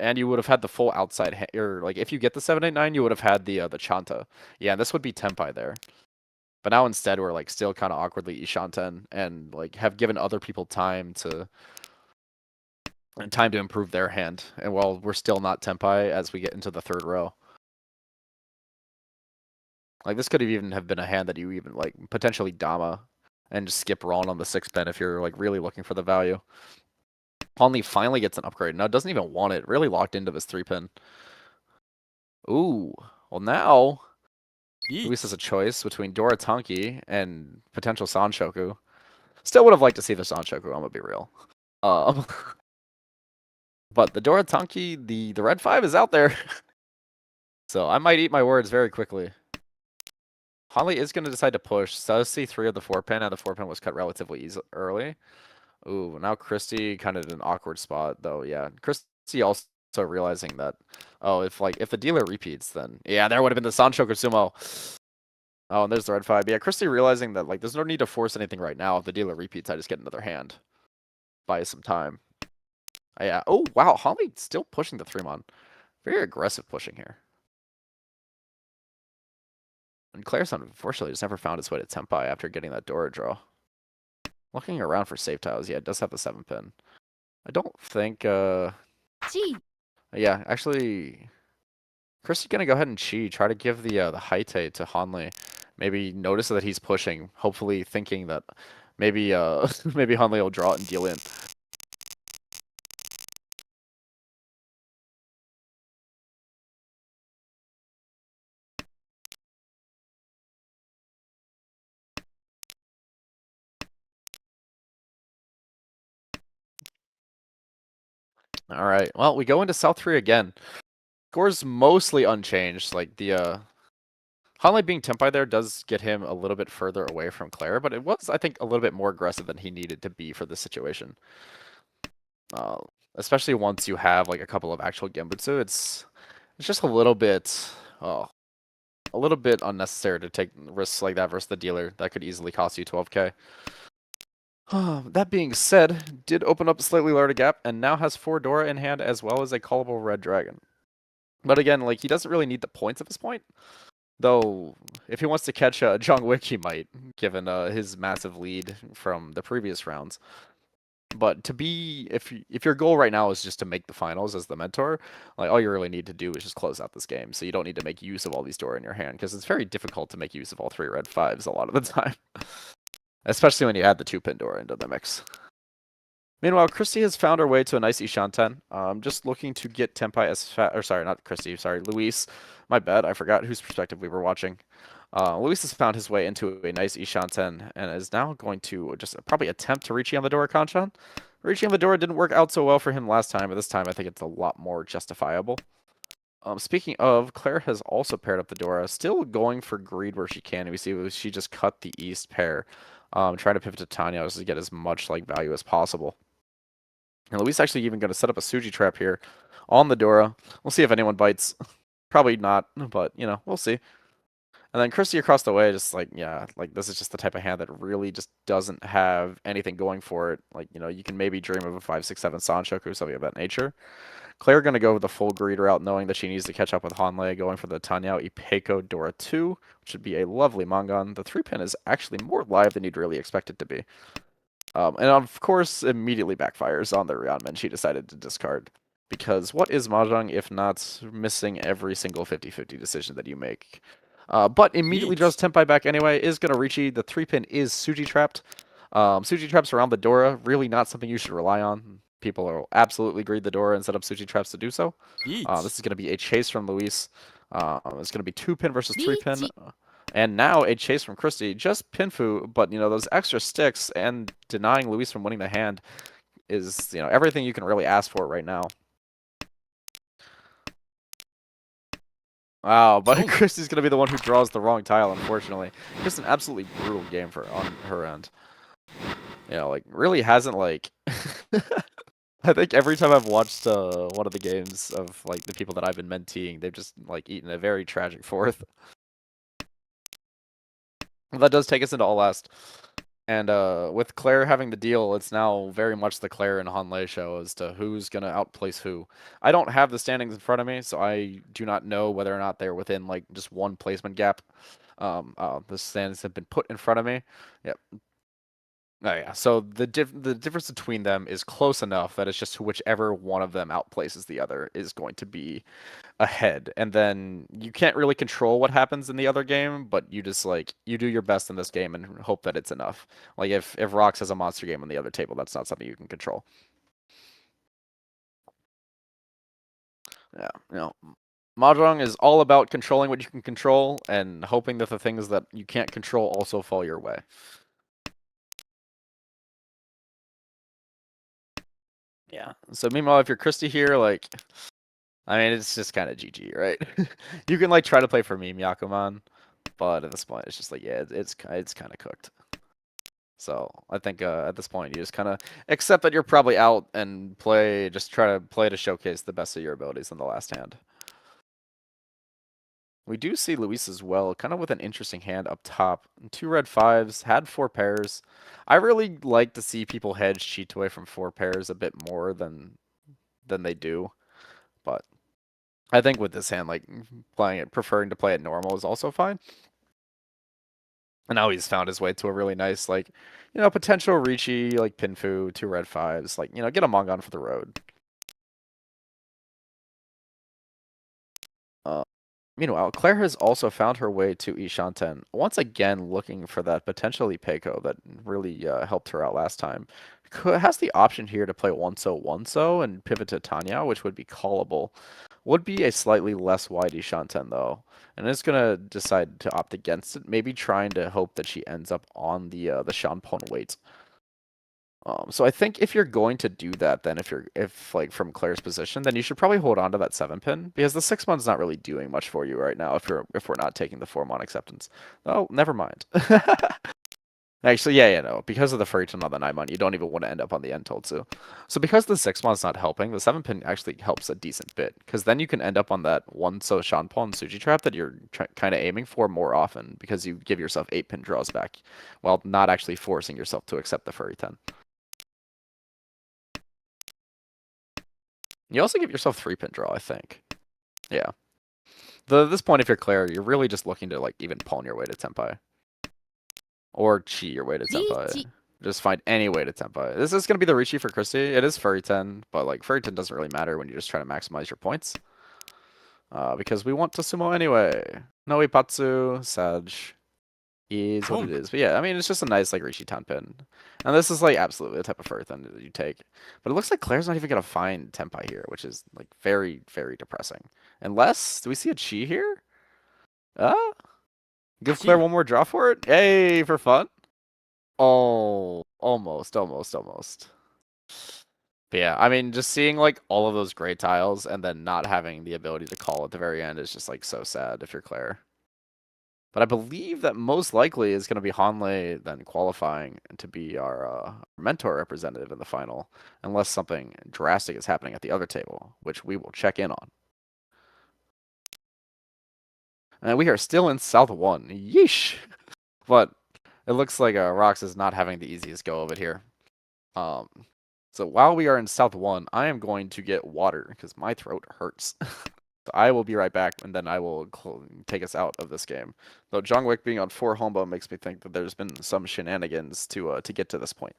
And you would have had the full outside, or, like, if you get the 789, you would have had the Chanta. Yeah, and this would be Tenpai there. But now instead we're, like, still kind of awkwardly Ishanten and, like, have given other people time to improve their hand. And while we're still not Tenpai as we get into the 3rd row. Like, this could have even have been a hand that you even, like, potentially Dama and just skip Ron on the 6-pin if you're, like, really looking for the value. Hanley finally gets an upgrade. Now doesn't even want it. Really locked into this 3-pin. Ooh. Well, now Luis has a choice between Dora Tanki and potential Sanshoku. Still would have liked to see the Sanshoku, I'm gonna be real. But the Dora Tanki, the red 5 is out there. So I might eat my words very quickly. Hanley is going to decide to push. Does see 3 of the 4-pin, and the 4-pin was cut relatively early. Ooh, now Christy kind of in an awkward spot, though. Yeah, Christy also realizing that, if the dealer repeats, then yeah, there would have been the Sanshoku Sumo. Oh, and there's the red 5. Yeah, Christy realizing that, like, there's no need to force anything right now. If the dealer repeats, I just get another hand. Buy some time. Yeah. Oh, wow. Hanley still pushing the 3-mon. Very aggressive pushing here. And Claire's unfortunately just never found his way to Tenpai after getting that Dora draw. Looking around for safe tiles. Yeah, it does have the 7-pin. I don't think, Yeah, actually, Chris is going to go ahead and try to give the Haite to Hanley. Maybe notice that he's pushing, hopefully thinking that maybe, maybe Hanley will draw it and deal in. All right. Well, we go into South 3 again. Score's mostly unchanged. Like, the Hanley being Tenpai there does get him a little bit further away from Claire, but it was, I think, a little bit more aggressive than he needed to be for this situation. Especially once you have, like, a couple of actual Genbutsu, it's just a little bit unnecessary to take risks like that versus the dealer. That could easily cost you 12k. That being said, did open up a slightly larger gap, and now has 4 Dora in hand as well as a callable red dragon. But again, like, he doesn't really need the points at this point. Though, if he wants to catch Jong Wick, he might, given his massive lead from the previous rounds. But if your goal right now is just to make the finals as the mentor, like, all you really need to do is just close out this game. So you don't need to make use of all these Dora in your hand, because it's very difficult to make use of all 3 red 5s a lot of the time. Especially when you add the 2-pin Dora into the mix. Meanwhile, Christy has found her way to a nice Ishanten. Just looking to get Tenpai as fast, or sorry, not Christy, sorry, Luis. My bad, I forgot whose perspective we were watching. Luis has found his way into a nice Ishanten and is now going to just probably attempt to Riichi on the Dora Kanchan. Riichi on the Dora didn't work out so well for him last time, but this time I think it's a lot more justifiable. Speaking of, Claire has also paired up the Dora, still going for greed where she can. We see she just cut the East pair, trying to pivot to Tanya to get as much like value as possible. And Luis actually even going to set up a Suji trap here on the Dora. We'll see if anyone bites. Probably not, but you know, we'll see. And then Christy across the way, just like, yeah, like this is just the type of hand that really just doesn't have anything going for it. Like, you know, you can maybe dream of a 5-6-7 Sanshoku, something of that nature. Claire going to go with the full greed route, knowing that she needs to catch up with Hanlei, going for the Tanyao Ipeiko Dora 2, which would be a lovely Mangan. The 3-pin is actually more live than you'd really expect it to be. And of course, immediately backfires on the Ryanmen she decided to discard. Because what is Mahjong if not missing every single 50-50 decision that you make? But immediately draws Tenpai back anyway, is going to Riichi. The 3-pin is Suji trapped. Suji traps around the Dora, really not something you should rely on. People will absolutely greed the Dora and set up Suji traps to do so. This is going to be a chase from Luis. It's going to be 2-pin versus 3-pin. And now a chase from Christy, just Pinfu, but, you know, those extra sticks and denying Luis from winning the hand is, you know, everything you can really ask for right now. Wow, but Christy's going to be the one who draws the wrong tile, unfortunately. Just an absolutely brutal game for on her end. You know, like, really hasn't, like... I think every time I've watched one of the games of, like, the people that I've been menteeing, they've just, like, eaten a very tragic fourth. That does take us into All Last. And with Claire having the deal, it's now very much the Claire and Hanlei show as to who's going to outplace who. I don't have the standings in front of me, so I do not know whether or not they're within, like, just one placement gap. The standings have been put in front of me. Yep. Oh, yeah. So the difference between them is close enough that it's just whichever one of them outplaces the other is going to be ahead. And then you can't really control what happens in the other game, but you just like you do your best in this game and hope that it's enough. Like if Rox has a monster game on the other table, that's not something you can control. Yeah, you know, Mahjong is all about controlling what you can control and hoping that the things that you can't control also fall your way. Yeah. So meanwhile, if you're Christy here, like, I mean, it's just kind of GG, right? You can like try to play for meme Yakuman, but at this point, it's just like, yeah, it's kind of cooked. So I think at this point, you just kind of accept that you're probably out and just try to play to showcase the best of your abilities in the last hand. We do see Luis as well, kind of with an interesting hand up top. 2 red 5s, had 4 pairs. I really like to see people hedge cheat away from 4 pairs a bit more than they do. But I think with this hand, like preferring to play it normal is also fine. And now he's found his way to a really nice, like, you know, potential Riichi, like Pinfu, 2 red 5s, like, you know, get a Mongon for the road. Meanwhile, Claire has also found her way to Ishanten, once again looking for that potential Ipeiko that really helped her out last time. Has the option here to play 1-so and pivot to Tanya, which would be callable. Would be a slightly less wide Ishanten, though. And it's going to decide to opt against it, maybe trying to hope that she ends up on the Shanpon weight. So I think if you're going to do that, then if like from Claire's position, then you should probably hold on to that 7-pin because the 6-mon's not really doing much for you right now if we're not taking the 4-mon acceptance. Oh, never mind. Actually, yeah, no, because of the Furiton on the 9-mon, you don't even want to end up on the Entoltsu. So because the 6-mon's not helping, the 7-pin actually helps a decent bit because then you can end up on that 1-so Shanpon Suji trap that you're kind of aiming for more often because you give yourself 8-pin draws back while not actually forcing yourself to accept the Furiton. You also give yourself 3-pin draw, I think. Yeah. At this point, if you're Claire, you're really just looking to like even pawn your way to Tenpai. Or Chi your way to Tenpai. Just find any way to Tenpai. This is going to be the Riichi for Christy. It is Furry 10, but like Furry 10 doesn't really matter when you're just trying to maximize your points. Because we want to sumo anyway. No Ipatsu, Sag is what it is. But yeah, I mean, it's just a nice like Riichi Tanpin. And this is like absolutely the type of Furry Ten that you take. But it looks like Claire's not even going to find Tenpai here, which is like very, very depressing. Unless, do we see a Chi here? Give Claire one more draw for it? Hey, for fun? Oh, almost. But yeah, I mean, just seeing like all of those gray tiles and then not having the ability to call at the very end is just like so sad if you're Claire. But I believe that most likely is going to be Hanley then qualifying to be our mentor representative in the final, unless something drastic is happening at the other table, which we will check in on. And we are still in South 1. Yeesh! But it looks like Rox is not having the easiest go of it here. So while we are in South 1, I am going to get water because my throat hurts. So I will be right back, and then I will take us out of this game. Though Jungwick being on 4 Hombo makes me think that there's been some shenanigans to get to this point.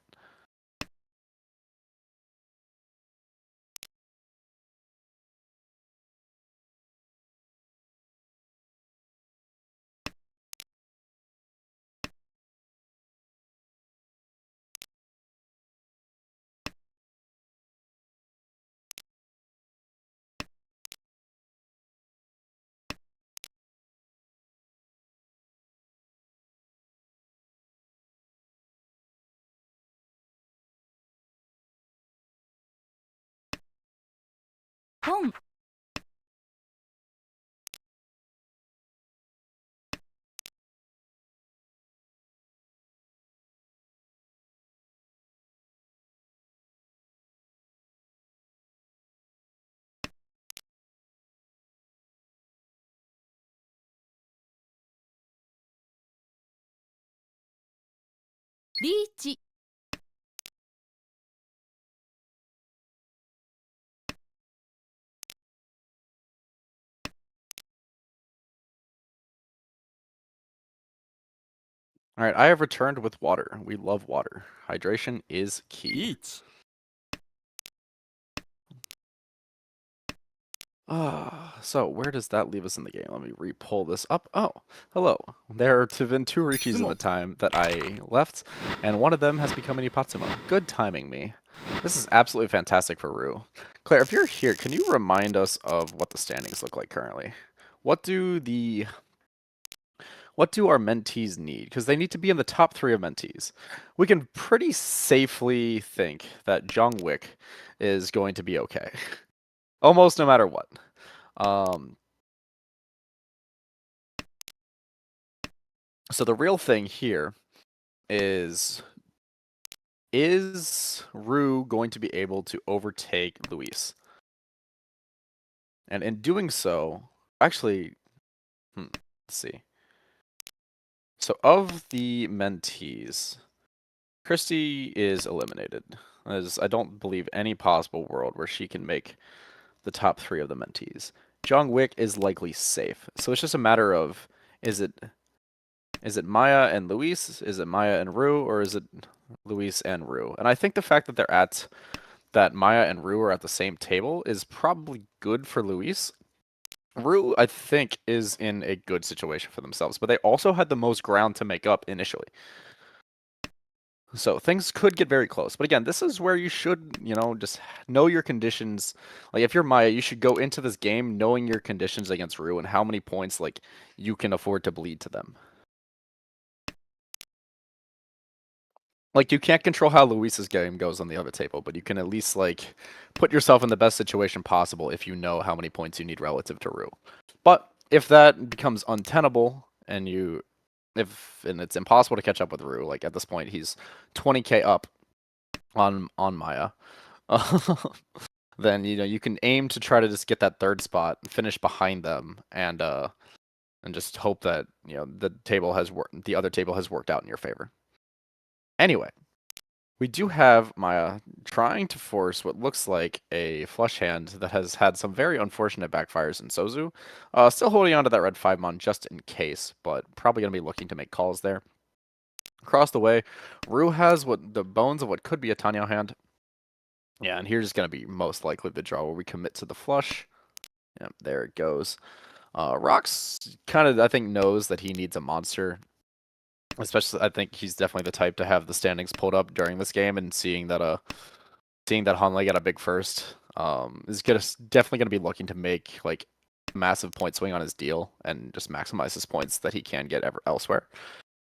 Home. Riichi. All right, I have returned with water. We love water. Hydration is key. Eat. So where does that leave us in the game? Let me re-pull this up. Oh, hello. There have been 2 Riichis in the time that I left, and one of them has become a Nipatsuma. Good timing, me. This is absolutely fantastic for Rue. Claire, if you're here, can you remind us of what the standings look like currently? What do our mentees need? Because they need to be in the top 3 of mentees. We can pretty safely think that Jungwick is going to be okay. Almost no matter what. So the real thing here is Rue going to be able to overtake Luis? And in doing so, actually, let's see. So of the mentees, Christy is eliminated. As I don't believe any possible world where she can make the top 3 of the mentees. Jungwick is likely safe. So it's just a matter of, is it Maya and Luis? Is it Maya and Rue? Or is it Luis and Rue? And I think the fact that that Maya and Rue are at the same table is probably good for Luis. Rue, I think, is in a good situation for themselves, but they also had the most ground to make up initially. So things could get very close. But again, this is where you should, just know your conditions. Like if you're Maya, you should go into this game knowing your conditions against Rue and how many points like you can afford to bleed to them. Like you can't control how Luis's game goes on the other table, but you can at least like put yourself in the best situation possible if you know how many points you need relative to Rue. But if that becomes untenable and it's impossible to catch up with Rue, like at this point he's 20k up on Maya, then you can aim to try to just get that 3rd spot, finish behind them, and just hope that the other table has worked out in your favor. Anyway, we do have Maya trying to force what looks like a flush hand that has had some very unfortunate backfires in Sozu. Still holding on to that red 5-mon just in case, but probably going to be looking to make calls there. Across the way, Rue has the bones of what could be a Tanyo hand. Yeah, and here's going to be most likely the draw where we commit to the flush. Yep, there it goes. Rox kind of, I think, knows that he needs a monster. Especially, I think he's definitely the type to have the standings pulled up during this game, and seeing that Hanley got a big first is definitely gonna be looking to make like a massive point swing on his deal and just maximize his points that he can get elsewhere.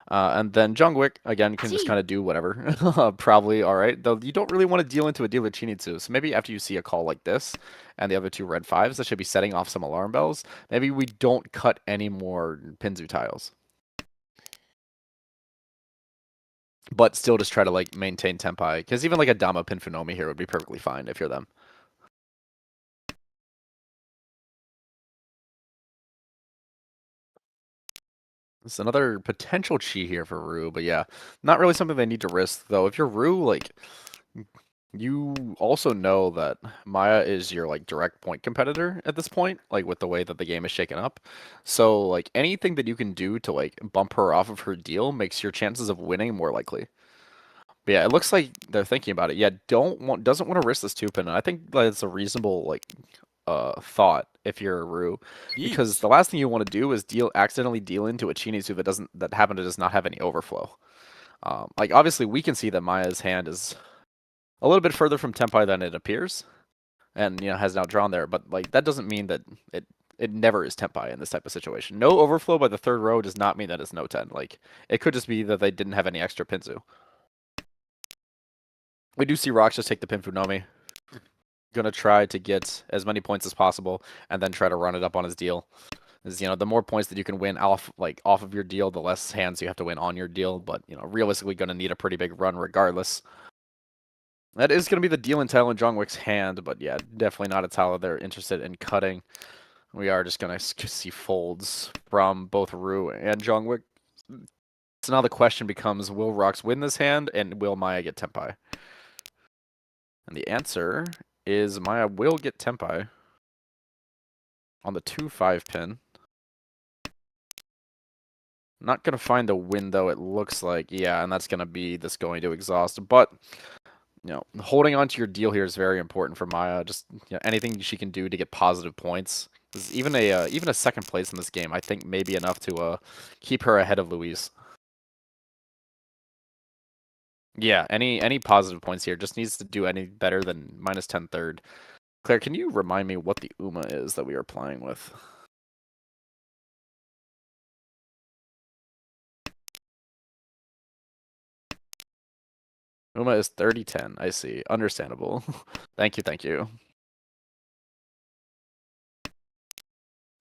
And then Jungwick, again, can just kind of do whatever. Probably all right. Though you don't really want to deal into a dealer Chinitsu. So maybe after you see a call like this and the other two red 5s, that should be setting off some alarm bells. Maybe we don't cut any more Pinzu tiles. But still just try to like maintain Tempai. Because even like a Dama Pinfunomi here would be perfectly fine if you're them. It's another potential chi here for Rue, but yeah, not really something they need to risk though. If you're Rue, like you also know that Maya is your like direct point competitor at this point, like with the way that the game is shaken up. So like anything that you can do to like bump her off of her deal makes your chances of winning more likely. But yeah, it looks like they're thinking about it. Yeah, doesn't want to risk this 2-pin, and I think that's a reasonable like thought if you're a Rue, because the last thing you want to do is accidentally deal into a Chinitsu that happen to just not have any overflow. Like obviously we can see that Maya's hand is a little bit further from Tempai than it appears, and has now drawn there, but like that doesn't mean that it never is Tempai in this type of situation. No overflow by the third row does not mean that it's no 10. Like it could just be that they didn't have any extra Pinzu. We do see Rox just take the Pinfunomi. Gonna try to get as many points as possible and then try to run it up on his deal. Is the more points that you can win off of your deal, the less hands you have to win on your deal. But realistically, gonna need a pretty big run regardless. That is gonna be the deal in tile in Jungwick's hand, but yeah, definitely not a tile they're interested in cutting. We are just gonna see folds from both Rue and Jungwick. So now the question becomes: will Rox win this hand, and will Maya get Tempai? And the answer is Maya will get Tempai on the 2-5 pin. Not going to find the win, though, it looks like. Yeah, and that's going to be this going to exhaust. But, holding on to your deal here is very important for Maya. Just anything she can do to get positive points. Even a second place in this game, I think, may be enough to keep her ahead of Louise. Yeah, any positive points here. Just needs to do any better than -10 third. Claire, can you remind me what the UMA is that we are playing with? UMA is 30-10. I see. Understandable. Thank you, thank you.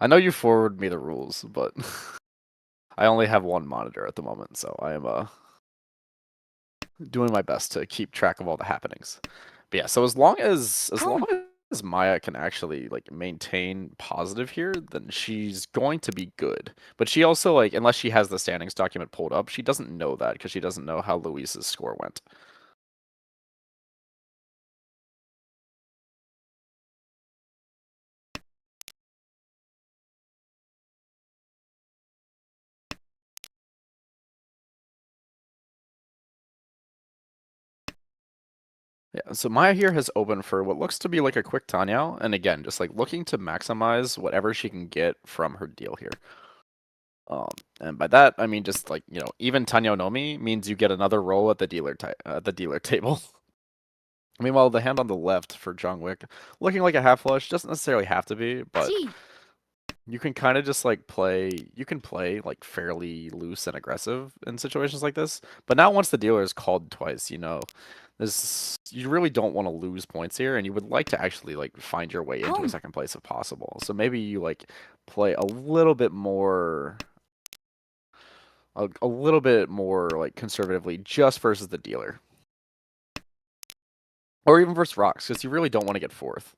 I know you forwarded me the rules, but I only have one monitor at the moment, so I am doing my best to keep track of all the happenings. But yeah, so as long as Maya can actually like maintain positive here, then she's going to be good. But she also unless she has the standings document pulled up, she doesn't know that because she doesn't know how Luis's score went. Yeah, so Maya here has opened for what looks to be like a quick Tanyao, and again, just like looking to maximize whatever she can get from her deal here. And by that I mean just like even Tanyao Nomi means you get another roll at the dealer table. Meanwhile, the hand on the left for Jungwick looking like a half flush doesn't necessarily have to be, but you can kind of just like play like fairly loose and aggressive in situations like this. But now once the dealer is called twice, you really don't want to lose points here, and you would like to actually like find your way into a second place if possible. So maybe you like play a little bit more like conservatively just versus the dealer. Or even versus Rox, because you really don't want to get fourth.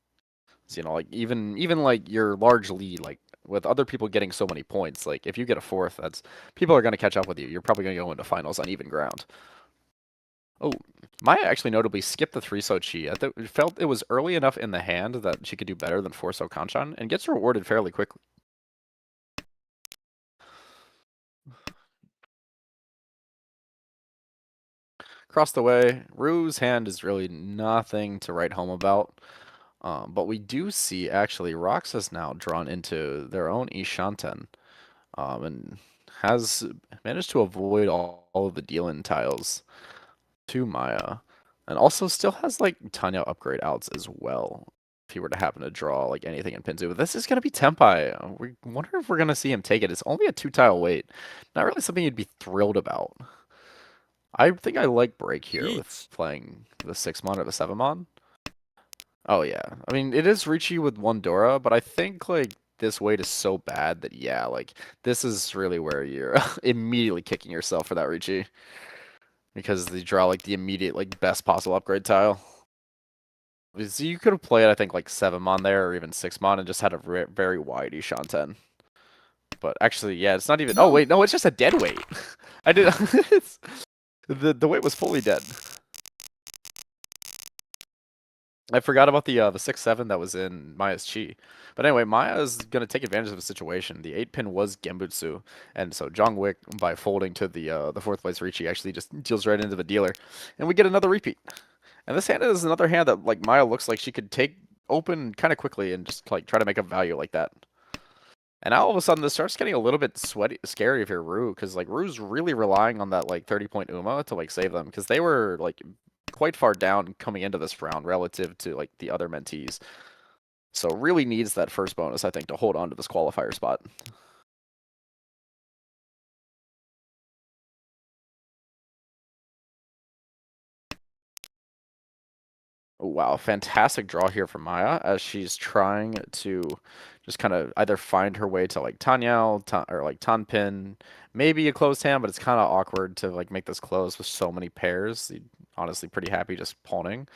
So, like even like your large lead, like with other people getting so many points, like if you get a fourth, that's people are going to catch up with you. You're probably going to go into finals on even ground. Oh, Maya actually notably skipped the 3-so chi. I felt it was early enough in the hand that she could do better than 4-so Kanchan, and gets rewarded fairly quickly. Across the way, Rue's hand is really nothing to write home about. But we do see, actually, Rox has now drawn into their own Ishanten, and has managed to avoid all of the deal-in tiles to Maya. And also still has, like, Tanya upgrade outs as well. if he were to happen to draw like anything in Pinzu. But this is going to be Tenpai. We wonder if we're going to see him take it. It's only a 2-tile wait. Not really something you'd be thrilled about. I think I like break here with Riichi. playing the 6-mon or the 7-mon. Oh yeah. I mean, it is Riichi with 1 Dora, but I think like this wait is so bad that yeah, like this is really where you're immediately kicking yourself for that Riichi. Because they draw like the immediate like best possible upgrade tile. So you could have played, I think, like 7-mon there or even 6-mon and just had a very wide Ishanten. But actually, yeah, it's not even. Oh wait, no, it's just a dead weight. I did. The weight was fully dead. I forgot about the 6-7 that was in Maya's Chi. But anyway, Maya is gonna take advantage of the situation. The 8-pin was Genbutsu, and so Jongwick, by folding to the 4th place Riichi, actually just deals right into the dealer, and we get another repeat. And this hand is another hand that like Maya looks like she could take open kind of quickly and just like try to make a value like that. And now all of a sudden this starts getting a little bit scary if you're Rue, because like Rue's really relying on that like 30-point Uma to like save them, because they were like quite far down coming into this round relative to like the other mentees. So really needs that first bonus, I think, to hold on to this qualifier spot. Oh, wow, fantastic draw here from Maya as she's trying to just kind of either find her way to like Tanyao or like Tanpin, maybe a closed hand, but it's kind of awkward to like make this close with so many pairs. Honestly, pretty happy just pawning.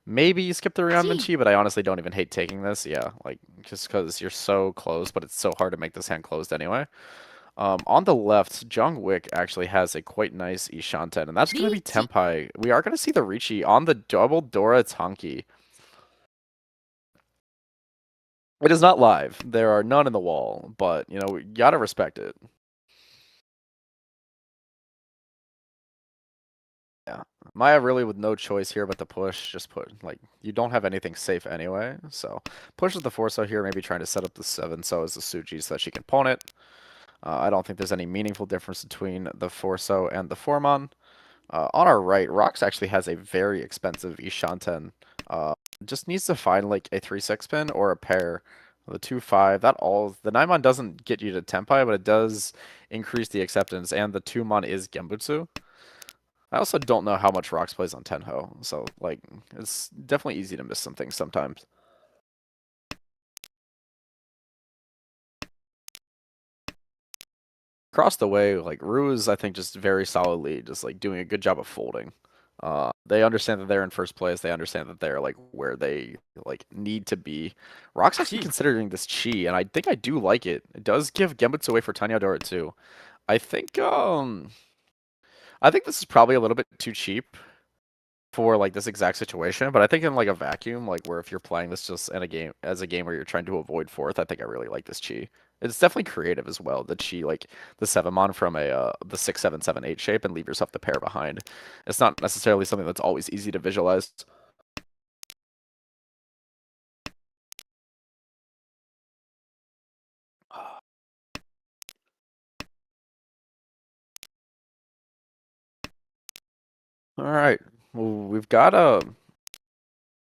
Maybe you skip the Rionmanchi, but I honestly don't even hate taking this. Yeah, like just because you're so close, but it's so hard to make this hand closed anyway. On the left, Jongwick actually has a quite nice Ishanten, and that's going to be Riichi. Tenpai. We are going to see the Riichi on the double Dora Tanki. It is not live. There are none in the wall, but, you know, we gotta respect it. Yeah. Maya really with no choice here but to push. Just put, like, you don't have anything safe anyway, so pushes the 4-so here, maybe trying to set up the 7-so as the Suji so that she can pawn it. I don't think there's any meaningful difference between the 4-so and the 4-mon. On our right, Rox actually has a very expensive Ishanten. Just needs to find like a 3-6 pin or a pair. The 2-5, that all the 9-mon doesn't get you to Tenpai, but it does increase the acceptance, and the 2-mon is Genbutsu. I also don't know how much Rox plays on Tenho, so like it's definitely easy to miss some things sometimes. Across the way, like Rue is, I think, just very solidly just like doing a good job of folding. They understand that they're in first place. They understand that they're like where they like need to be. Rock's actually considering this Chi, and I think I do like it. It does give Genbutsu away for Tanya Dora too. I think this is probably a little bit too cheap for like this exact situation, but I think in like a vacuum, like where if you're playing this just in a game as a game where you're trying to avoid fourth, I think I really like this Chi. It's definitely creative as well. The Chi, like the 7-mon from a the 6-7-7-8 shape and leave yourself the pair behind. It's not necessarily something that's always easy to visualize. All right, well, we've got a.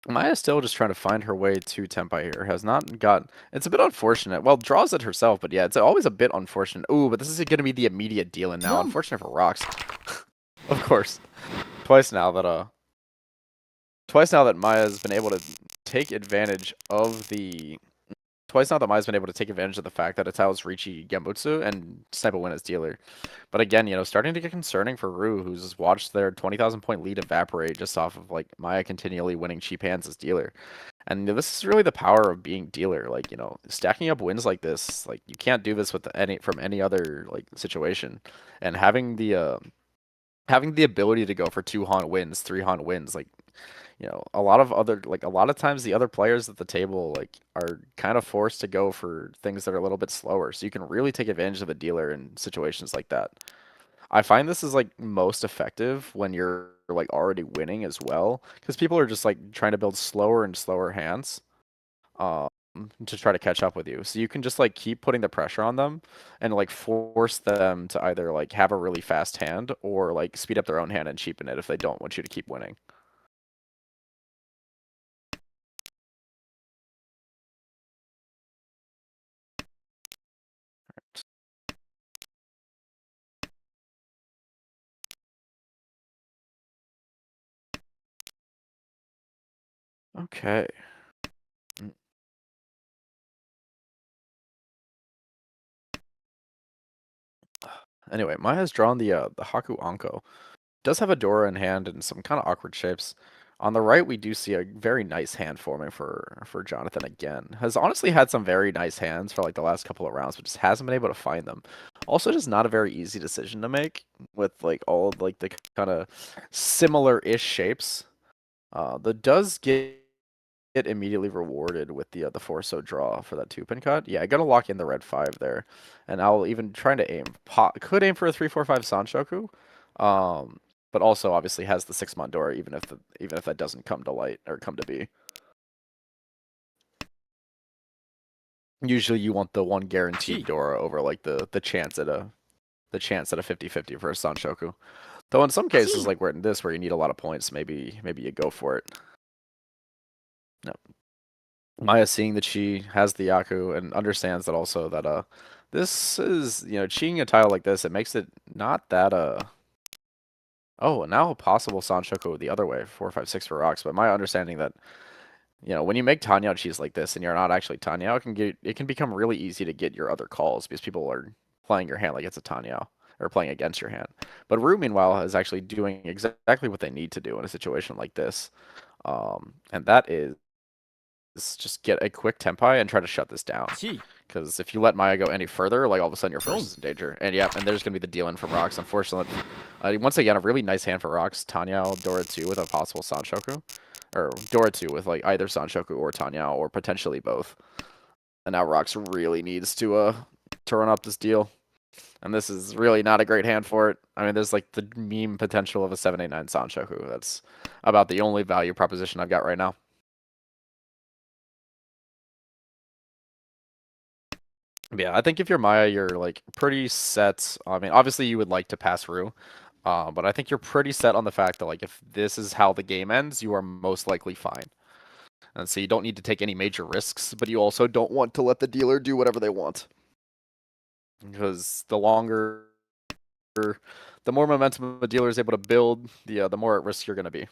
Maya's still just trying to find her way to Tenpai here. Has not got. It's a bit unfortunate. Well, draws it herself, but yeah, it's always a bit unfortunate. Ooh, but this is going to be the immediate deal in now. Unfortunate for Rocks. Of course. Twice now that Maya's been able to take advantage of the. Twice now that Maya's been able to take advantage of the fact that it's Itao's Riichi Genbutsu and snipe a win as dealer. But again, you know, starting to get concerning for Rue, who's watched their 20,000 point lead evaporate just off of like Maya continually winning cheap hands as dealer. And this is really the power of being dealer. Like, you know, stacking up wins like this, like you can't do this with from any other like situation. And having the ability to go for 2 haunt wins, 3 haunt wins, like, you know, a lot of times the other players at the table like are kind of forced to go for things that are a little bit slower. So you can really take advantage of the dealer in situations like that. I find this is like most effective when you're like already winning as well, because people are just like trying to build slower and slower hands um to try to catch up with you. So you can just like keep putting the pressure on them and like force them to either like have a really fast hand or like speed up their own hand and cheapen it if they don't want you to keep winning. Okay. Mm. Anyway, Maya's drawn the Haku Anko. Does have a Dora in hand and some kind of awkward shapes. On the right, we do see a very nice hand forming for Jonathan again. Has honestly had some very nice hands for like the last couple of rounds, but just hasn't been able to find them. Also, just not a very easy decision to make with like all of like the kind of similar-ish shapes. The does get immediately rewarded with the Forso draw for that 2-pin cut. Yeah, I gotta lock in the red 5 there, and I'll even trying to aim. Could aim for a 3-4-5 Sanshoku, but also obviously has the 6 Mondora even if that doesn't come to light or come to be. Usually you want the one guaranteed Dora over like the chance at a 50-50 for a Sanshoku. Though in some cases like where you need a lot of points, maybe you go for it. No. Maya seeing that she has the Yaku and understands that also that this is cheating a tile like this, it makes it not that oh, and now a possible Sanshoku the other way, 4-5-6 for rocks. But my understanding that when you make Tanyao cheese like this and you're not actually Tanyao, it can become really easy to get your other calls because people are playing your hand like it's a Tanyao or playing against your hand. But Rue meanwhile is actually doing exactly what they need to do in a situation like this. And that is just get a quick tempai and try to shut this down. Because if you let Maya go any further, like all of a sudden your first is in danger. And yeah, and there's going to be the deal in from Rocks, unfortunately. Once again, a really nice hand for Rocks. Tanyao, Dora 2 with a possible Sanshoku. Or Dora 2 with like either Sanshoku or Tanyao, or potentially both. And now Rocks really needs to run up this deal. And this is really not a great hand for it. I mean, there's like the meme potential of a 7-8-9 Sanshoku. That's about the only value proposition I've got right now. Yeah, I think if you're Maya, you're like pretty set. I mean, obviously you would like to pass Rue, but I think you're pretty set on the fact that like if this is how the game ends, you are most likely fine. And so you don't need to take any major risks, but you also don't want to let the dealer do whatever they want. Because the more momentum a dealer is able to build, the more at risk you're going to be.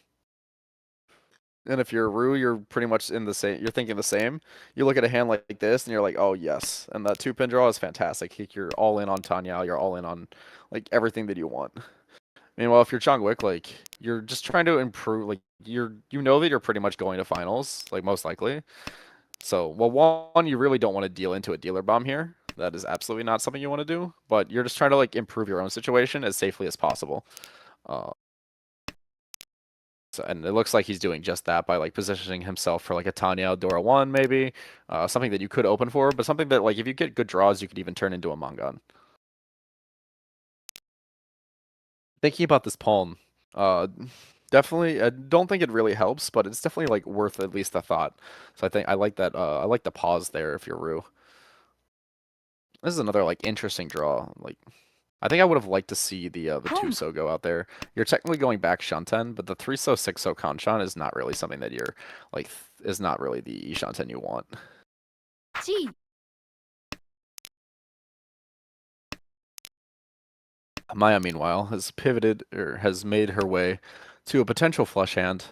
And if you're Rue, you're pretty much in the same. You're thinking the same. You look at a hand like this, and you're like, "Oh yes!" And that 2-pin draw is fantastic. You're all in on Tanyao. You're all in on like everything that you want. Meanwhile, if you're Chongwick, like you're just trying to improve. Like you know that you're pretty much going to finals, like most likely. So, well, one, you really don't want to deal into a dealer bomb here. That is absolutely not something you want to do. But you're just trying to like improve your own situation as safely as possible. And it looks like he's doing just that by like positioning himself for like a Tanyao Dora 1 maybe, something that you could open for, but something that like if you get good draws, you could even turn into a Mangan. Thinking about this pawn, definitely, I don't think it really helps, but it's definitely like worth at least a thought. So I think I like that. I like the pause there if you're Rue. This is another like interesting draw. Like I think I would have liked to see the 2-so go out there. You're technically going back Shanten, but the 3-so 6-so Kanchan is not really something that you're like is not really the Shanten you want. Maya, meanwhile, has pivoted or has made her way to a potential flush hand.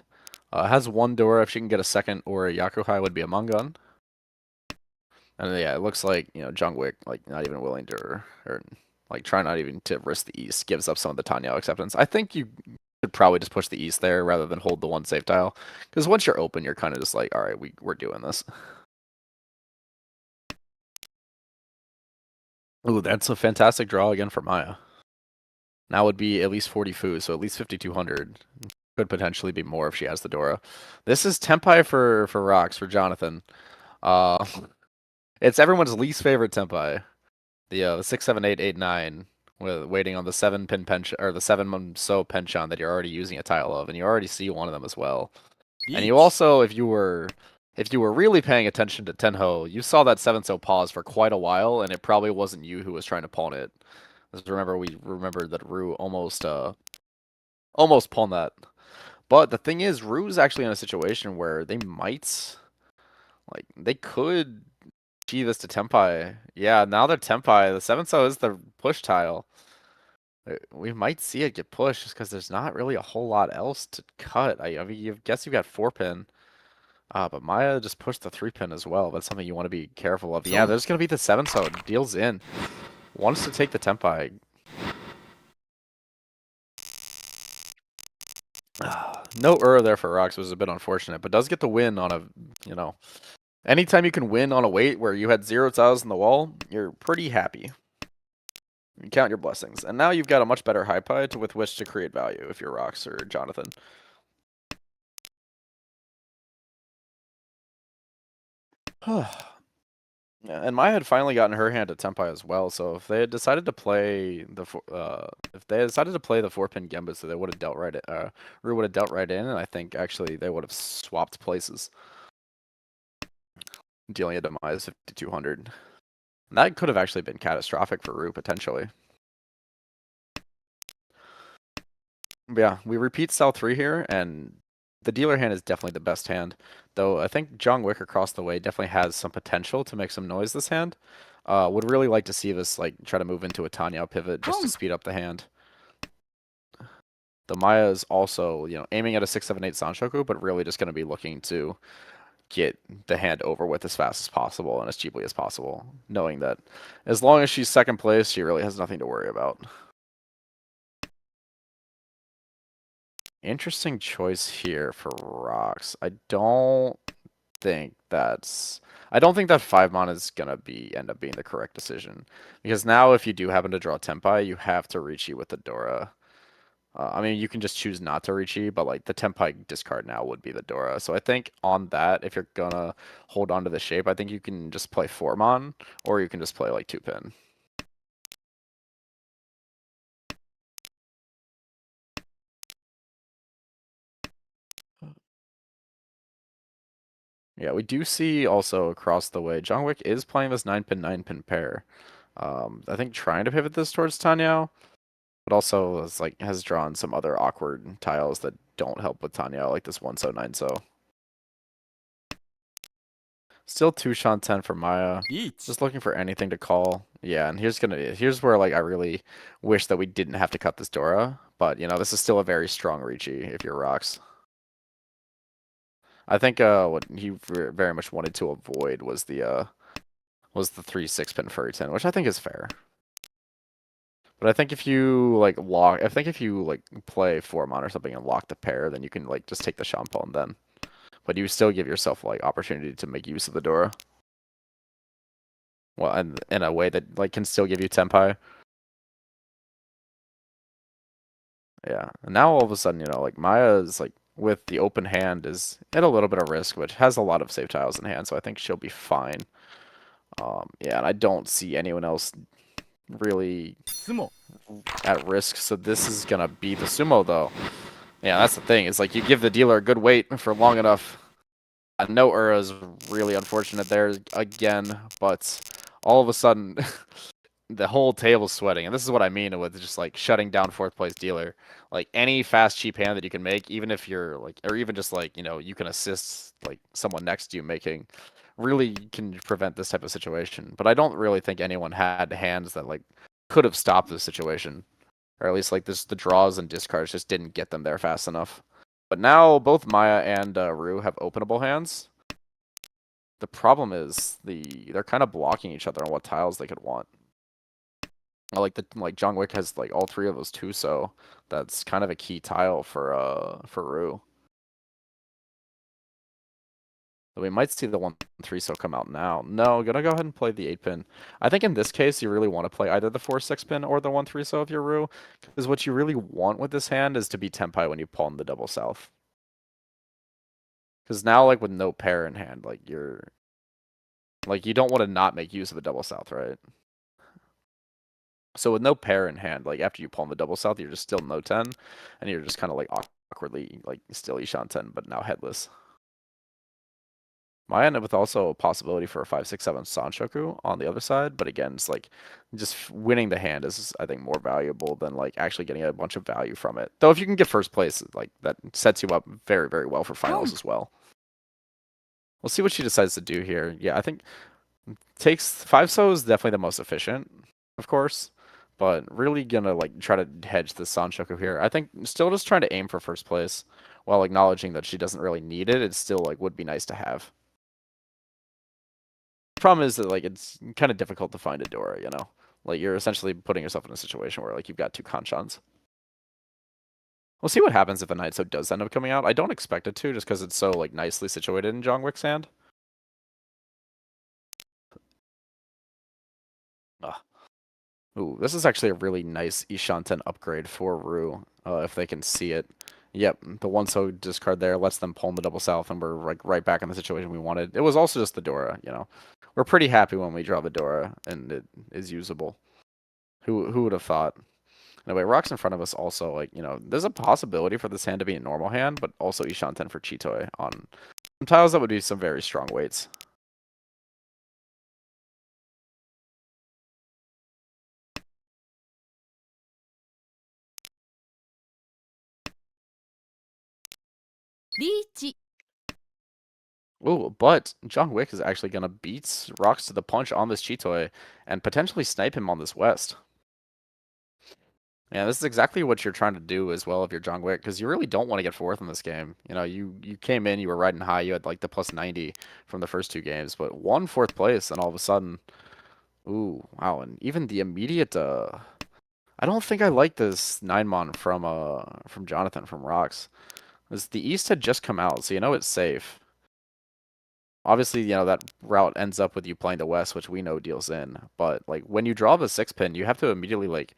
Has one Dora. If she can get a second or a Yakuhai, would be a Mangan. And yeah, it looks like Jungwick like not even willing to or like try not even to risk the East, gives up some of the Tanyao acceptance. I think you should probably just push the East there rather than hold the one safe tile. Because once you're open, you're kind of just like, all right, we're doing this. Ooh, that's a fantastic draw again for Maya. Now would be at least 40 Fu, so at least 5,200. Could potentially be more if she has the Dora. This is Tempai for Rocks, for Jonathan. It's everyone's least favorite Tempai. The 6, 7, 8, 8, 9, with waiting on the 7-pin pension or the 7-so penchant that you're already using a tile of, and you already see one of them as well. And you also, if you were really paying attention to Tenho, you saw that 7-so pause for quite a while, and it probably wasn't you who was trying to pawn it. Just remember, we remembered that Rue almost pawned that. But the thing is, Rue's actually in a situation where they might, like, they could G this to Tempai. Yeah, now they're Tempai. The 7-so is the push tile. We might see it get pushed just because there's not really a whole lot else to cut. I mean, you guess you've got 4-pin. But Maya just pushed the 3-pin as well. That's something you want to be careful of. Yeah, there's going to be the 7, so it deals in. Wants to take the Tempai. No there for Rocks was a bit unfortunate, but does get the win on a, you know, anytime you can win on a weight where you had 0 tiles in the wall, you're pretty happy. You count your blessings. And now you've got a much better high pie with which to create value if you're Rocks or Jonathan. And Maya had finally gotten her hand at Tempai as well, so if they had decided to play the 4-pin Gembutsu, they would have dealt right Rue would have dealt right in, and I think actually they would have swapped places. Dealing a demise 5200. And that could have actually been catastrophic for Rue potentially. But yeah, we repeat cell 3 here, and the dealer hand is definitely the best hand. Though I think Jong Wick across the way definitely has some potential to make some noise this hand. Would really like to see this like try to move into a Tanya pivot just to speed up the hand. The Maya is also, you know, aiming at a 6-7-8 Sanshoku, but really just going to be looking to get the hand over with as fast as possible and as cheaply as possible, knowing that as long as she's second place, she really has nothing to worry about. Interesting choice here for Rocks. I don't think that 5-mon is gonna end up being the correct decision, because now if you do happen to draw Tempai, you have to Riichi with the Dora. I mean, you can just choose not to Riichi, but like the Tempai discard now would be the Dora. So I think on that, if you're gonna hold on to the shape, I think you can just play 4-mon, or you can just play like 2-pin. Yeah, we do see also across the way, Jong Wick is playing this 9-pin, 9-pin pair. I think trying to pivot this towards Tanya, but also has drawn some other awkward tiles that don't help with Tanya, like this 1-so, 9-so. Still 2 Shanten for Maya. Just looking for anything to call. Yeah, and here's where like I really wish that we didn't have to cut this Dora, but you know, this is still a very strong Riichi if you're Rocks. I think what he very much wanted to avoid was the 3 6-pin Furryton, which I think is fair. But I think if you play 4-mon or something and lock the pair, then you can like just take the Shampoo then. But you still give yourself like opportunity to make use of the Dora. Well, and in a way that like can still give you Tempai. Yeah. And now all of a sudden, you know, like Maya's like with the open hand is at a little bit of risk, but has a lot of save tiles in hand, so I think she'll be fine. Yeah, and I don't see anyone else really at risk, so this is gonna be the sumo though. Yeah, that's the thing. It's like you give the dealer a good wait for long enough. No is really unfortunate there again, but all of a sudden the whole table's sweating, and this is what I mean with just like shutting down 4th place dealer. Like any fast cheap hand that you can make, even if you're like, or even just like, you know, you can assist like someone next to you making, really can prevent this type of situation. But I don't really think anyone had hands that like could have stopped this situation, or at least like the draws and discards just didn't get them there fast enough. But now both Maya and Rue have openable hands. The problem is they're kind of blocking each other on what tiles they could want. Like Jong Wick has like all 3 of those too, so that's kind of a key tile for Rue. We might see the 1-3-so come out now. No, gonna go ahead and play the 8-pin. I think in this case, you really want to play either the 4-6-pin or the 1-3-so if you're Rue, because what you really want with this hand is to be Tempai when you pawn the double south. Because now, like with no pair in hand, like you don't want to not make use of a double south, right? So with no pair in hand, like after you pawn the double south, you're just still no 10, and you're just kind of like awkwardly like still Ishan 10, but now headless. Might end up with also a possibility for a 5-6-7 Sanshoku on the other side, but again, it's like just winning the hand is I think more valuable than like actually getting a bunch of value from it. Though if you can get first place, like that sets you up very, very well for finals as well. We'll see what she decides to do here. Yeah, I think takes 5-so is definitely the most efficient, of course, but really gonna like try to hedge the Sanshoku here. I think still just trying to aim for first place while acknowledging that she doesn't really need it, it still like would be nice to have. The problem is that like it's kind of difficult to find a Dora, you know? Like you're essentially putting yourself in a situation where like you've got two Kanchans. We'll see what happens if a Nightso does end up coming out. I don't expect it to, just because it's so like nicely situated in Jongwick's hand. Ooh, this is actually a really nice Ishanten upgrade for Rue, if they can see it. Yep, the one-so discard there lets them pull in the double south, and we're like right back in the situation we wanted. It was also just the Dora, you know. We're pretty happy when we draw the Dora, and it is usable. Who would have thought? Anyway, rocks in front of us also, like, you know, there's a possibility for this hand to be a normal hand, but also Ishanten for Chitoi on some tiles that would be some very strong weights. Riichi. Ooh, but Jongwick is actually going to beat Rocks to the punch on this Chitoi and potentially snipe him on this West. Yeah, this is exactly what you're trying to do as well if you're Jongwick, because you really don't want to get fourth in this game. You know, you came in, you were riding high, you had like the plus 90 from the first two games, but won fourth place, and all of a sudden, ooh, wow, and even the immediate, I don't think I like this 9-mon from Jonathan from Rocks. Because the East had just come out, so you know it's safe. Obviously, you know, that route ends up with you playing the West, which we know deals in. But, like, when you draw the 6-pin, you have to immediately, like,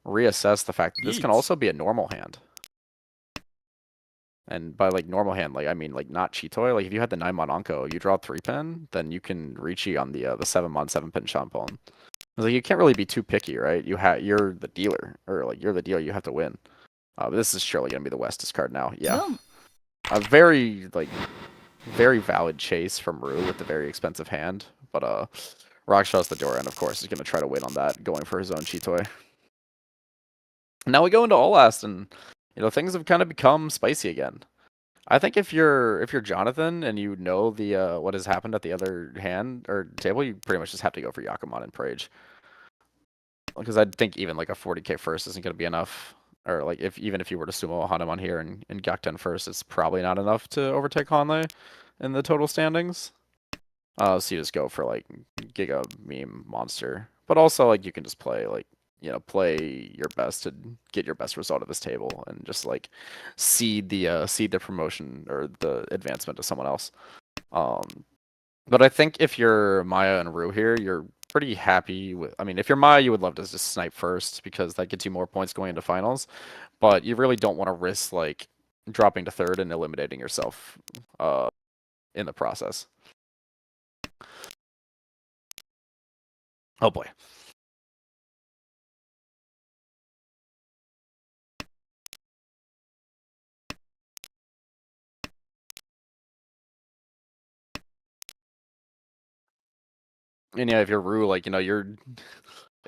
reassess the fact that this can also be a normal hand. And by, like, normal hand, like, I mean, like, not Chitoi. Like, if you had the 9-mon Onko, you draw 3-pin, then you can Riichi on the 7-mon 7-pin Champon. Like, you can't really be too picky, right? You're the dealer. Or, like, you're the dealer, you have to win. But this is surely going to be the West discard now. Yeah. A very, like... very valid chase from Rue with the very expensive hand, but Rock shows the door, and of course is going to try to wait on that, going for his own Chitoi. Now we go into all last, and you know things have kind of become spicy again. I think if you're Jonathan and you know the what has happened at the other hand or table, you pretty much just have to go for Yakuman and Prage, because I think even like a 40k first isn't going to be enough. Or like even if you were to sumo Hanuman here and Gakten first, it's probably not enough to overtake Hanley in the total standings. So you just go for like Giga Meme Monster. But also like you can just play like, you know, play your best to get your best result of this table and just like seed the promotion or the advancement to someone else. But I think if you're Maya and Rue here, you're pretty happy with, I mean, if you're Maya, you would love to just snipe first because that gets you more points going into finals. But you really don't want to risk like dropping to third and eliminating yourself in the process. Oh boy. And yeah, if you're Rue, like, you know, you're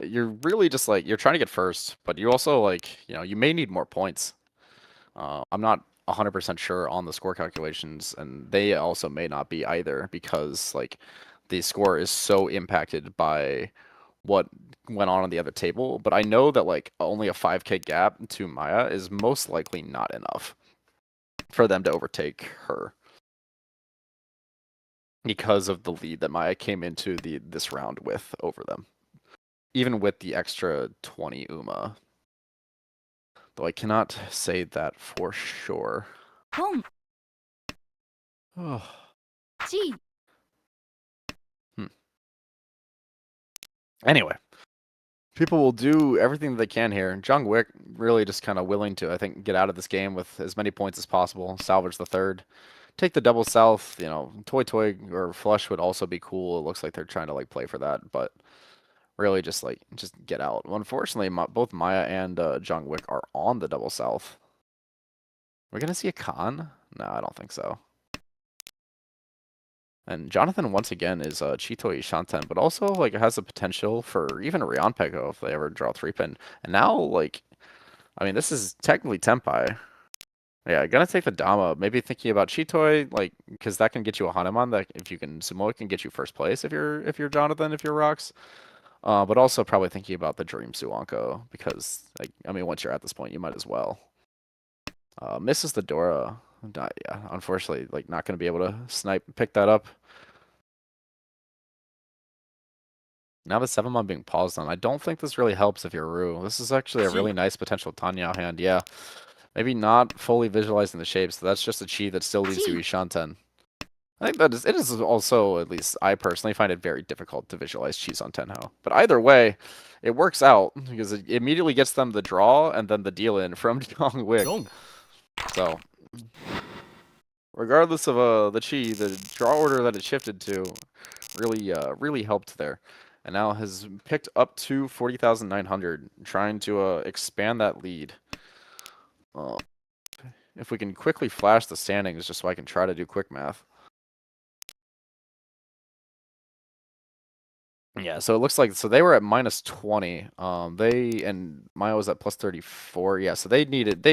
really just like, you're trying to get first, but you also like, you know, you may need more points. I'm not 100% sure on the score calculations, and they also may not be either, because like the score is so impacted by what went on the other table. But I know that like only a 5k gap to Maya is most likely not enough for them to overtake her, because of the lead that Maya came into this round with over them. Even with the extra 20 UMA. Though I cannot say that for sure. Pon. Oh. Chi. Anyway. People will do everything they can here. Jongwick really just kind of willing to, I think, get out of this game with as many points as possible, salvage the third. Take the double south, you know, Toy or Flush would also be cool. It looks like they're trying to like play for that, but really just get out. Well, unfortunately, both Maya and Jongwick are on the double south. We're gonna see a Khan? No, I don't think so. And Jonathan once again is Chitoi Shanten, but also like has the potential for even Rion Peko if they ever draw 3-pin. And now like, I mean, this is technically Tenpai. Yeah, gonna take the Dama. Maybe thinking about Chitoi, like, because that can get you a Hanuman. That if you can sumo, it can get you first place if you're Jonathan, if you're Rocks. But also probably thinking about the Dream Suanko, because like, I mean, once you're at this point, you might as well. Misses the Dora. Yeah, unfortunately, like not going to be able to pick that up. Now the 7-mon being paused on. I don't think this really helps if you're Rue. This is actually a really nice potential Tanyao hand. Yeah, maybe not fully visualizing the shapes. So that's just a chi that still leaves you Ishanten. I think it is also, at least I personally find it very difficult to visualize cheese on Tenho. But either way, it works out because it immediately gets them the draw and then the deal in from Jong Wick. So, regardless of the chi, the draw order that it shifted to really helped there. And now has picked up to 40,900, trying to expand that lead. If we can quickly flash the standings just so I can try to do quick math. Yeah, so it looks like they were at -20. And Maya was at +34. Yeah, so they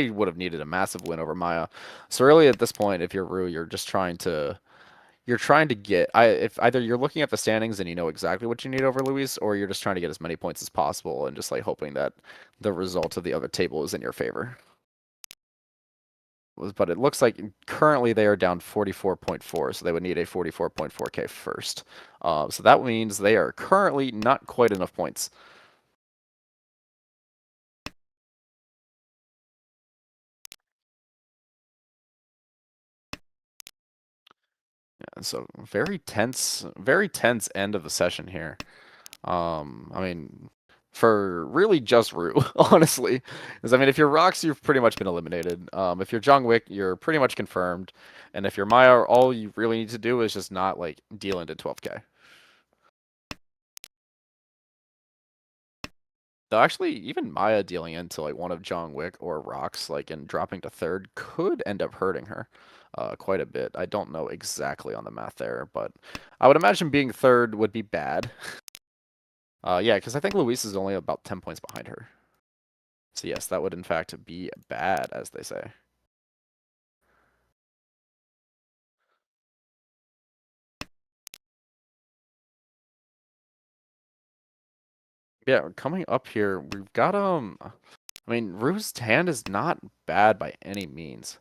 would have needed a massive win over Maya. So really at this point, if you're Rue, you're trying to get if either you're looking at the standings and you know exactly what you need over Luis, or you're just trying to get as many points as possible and just like hoping that the result of the other table is in your favor. But it looks like currently they are down 44.4, so they would need a 44.4k first. So that means they are currently not quite enough points. Yeah, so very tense end of the session here. I mean, for really just Rue, honestly. Because, I mean, if you're Rox, you've pretty much been eliminated. If you're Jongwick, you're pretty much confirmed. And if you're Maya, all you really need to do is just not, like, deal into 12k. Though, actually, even Maya dealing into, like, one of Jongwick or Rox, like, and dropping to third could end up hurting her quite a bit. I don't know exactly on the math there, but I would imagine being third would be bad. Yeah, because I think Luis is only about 10 points behind her. So yes, that would in fact be bad, as they say. Yeah, coming up here, we've got I mean, Rue's hand is not bad by any means.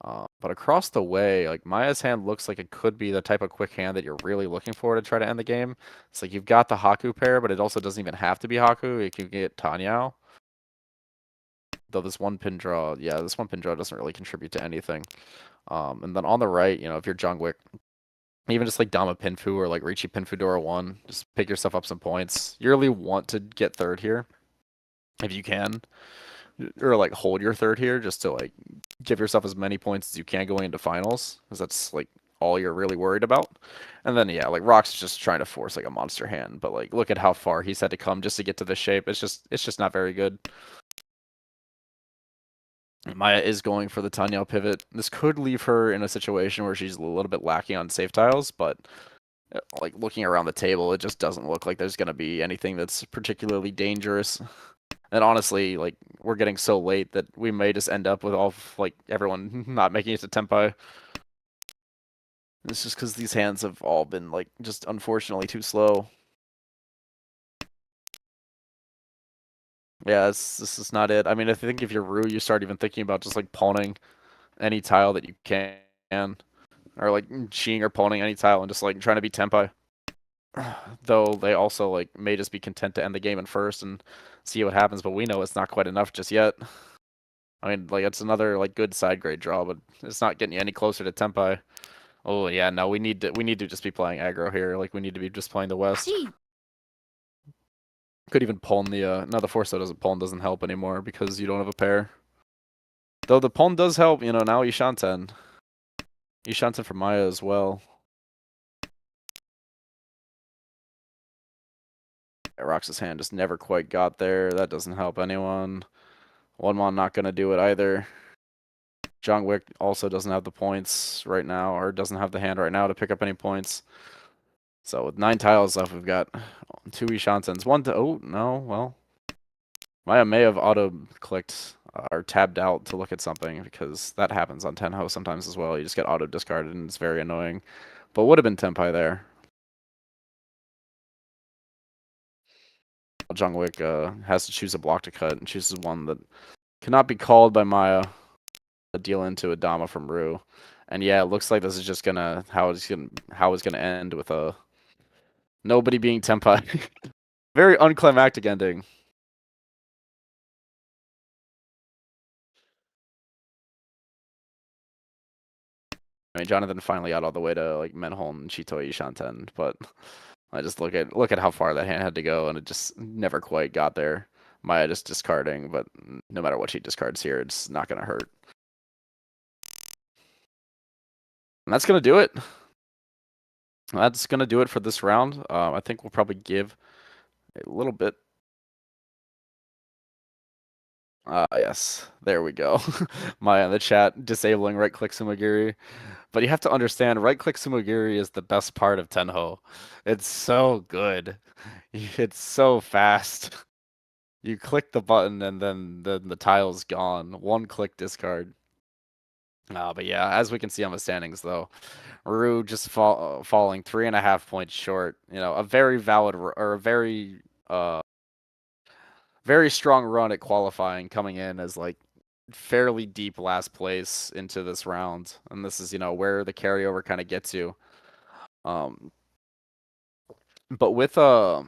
But across the way, like Maya's hand looks like it could be the type of quick hand that you're really looking for to try to end the game. It's like you've got the Haku pair, but it also doesn't even have to be Haku. You can get Tanyao. Though this one pin draw doesn't really contribute to anything. And then on the right, you know, if you're Jungwick, even just like Dama Pinfu or like Riichi Pinfudora 1, just pick yourself up some points. You really want to get third here, if you can. Or like hold your third here just to like give yourself as many points as you can going into finals, because that's like all you're really worried about. And then yeah, like Rock's just trying to force like a monster hand, but like look at how far he's had to come just to get to this shape. It's just not very good. Maya is going for the Tanyao pivot. This could leave her in a situation where she's a little bit lacking on safe tiles, but like looking around the table, it just doesn't look like there's going to be anything that's particularly dangerous. And honestly, like we're getting so late that we may just end up with all like everyone not making it to Tenpai. It's just because these hands have all been like just unfortunately too slow. Yeah, this is not it. I mean, I think if you're Rue, you start even thinking about just like pawning any tile that you can, or like cheating or pawning any tile and just like trying to beat Tenpai. Though they also like may just be content to end the game in first and see what happens, but we know it's not quite enough just yet. I mean, like it's another like good side grade draw, but it's not getting you any closer to Tenpai. Oh yeah, no, we need to just be playing aggro here. Like we need to be just playing the West. Could even pawn the no, the Force doesn't pawn doesn't help anymore because you don't have a pair. Though the pawn does help, you know, now Ishanten. Ishanten for Maya as well. Rox's hand just never quite got there. That doesn't help anyone. One Mon not gonna do it either. Jongwick also doesn't have the points right now, or doesn't have the hand right now to pick up any points. So with 9 tiles left, we've got 2 Ishantens. Oh, no, well. Maya may have auto-clicked or tabbed out to look at something, because that happens on Tenho sometimes as well. You just get auto-discarded, and it's very annoying. But would have been Tenpai there. Jungwick has to choose a block to cut, and chooses one that cannot be called by Maya. deal into Adama from Rue. And yeah, it looks like this is just gonna how it's gonna end with a nobody being Tenpai. Very unclimactic ending. I mean, Jonathan finally got all the way to like Menholm, Chitoi, Shanten, but I just look at how far that hand had to go, and it just never quite got there. Maya just discarding, but no matter what she discards here, it's not gonna hurt. And that's gonna do it. That's gonna do it for this round. I think we'll probably give a little bit. Yes, there we go. Maya in the chat disabling right-click Sumagiri. But you have to understand, right-click Sumagiri is the best part of Tenho. It's so good. It's so fast. You click the button and then the tile's gone. One click discard. But yeah, as we can see on the standings though, Rue just falling 3.5 points short. You know, a very valid or a very strong run at qualifying, coming in as like fairly deep last place into this round. And this is, you know, where the carryover kind of gets you. But with yeah,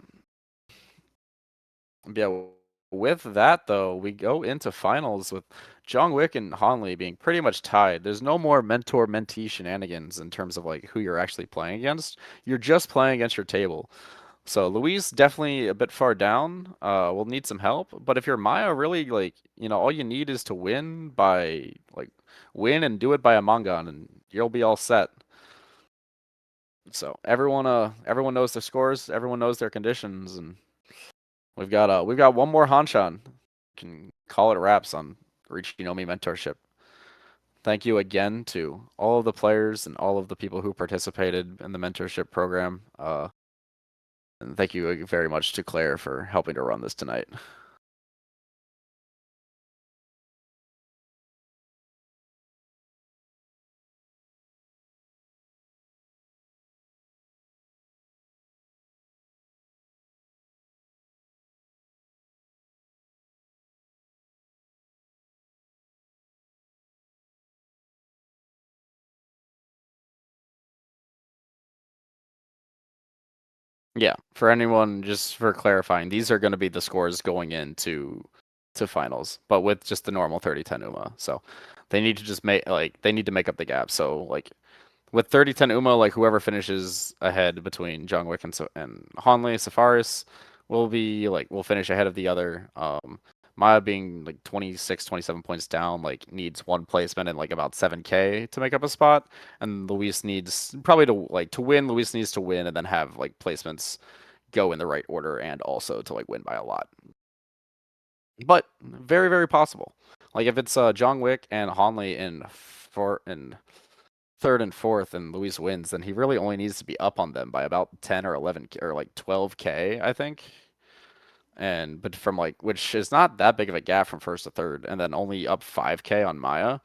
with that though, we go into finals with Jongwick and Hanli being pretty much tied. There's no more mentor-mentee shenanigans in terms of like who you're actually playing against. You're just playing against your table. So Louise definitely a bit far down. Will need some help. But if you're Maya, really like, you know, all you need is to win and do it by a Mangan, and you'll be all set. So everyone knows their scores, everyone knows their conditions, and we've got one more Hanshan. Can call it wraps on Riichi Nomi mentorship. Thank you again to all of the players and all of the people who participated in the mentorship program. And thank you very much to Claire for helping to run this tonight. Yeah, for anyone, just for clarifying, these are going to be the scores going into finals, but with just the normal 30-10 UMA. So they need to just make they need to make up the gap. So like with 30-10 UMA, like whoever finishes ahead between Jongwick and Hanli, Safaris will finish ahead of the other. Maya being like 26, 27 points down, like needs one placement and like about 7K to make up a spot. And Luis needs probably to win, Luis needs to win and then have like placements go in the right order and also to like win by a lot. But very, very possible. Like if it's Jongwick and Hanli in third and fourth and Luis wins, then he really only needs to be up on them by about 10 or 11 or like 12K, I think. But from like, which is not that big of a gap from first to third, and then only up 5K on Maya.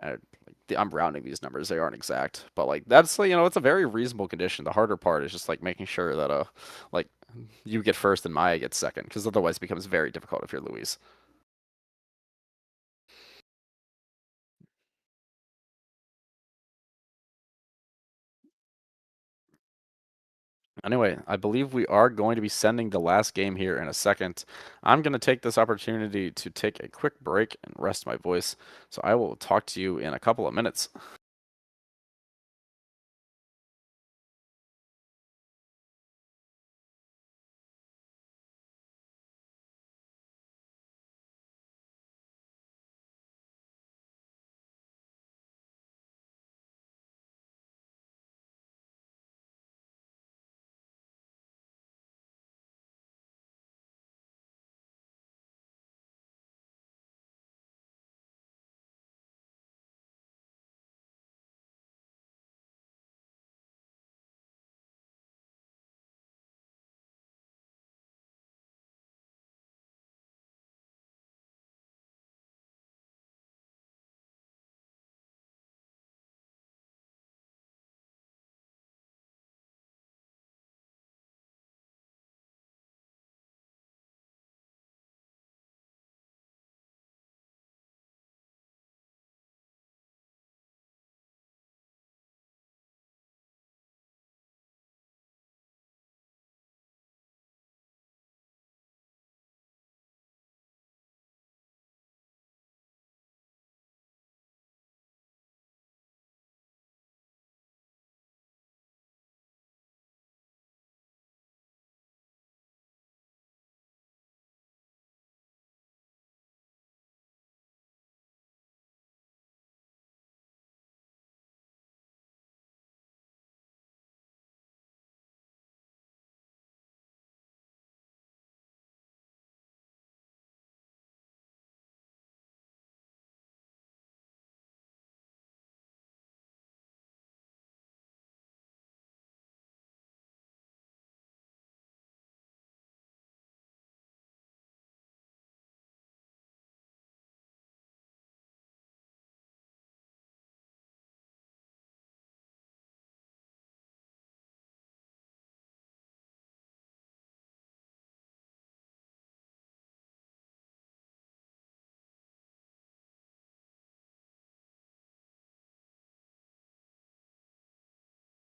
I'm rounding these numbers; they aren't exact, but like that's like, it's a very reasonable condition. The harder part is just like making sure that like you get first and Maya gets second, because otherwise it becomes very difficult if you're Luis. Anyway, I believe we are going to be sending the last game here in a second. I'm going to take this opportunity to take a quick break and rest my voice. So I will talk to you in a couple of minutes.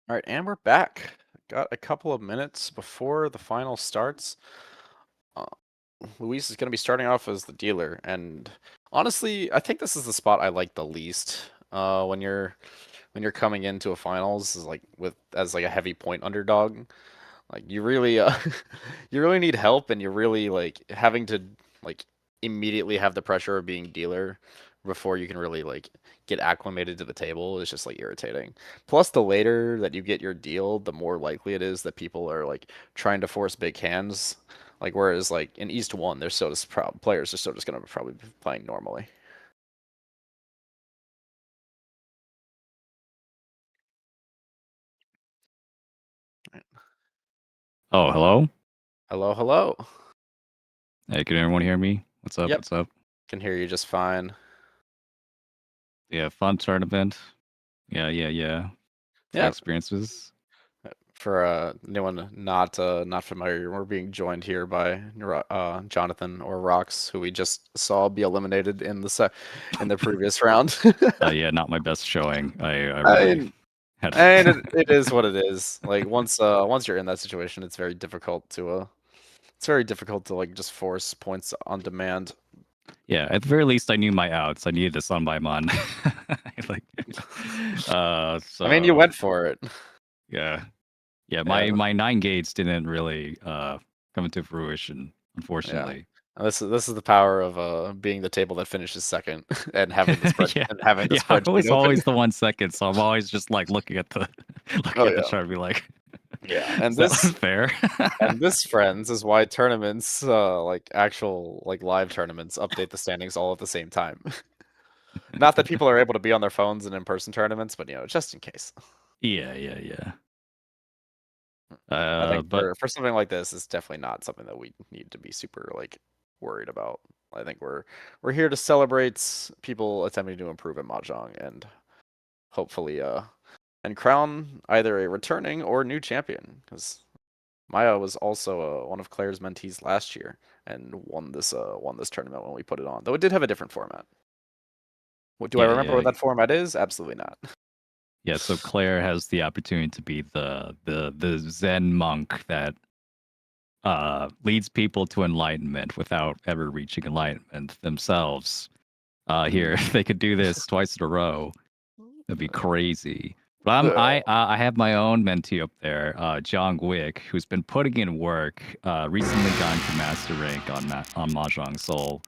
All right, and we're back. Got a couple of minutes before the final starts. Uh, Luis is going to be starting off as the dealer, and honestly, I think this is the spot I like the least. When you're coming into a finals, is like as like a heavy point underdog. Like you really you really need help, and you're really like having to like immediately have the pressure of being dealer before you can really like get acclimated to the table is just like irritating. Plus the later that you get your deal, the more likely it is that people are like trying to force big hands. Like whereas like in East 1, they're so just players are still just gonna probably be playing normally. Oh, hello. Hello, hello. Hey, can everyone hear me? What's up? Yep, What's up? can hear you just fine. Yeah, fun tournament. Yeah. Yeah, Experiences. for anyone not familiar, we're being joined here by Jonathan or Rox, who we just saw be eliminated in the previous round. Yeah, not my best showing. I I really mean, had. it is what it is. Like once you're in that situation, it's very difficult to like just force points on demand. Yeah, at the very least, I knew my outs. I needed a sun by mon. like, I mean, you so went for it. yeah, yeah. Yeah, My 9 gates didn't really come into fruition, yeah. unfortunately. And this is the power of being the table that finishes second and having the spread yeah, and having the yeah. I spreadsheet was open. always the 1 second, so I'm always just like looking at the Oh looking at the yeah, chart, and be like, yeah. is that one fair? And this, friends, is why tournaments, like actual like live tournaments, update the standings all at the same time. Not that people are able to be on their phones in in-person tournaments, but just in case. Yeah. I think But for something like this, it's definitely not something that we need to be super like worried about. I think we're here to celebrate people attempting to improve at mahjong and hopefully and crown either a returning or new champion because Maya was also one of Claire's mentees last year and won this tournament when we put it on. Though it did have a different format. Do I remember yeah. what that format is? Absolutely not. Yeah, so Claire has the opportunity to be the Zen monk that leads people to enlightenment without ever reaching enlightenment themselves. Here, if they could do this twice in a row, that'd be crazy. But I have my own mentee up there, John Wick, who's been putting in work. Recently gone to master rank on Mahjong Soul,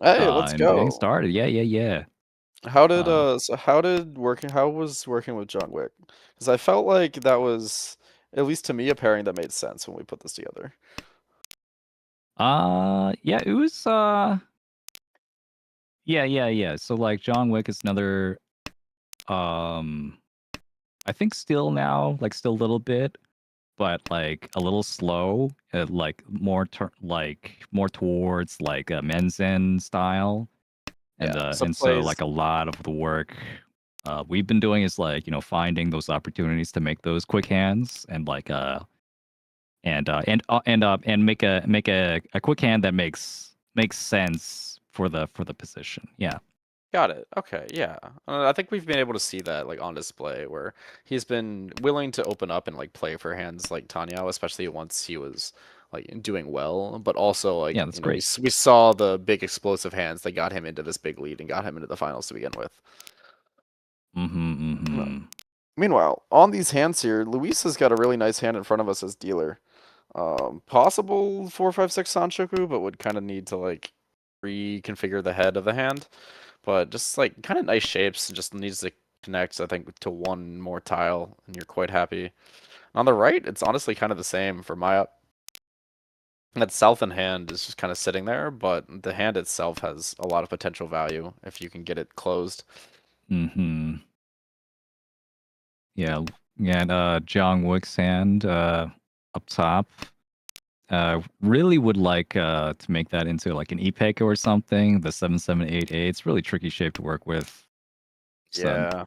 Hey, let's and getting go. started. Yeah. How was working with John Wick? Because I felt like that was at least to me a pairing that made sense when we put this together. Yeah, it was yeah. So like John Wick is another I think still now, like still a little bit, but like a little slow, like more towards like a Menzen style. Yeah, so And so plays. like a lot of the work we've been doing is like, finding those opportunities to make those quick hands and like and make a quick hand that makes sense for the position. Yeah. Got it. Okay, yeah. I think we've been able to see that like on display where he's been willing to open up and like play for hands like Tanya, especially once he was like doing well, but also like, Yeah, that's great. we saw the big explosive hands that got him into this big lead and got him into the finals to begin with. Uh, Mm-hmm. Meanwhile, on these hands here, Luis has got a really nice hand in front of us as dealer. Possible 4-5-6 Sanchoku, but would kind of need to like reconfigure the head of the hand. But just like kind of nice shapes, just needs to connect, I think, to one more tile, and you're quite happy. On the right, it's honestly kind of the same for Maya. That south in hand is just kind of sitting there, but the hand itself has a lot of potential value if you can get it closed. Mm-hmm. Yeah. And John Wick's hand up top. Really would like to make that into like an e-pick or something. The 7788. It's really tricky shape to work with. So Yeah,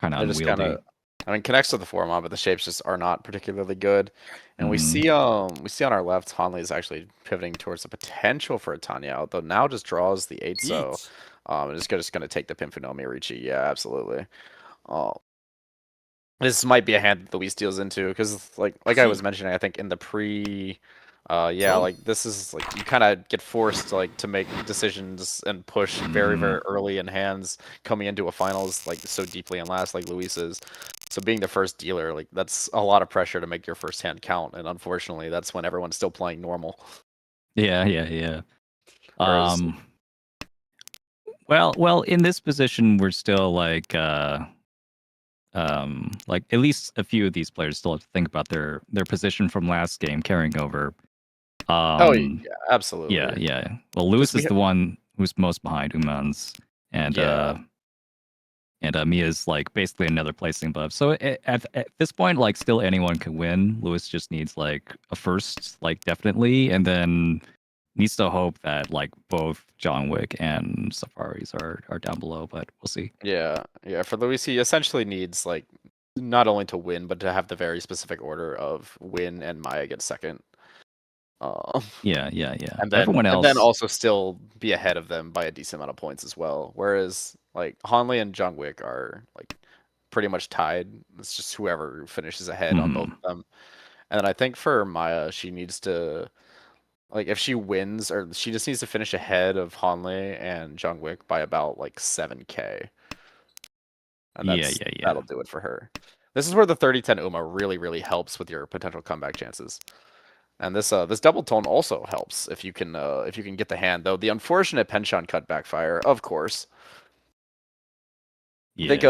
kind of they're just kind unwieldy. of. I mean, connects to the form but the shapes just are not particularly good. And Mm-hmm. we see on our left, Hanley is actually pivoting towards the potential for a Tanya, though now just draws the 8, so it's just gonna take the pin for Nomi Riichi. Yeah, absolutely. Um, This might be a hand that Luis deals into, because like I was mentioning, I think in the yeah, like this is like you kind of get forced to make decisions and push very early in hands coming into a finals like so deeply in last like Luis is. So being the first dealer, like that's a lot of pressure to make your first hand count, and unfortunately, that's when everyone's still playing normal. Yeah. Whereas, Well, in this position, we're still like at least a few of these players still have to think about their position from last game carrying over. oh yeah, absolutely. Yeah. Well, Lewis is the one who's most behind Umans, and Mia's like basically another placing above. So at this point, like still anyone can win. Lewis just needs like a first, like definitely, and then needs to hope that like both John Wick and Safaris are down below, but we'll see. Yeah. For Luis, he essentially needs like not only to win, but to have the very specific order of win and Maya get second. Yeah. And then Everyone else, and then also still be ahead of them by a decent amount of points as well. Whereas like Hanley and John Wick are like pretty much tied. It's just whoever finishes ahead on both of them. And then I think for Maya, she needs to like if she wins, or she just needs to finish ahead of Hanley and John Wick by about like 7K. And that'll do it for her. This is where the 30-10 Uma really helps with your potential comeback chances. And this double tone also helps if you can get the hand, though the unfortunate penchant cut backfire, of course. I think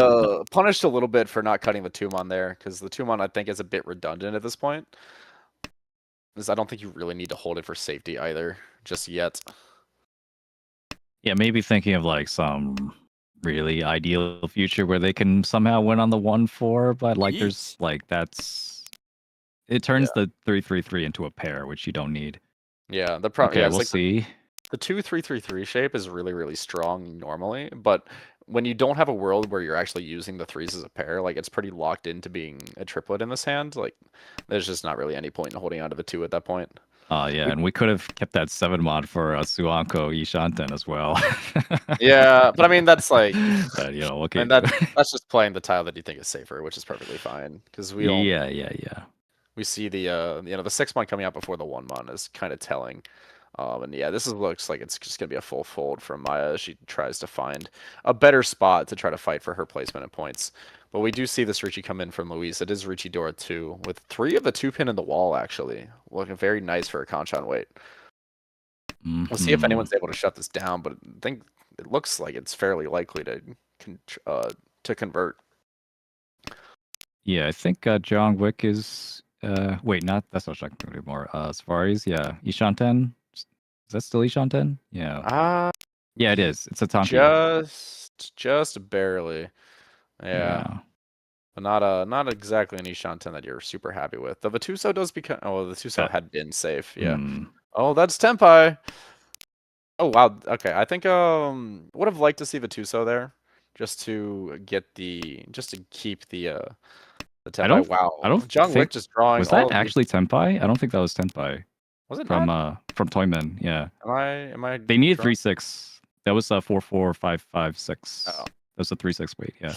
punished a little bit for not cutting the Tumon there, because the Tumon I think is a bit redundant at this point. Because I don't think you really need to hold it for safety either, just yet. Yeah, maybe thinking of like some really ideal future where they can somehow win on the 1-4, but like there's like it turns the 3-3-3 into a pair, which you don't need. Yeah, okay, we'll see. The 2-3-3-3 shape is really strong normally, but when you don't have a world where you're actually using the threes as a pair, like it's pretty locked into being a triplet in this hand. Like there's just not really any point in holding on to the 2 at that point. And we could have kept that 7 mod for Suanko Yishanten as well. Yeah, but I mean that's like but, okay. And that's just playing the tile that you think is safer, which is perfectly fine because we don't. Yeah. We see the the 6 mon coming out before the 1 mon is kind of telling. And yeah, looks like it's just gonna be a full fold from Maya as she tries to find a better spot to try to fight for her placement and points. But we do see this Riichi come in from Luis. It is Riichi Dora 2 with 3 of the 2-pin in the wall actually, looking very nice for a Kanchan weight. We'll see if anyone's able to shut this down, but I think it looks like it's fairly likely to convert. Yeah, I think John Wick is wait, that's not John Wick anymore. Safaris, yeah. Ishanten? Is that still Ishanten? Yeah. Yeah, it is. It's a Tanki. Just barely. Yeah. But not exactly an Ishanten that you're super happy with. The Vituso does become the Vituso had been safe, yeah. Oh, that's Tenpai. Oh wow, okay. I think would have liked to see Vituso there. Just to keep the Tenpai. I don't John Wick just drawing. Was that actually Tenpai? I don't think that was Tenpai. Was it from not? From Toyman? Yeah. Am I? They needed 3-6. That was 4-4-5-5-6. Oh. That was a 3-6 weight. Yeah.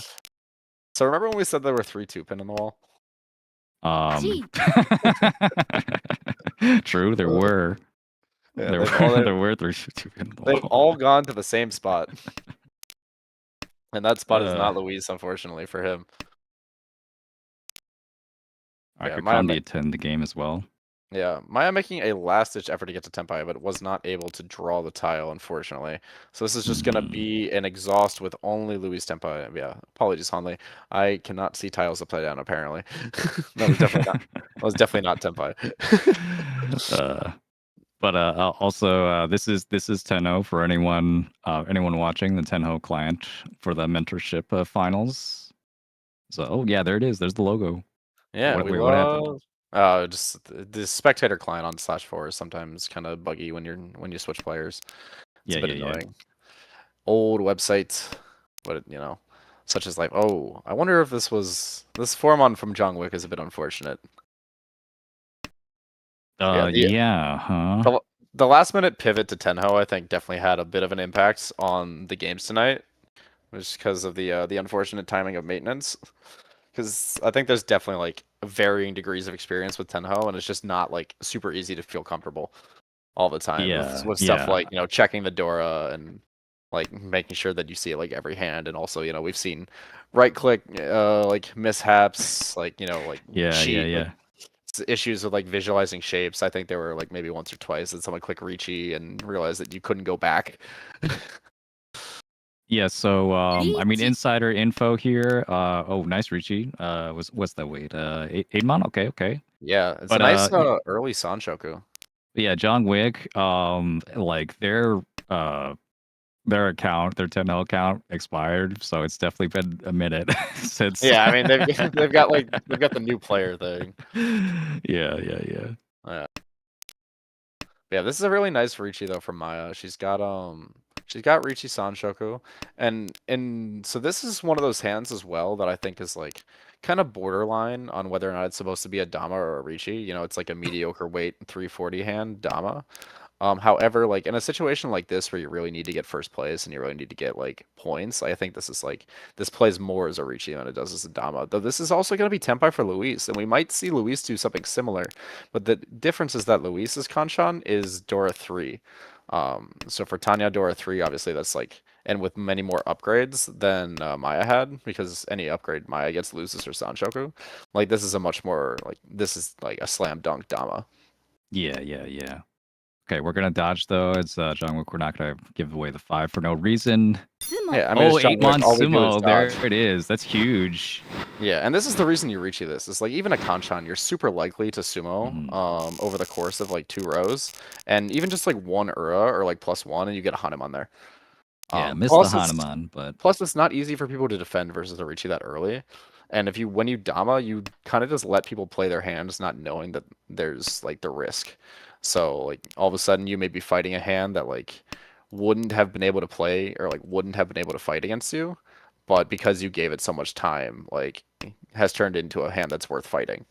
So remember when we said there were 3 2-pin in the wall? True, there were. Yeah, there were 3 2-pin in the wall. They've all gone to the same spot. And that spot is not Luis, unfortunately, for him. I could probably attend the game as well. Yeah, Maya making a last-ditch effort to get to Tenpai, but was not able to draw the tile, unfortunately. So this is just going to be an exhaust with only Luis Tenpai. Yeah, apologies, Hanley. I cannot see tiles upside down, apparently. That was definitely not Tenpai. But also, this is Tenho for anyone watching, the Tenho client for the mentorship finals. So yeah, there it is. There's the logo. Yeah, what happened? Just the spectator client on /4 is sometimes kind of buggy when you switch players. It's a bit annoying. Old website, but such as like, oh, I wonder if this Formon from John Wick is a bit unfortunate. The last minute pivot to Tenho, I think, definitely had a bit of an impact on the games tonight, just because of the unfortunate timing of maintenance. Because I think there's definitely like varying degrees of experience with Tenho, and it's just not like super easy to feel comfortable all the time with stuff like checking the Dora and like making sure that you see like every hand, and also we've seen right click like mishaps, like like cheat like issues with like visualizing shapes. I think there were like maybe once or twice that someone clicked Riichi and realized that you couldn't go back. Yeah, so I mean Riichi. insider info here. Oh, nice Riichi. What's that weight? 8 mon? Okay. Yeah, it's But a nice early Sanshoku. yeah, John Wick, like their account, their 10L account expired, so it's definitely been a minute since. Yeah, I mean they've got the new player thing. Yeah. Yeah, this is a really nice Riichi though from Maya. She's got Riichi Sanshoku, and so this is one of those hands as well that I think is like kind of borderline on whether or not it's supposed to be a Dama or a Riichi. It's like a mediocre weight 340 hand Dama. However, like in a situation like this where you really need to get first place and you really need to get like points, I think this plays more as a Riichi than it does as a Dama. Though this is also going to be Tenpai for Luis, and we might see Luis do something similar. But the difference is that Luis's Kanchan is Dora 3. So for Tanya, Dora 3, obviously that's like, and with many more upgrades than Maya had, because any upgrade Maya gets loses her Sanshoku. Like this is a much more this is like a slam dunk Dama. Yeah. Okay, we're gonna dodge though. It's John Wick. We're not gonna give away the 5 for no reason. Yeah, I mean, oh, it's John 8-mon Wick, all we do is sumo. There dodge. it is. That's huge. Yeah, and this is the reason you Riichi this. It's like even a Kanchan, you're super likely to sumo over the course of like 2 rows, and even just like 1 Ura or like +1, and you get a Hanuman there. Yeah, missed the Hanuman, but plus it's not easy for people to defend versus a Riichi that early. And when you Dama, you kind of just let people play their hands, not knowing that there's like the risk. So like all of a sudden you may be fighting a hand that like wouldn't have been able to play or like wouldn't have been able to fight against you, but because you gave it so much time, like has turned into a hand that's worth fighting.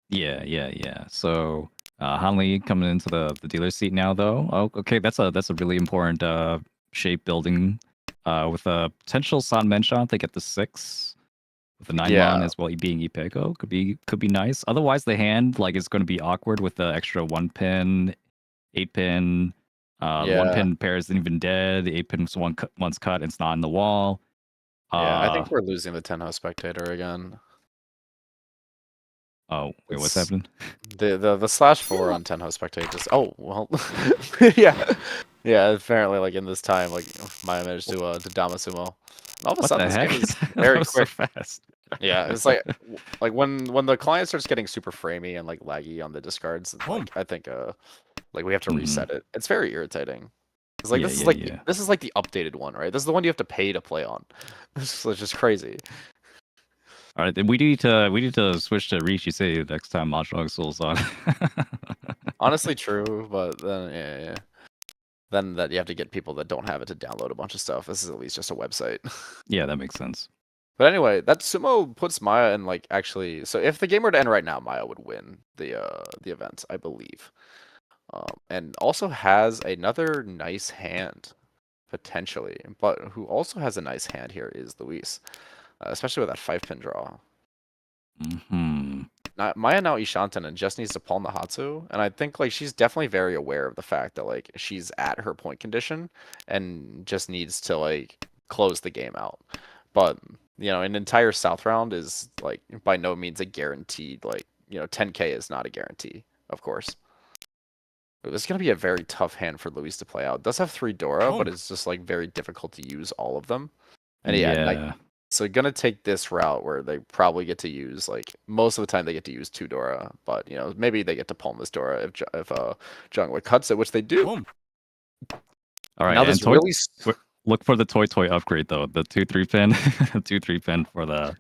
Yeah. So Hanli coming into the dealer seat now though. Oh, okay, that's a really important shape building with a potential San Menshon to get the 6 with the 9-mon as well being Ipeko could be nice. Otherwise the hand like is going to be awkward with the extra 1 pin, 8 pin. The 1 pin pair isn't even dead. The 8 pin once cut, it's not in the wall. Yeah, I think we're losing the Tenho spectator again. Oh, wait, what's happening? The /4 on Tenho spectator just yeah, apparently like in this time like Maya managed to Dama sumo. And all of a sudden this game is very quick. So fast. Yeah, it's like when the client starts getting super framey and like laggy on the discards, like, I think like we have to reset it. It's very irritating. It's like this is like the updated one, right? This is the one you have to pay to play on. This is just crazy. All right, then we need to switch to Riichi City next time Mahjong Soul's on. Honestly, true, but then yeah. Then that you have to get people that don't have it to download a bunch of stuff. This is at least just a website. Yeah, that makes sense. But anyway, that sumo puts Maya in like actually. So if the game were to end right now, Maya would win the event, I believe. And also has another nice hand potentially, but who also has a nice hand here is Luis, especially with that 5-pin draw. Maya now Ishanten and just needs to pawn the Hatsu, and I think like she's definitely very aware of the fact that like she's at her point condition and just needs to like close the game out. But an entire South round is like by no means a guaranteed, like 10k is not a guarantee, of course. This is gonna be a very tough hand for Luis to play out. It does have 3 Dora, but it's just like very difficult to use all of them. And so gonna take this route where they probably get to use like most of the time they get to use 2 Dora, but maybe they get to palm this Dora if John Wick cuts it, which they do. All right, now this really look for the toy upgrade though, the 2-3 pin, 2-3 pin for the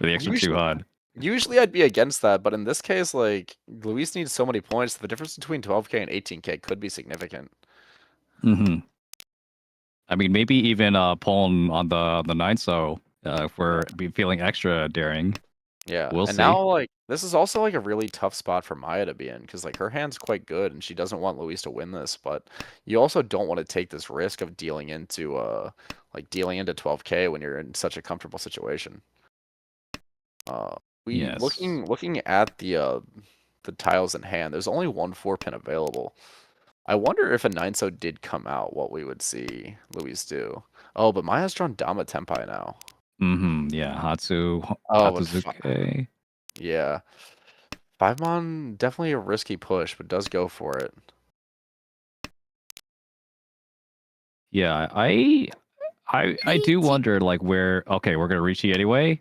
extra 2 HUD. Usually I'd be against that, but in this case, like Luis needs so many points, the difference between 12k and 18k could be significant. I mean, maybe even pulling on the 9 so if we're feeling extra daring. Yeah, we'll see. Now like this is also like a really tough spot for Maya to be in because like her hand's quite good and she doesn't want Luis to win this, but you also don't want to take this risk of dealing into 12k when you're in such a comfortable situation. Yes. Looking at the tiles in hand, there's only one 4-pin available. I wonder if a 9-so did come out, what we would see Luis do. Oh, but Maya's drawn Dama Tenpai now. Yeah, Hatsu, Oh, but Hatazuke. yeah. 5-mon, definitely a risky push, but does go for it. Yeah, I do wonder like where. Okay, we're gonna Riichi anyway.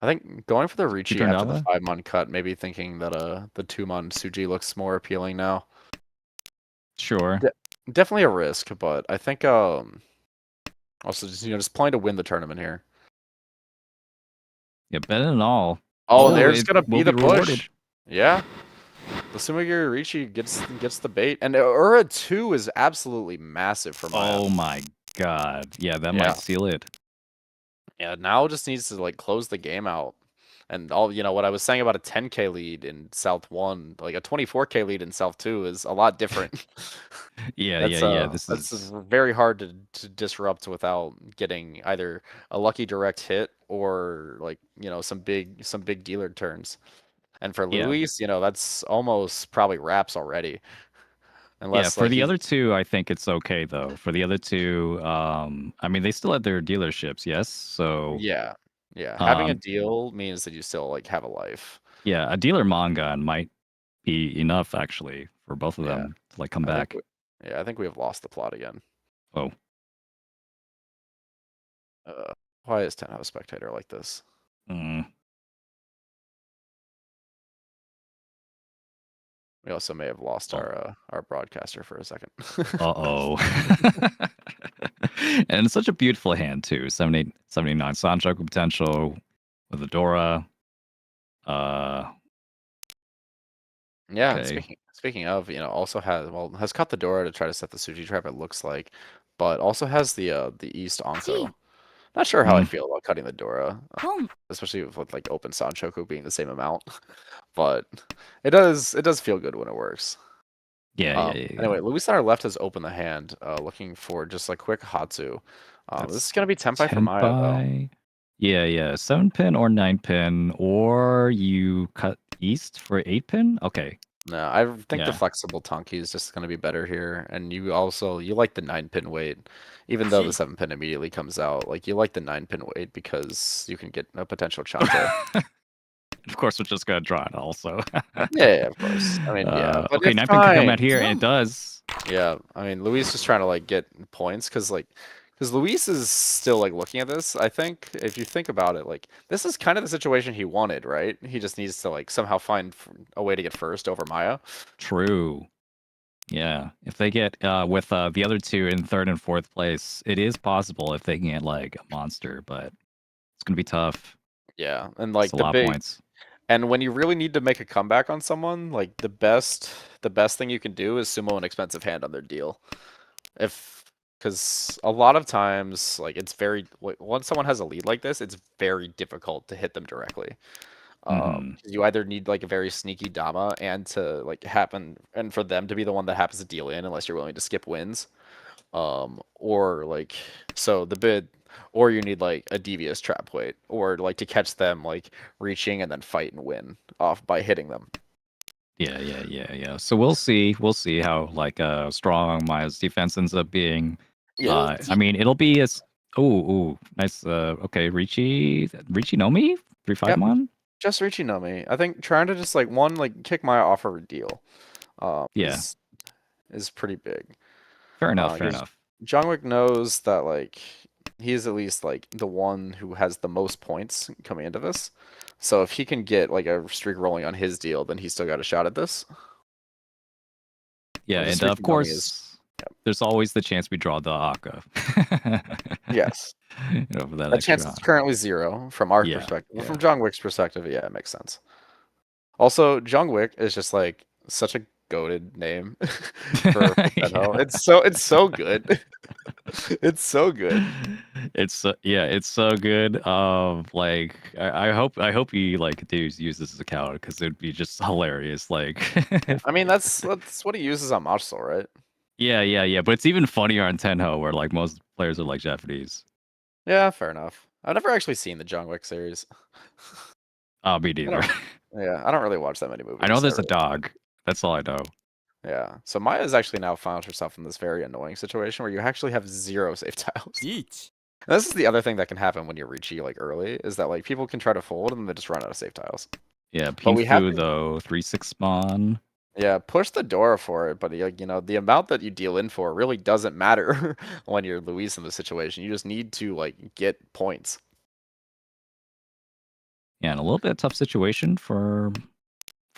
I think going for the Riichi Super after the Nova? 5-mon cut, maybe thinking that the 2-mon Suji looks more appealing now. Sure. Definitely a risk, but I think also just playing to win the tournament here. Yeah, better than all. Oh, there's it gonna will be the rewarded. push. Yeah. The Sumigiri Riichi gets the bait, and Ura 2 is absolutely massive for Maya. Oh my god. Yeah, that might seal it. Yeah, now just needs to like close the game out. And what I was saying about a 10k lead in South 1, like a 24k lead in South 2 is a lot different. yeah. This that's is very hard to disrupt without getting either a lucky direct hit or like, some big dealer turns. And for Luis, that's almost probably wraps already. Unless for like the other two, I think it's okay though. For the other two, I mean, they still have their dealerships, yes. So yeah, having a deal means that you still like have a life. Yeah, a dealer manga might be enough actually for both of them to like come back. I think we have lost the plot again. Oh. Why is 10 have a spectator like this? We also may have lost our broadcaster for a second. Uh-oh. And it's such a beautiful hand too. 78, 79 Sanchoku potential with Adora. Yeah, Okay. speaking of, also has cut the door to try to set the Suji trap, it looks like, but also has the East Onko. Not sure how I feel about cutting the Dora, especially with like open Sanchoku being the same amount, but it does feel good when it works. Yeah. Anyway, Luis on our left has opened the hand, looking for just like quick Hatsu. This is gonna be Tenpai for Maya though. Yeah. 7-pin or 9-pin, or you cut East for 8-pin? Okay. No, I think the flexible Tonki is just going to be better here, and you like the 9-pin weight, even though the 7-pin immediately comes out. Like you like the 9-pin weight because you can get a potential Chante. Of course, we're just gonna draw it also. Yeah, of course. I mean, yeah. But okay, 9-pin can come out here, and it does. Yeah, I mean, Luis is trying to like get points because Luis is still like looking at this. I think if you think about it, like this is kind of the situation he wanted, right? He just needs to like somehow find a way to get first over Maya. True. Yeah, if they get with the other two in third and fourth place, it is possible if they can get like a monster, but it's gonna be tough. Yeah, and like it's a lot of points. And when you really need to make a comeback on someone, like the best thing you can do is sumo an expensive hand on their deal. Because a lot of times, like it's once someone has a lead like this, it's very difficult to hit them directly. You either need like a very sneaky Dama and to like happen, and for them to be the one that happens to deal in, unless you're willing to skip wins, or like or you need like a devious trap weight, or like to catch them like reaching and then fight and win off by hitting them. Yeah. So we'll see how like strong Maya's defense ends up being. I mean, it'll be as nice. Okay, Riichi Nomi 3-5-mon. Just Riichi Nomi. I think trying to just like kick Maya off her deal. Is pretty big. Fair enough. Jungwick knows that like he's at least like the one who has the most points coming into this. So if he can get like a streak rolling on his deal, then he's still got a shot at this. Yeah, and of course, there's always the chance we draw the Aka. Yes. That chance is currently 0 from our perspective. Yeah. From Jungwick's perspective, yeah, it makes sense. Also, Jungwick is just like such a goated name for Tenho. It's so good. It's so good. It's so good. Like I hope he like use this as a account because it'd be just hilarious. Like, I mean that's what he uses on Match Soul, right? Yeah. But it's even funnier on Tenho where like most players are like Japanese. Yeah, fair enough. I've never actually seen the Jungwick series. Me neither. Yeah, I don't really watch that many movies. I know there's so a dog. That's all I know. Yeah, so Maya's actually now found herself in this very annoying situation where you actually have 0 save tiles. Riichi. And this is the other thing that can happen when you're Riichi like early, is that like people can try to fold and then they just run out of save tiles. Yeah, But we have Pinfu to, though, 3/6 spawn. yeah, push the Dora for it, but like, you know, the amount that you deal in for really doesn't matter when you're Luis in this situation. You just need to like get points. Yeah, and a little bit tough situation for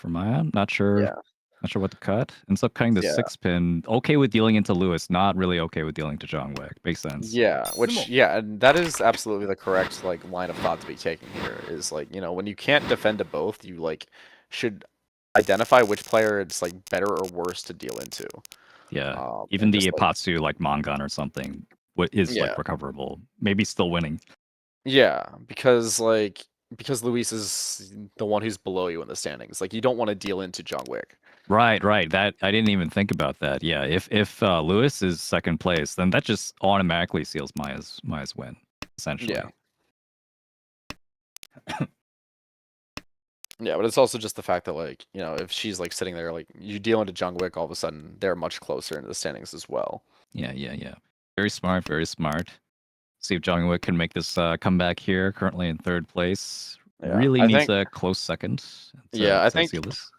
Maya. Not sure. Yeah. Not sure what to cut. Ends up cutting the Yeah. 6-pin. Okay with dealing into Lewis. Not really okay with dealing to Jongwick. Makes sense. Yeah, which Sumo. yeah, and that is absolutely the correct like line of thought to be taken here. Is like, you know, when you can't defend to both, you like should identify which player it's like better or worse to deal into. Yeah. Even and the just like Ipatsu like Mongon or something is yeah, like recoverable. Maybe still winning. yeah, because Luis is the one who's below you in the standings. Like you don't want to deal into Jongwick. Right. That I didn't even think about that. Yeah. If Lewis is second place, then that just automatically seals Maya's win, essentially. Yeah. Yeah, but it's also just the fact that like, you know, if she's like sitting there, like you deal into Jongwick, all of a sudden they're much closer into the standings as well. Yeah. Very smart. Very smart. See if Jongwick can make this comeback here. Currently in third place. Yeah, Really I needs think, a close second. yeah, To seal this.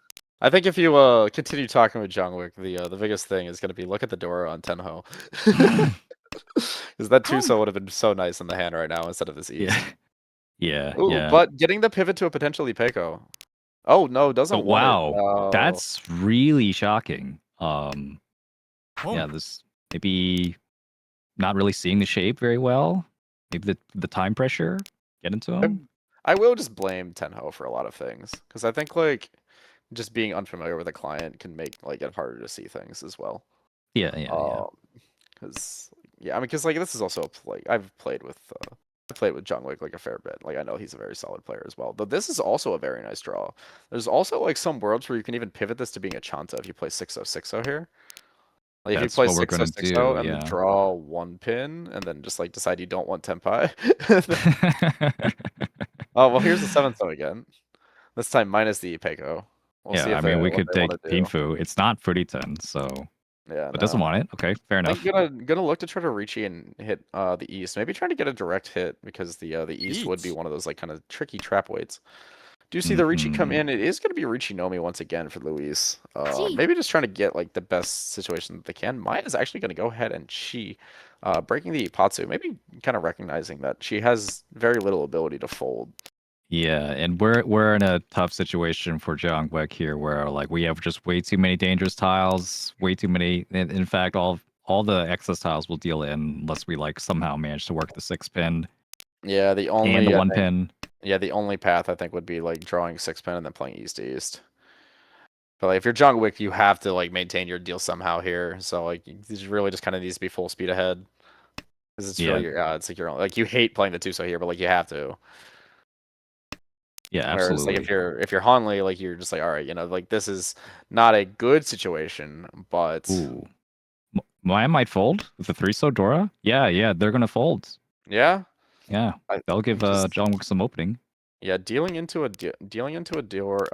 I think if you continue talking with Jongwick, the biggest thing is going to be look at the Dora on Tenho. Because that 2-so would have been so nice in the hand right now instead of this east. Yeah. Ooh, but getting the pivot to a potential Ipeko. Oh no, doesn't Oh, want it. wow. Oh. That's really shocking. Yeah, this maybe not really seeing the shape very well. Maybe the time pressure get into him. I will just blame Tenho for a lot of things because I think like just being unfamiliar with a client can make like it harder to see things as well. Yeah. Because yeah, I mean, because like this is also like I've played with Jungwick like a fair bit. Like I know he's a very solid player as well. Though this is also a very nice draw. There's also like some worlds where you can even pivot this to being a Chanta if you play 6-0-6-0 here. Like That's if you play what we're gonna 6-0-6-0 do, and yeah. draw one pin and then just like decide you don't want Tenpai. Oh well, here's the 7-0 again. This time minus the Ipeko. We'll see Yeah, I if mean we what could they take want to do. Pinfu. It's not pretty 10, so Yeah, but doesn't no. want it. Okay, fair I enough. think gonna look to try to Riichi and hit the east. Maybe trying to get a direct hit because the east would be one of those like kind of tricky trap weights. Do you see the Riichi come in? It is gonna be Riichi Nomi once again for Luis. Maybe just trying to get like the best situation that they can. Maya's actually gonna go ahead and breaking the Ipatsu. Maybe kind of recognizing that she has very little ability to fold. Yeah, and we're in a tough situation for Jongwick here, where like we have just way too many dangerous tiles, way too many. In fact, all the excess tiles will deal in unless we like somehow manage to work the 6-pin. Yeah, and the 1-pin. Yeah, the only path I think would be like drawing 6-pin and then playing east to east. But like if you're Jongwick, you have to like maintain your deal somehow here. So like this really just kind of needs to be full speed ahead. Because it's really it's like you're like you hate playing the 2-so here, but like you have to. Yeah, absolutely. Whereas like if you're Hanley, like you're just like, all right, you know, like this is not a good situation, but Ooh. Maya might fold with the 3-so Dora. Yeah, they're gonna fold. Yeah, they'll give Jongwick some opening. Yeah, dealing into a dealer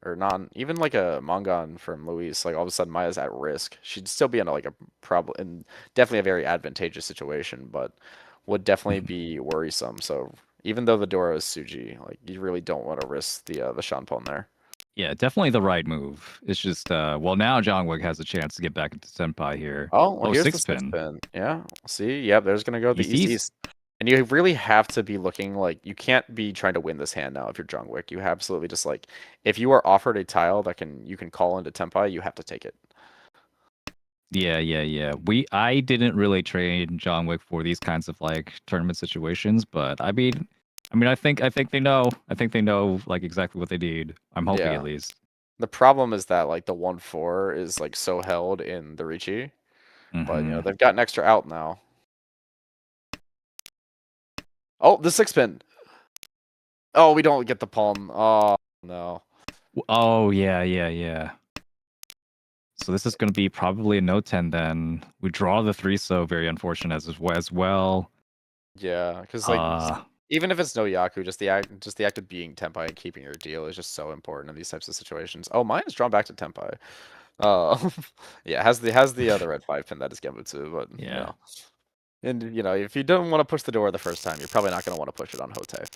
or non, even like a Mongon from Luis, like all of a sudden Maya's at risk. She'd still be in like a problem, definitely a very advantageous situation, but would definitely be worrisome. So even though the Dora is Suji, like you really don't want to risk the Shanpon there. Yeah, definitely the right move. It's just well now Jongwick has a chance to get back into Senpai here. Oh, well, here's 6-pin. the 6-pin. Yeah, see, yep, there's gonna go the east. And you really have to be looking like you can't be trying to win this hand now if you're Jongwick. You absolutely just like if you are offered a tile that you can call into Tenpai, you have to take it. Yeah. I didn't really train Jongwick for these kinds of like tournament situations, but I mean I think they know. I think they know like exactly what they need. I'm hoping at least. The problem is that like the 1-4 is like so held in the Riichi. But you know, they've got an extra out now. Oh, the 6-pin. Oh, we don't get the palm. Oh, no. Oh, yeah. So this is going to be probably a no 10 then. We draw the 3-so, very unfortunate as well. Yeah, because like Even if it's no Yaku, just the act of being Tenpai and keeping your deal is just so important in these types of situations. Oh, mine is drawn back to Tenpai. Yeah, has the other red 5 pin that is Genbutsu, but Yeah. and if you don't want to push the door the first time, you're probably not going to want to push it on Hote.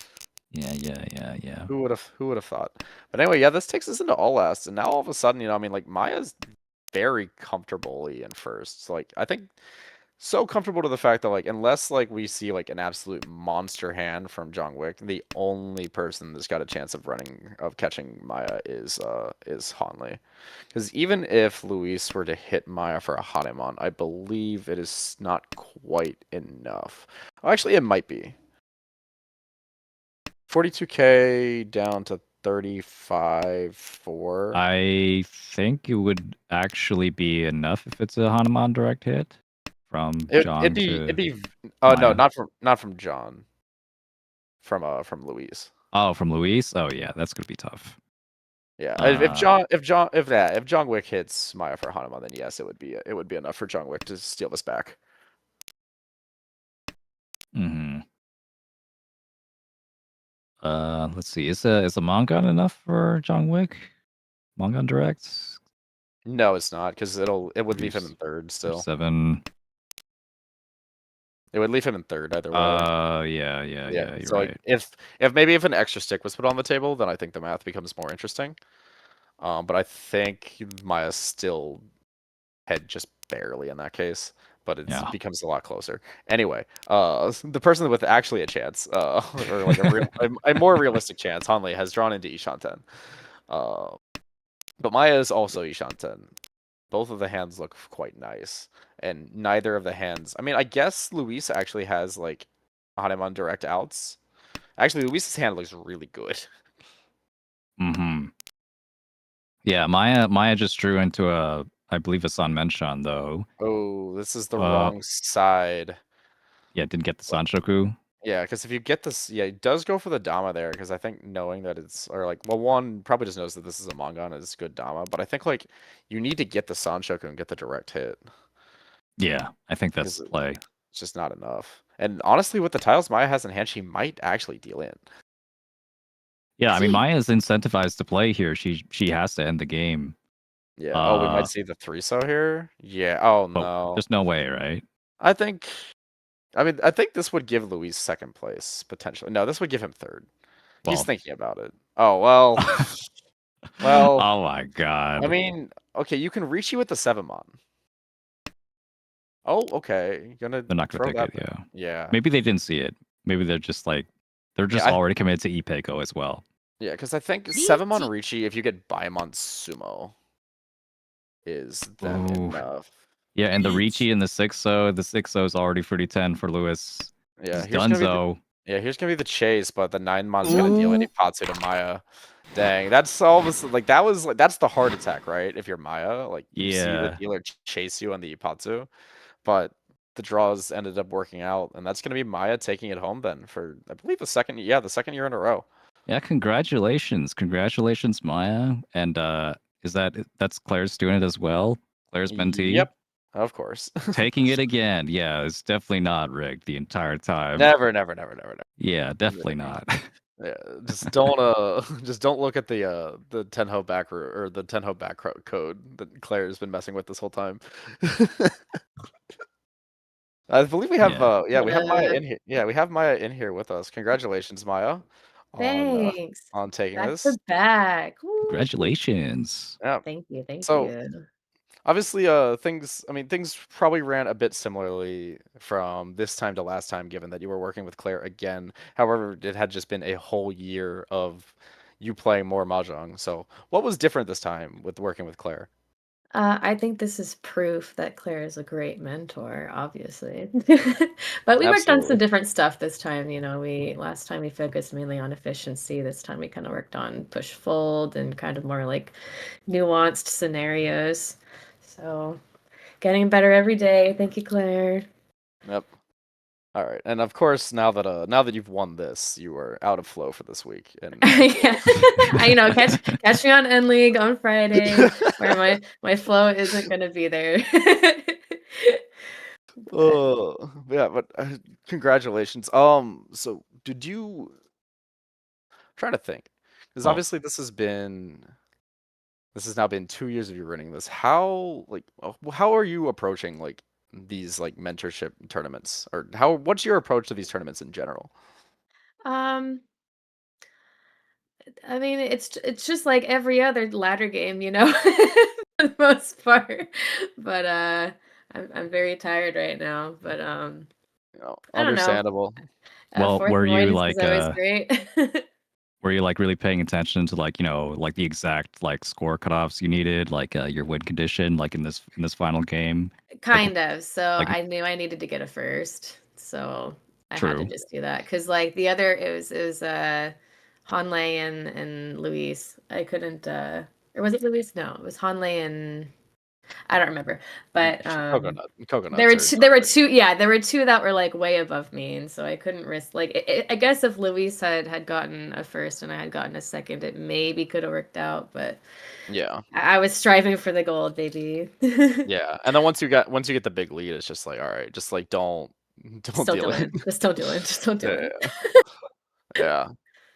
Yeah. Who would have thought? But anyway, yeah, this takes us into all last, and now all of a sudden, I mean, like Maya's very comfortably in first. So, like, I think so comfortable to the fact that, like, unless like we see like an absolute monster hand from Jongwick, the only person that's got a chance of catching Maya is Hanley. Because even if Luis were to hit Maya for a Hanemon, I believe it is not quite enough. Oh, actually, it might be. 42k down to 35.4. I think it would actually be enough if it's a Hanuman direct hit from John It'd be Maya. no, not from John. From Luis. Oh, from Luis? Oh yeah, that's gonna be tough. Yeah, if Jongwick hits Maya for Hanuman, then yes, it would be enough for Jongwick to steal this back. Let's see. Is a Mongon enough for Jongwick? Mongon directs? No, it's not, because it would leave him in third still. 7. It would leave him in third either way. Yeah. You're so right. Like, if maybe if an extra stick was put on the table, then I think the math becomes more interesting. But I think Maya's still head just barely in that case, but it becomes a lot closer. Anyway, the person with actually a chance, or like a more realistic chance, Hanley has drawn into Ishanten. But Maya is also Ishanten. Both of the hands look quite nice, and neither of the hands. I mean, I guess Luis actually has like Hanemon direct outs. Actually, Luis's hand looks really good. Yeah, Maya just drew into I believe a San Menshan though. Oh, this is the wrong side. Yeah, didn't get the Sanshoku. Yeah, because if you get this, yeah, it does go for the Dama there, because I think knowing that it's, or like, well, one probably just knows that this is a Mongon, is good Dama, but I think, like, you need to get the Sanshoku and get the direct hit. Yeah, I think that's the play. It's just not enough. And honestly, with the tiles Maya has in hand, she might actually deal in. Yeah, I mean, Maya's incentivized to play here. She has to end the game. Yeah, we might see the 3-so here? Yeah, oh no. There's no way, right? I think this would give Luis second place, potentially. No, this would give him third. He's thinking about it. Oh, well. Well. Oh my god. I mean, okay, you can reach you with the 7-mon. Oh, okay. They're not gonna take it, Yeah. Maybe they didn't see it. Maybe they're just like, already committed to Ipeko as well. Yeah, because I think 7-mon Riichi, if you get Baimon Sumo, is then enough. Yeah, and the Riichi and the 6-0, the 6-0 is already 30-10 for Lewis. Yeah, here's Dunzo. Here's gonna be the chase, but the 9-mon's gonna deal any Ipatsu to Maya. Dang, that's almost like that's the heart attack, right? If you're Maya, like you see the dealer chase you on the Ipatsu, but the draws ended up working out, and that's gonna be Maya taking it home then for, I believe, the second year in a row. Yeah, congratulations, Maya, and that's Claire's doing it as well. Claire's mentee. Yep, of course. Taking it again. Yeah, it's definitely not rigged the entire time. Never. Yeah, definitely not. Yeah, just don't look at the Tenho back or the Tenho back code that Claire's been messing with this whole time. I believe we have we have Maya in here. Yeah, we have Maya in here with us. Congratulations, Maya. Thanks. On taking back this. To back. Congratulations. Yeah. Thank you. You. Obviously, things probably ran a bit similarly from this time to last time, given that you were working with Claire again. However, it had just been a whole year of you playing more Mahjong. So what was different this time with working with Claire? I think this is proof that Claire is a great mentor, obviously. But we worked on some different stuff this time. Last time we focused mainly on efficiency. This time we kind of worked on push fold and kind of more like nuanced scenarios. So getting better every day. Thank you, Claire. Yep. All right, and of course, now that you've won this, you are out of flow for this week. And yeah, catch me on N League on Friday, where my flow isn't gonna be there. Yeah, but congratulations. So did you try to think? Because Well, obviously this has now been 2 years of you running this. How how are you approaching like these like mentorship tournaments, or what's your approach to these tournaments in general? Um, I mean, it's just like every other ladder game, for the most part. But I'm very tired right now. But I don't know. Understandable. well, Fourth avoidance is always great. were you like really paying attention to like like the exact like score cutoffs you needed, like your win condition, like in this final game? Like Kind of. So like I knew I needed to get a first. So I had to true. just do that because like the other it was Hanley and Luis. I couldn't or was it Luis? No, it was Hanley and I don't remember. But Coconuts are there were two, yeah, there were two that were like way above me, and so I couldn't risk like I guess if Luis had gotten a first and I had gotten a second, it maybe could have worked out, but yeah. I was striving for the gold, baby. Yeah. And then once you get the big lead, it's just like, all right, just like don't Just don't deal do it. it. Just don't do it. Just don't do Yeah. it. Yeah.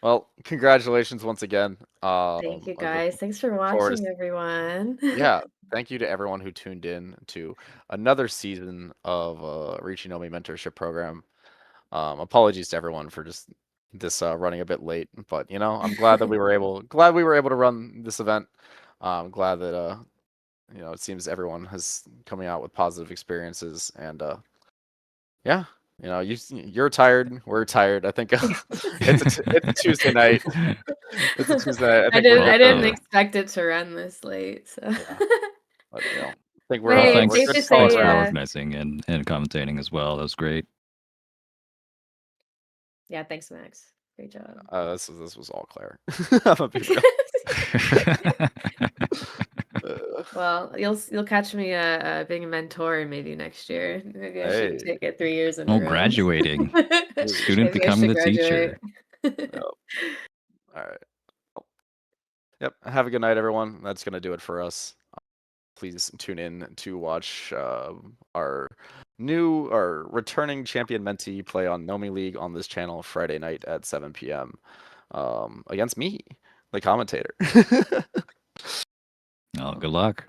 Well, congratulations once again. Thank you I look guys. Thanks for forward to watching, everyone. yeah, thank you to everyone who tuned in to another season of Riichi Nomi mentorship program. Apologies to everyone for just this running a bit late, but I'm glad that we were able to run this event. I'm glad that it seems everyone has coming out with positive experiences, and yeah, you're tired, we're tired. I think it's a Tuesday night. It's a Tuesday night. I I think we're didn't all expect it to run this late, so. yeah. But I think But we're hey, it's we're safe good to to call it Thanks say, for right. organizing and commentating as well. That was great. yeah, thanks, Max. Great job. This was all Claire. I'm gonna be real. Well, you'll catch me being a mentor maybe next year. Maybe I should Hey, take it 3 years in a Oh, row. graduating. Student Maybe I becoming should the graduate. teacher. all right. Yep. Have a good night, everyone. That's gonna do it for us. Please tune in to watch our returning champion mentee play on Nomi League on this channel Friday night at 7 p.m. Against me, the commentator. Oh, good luck.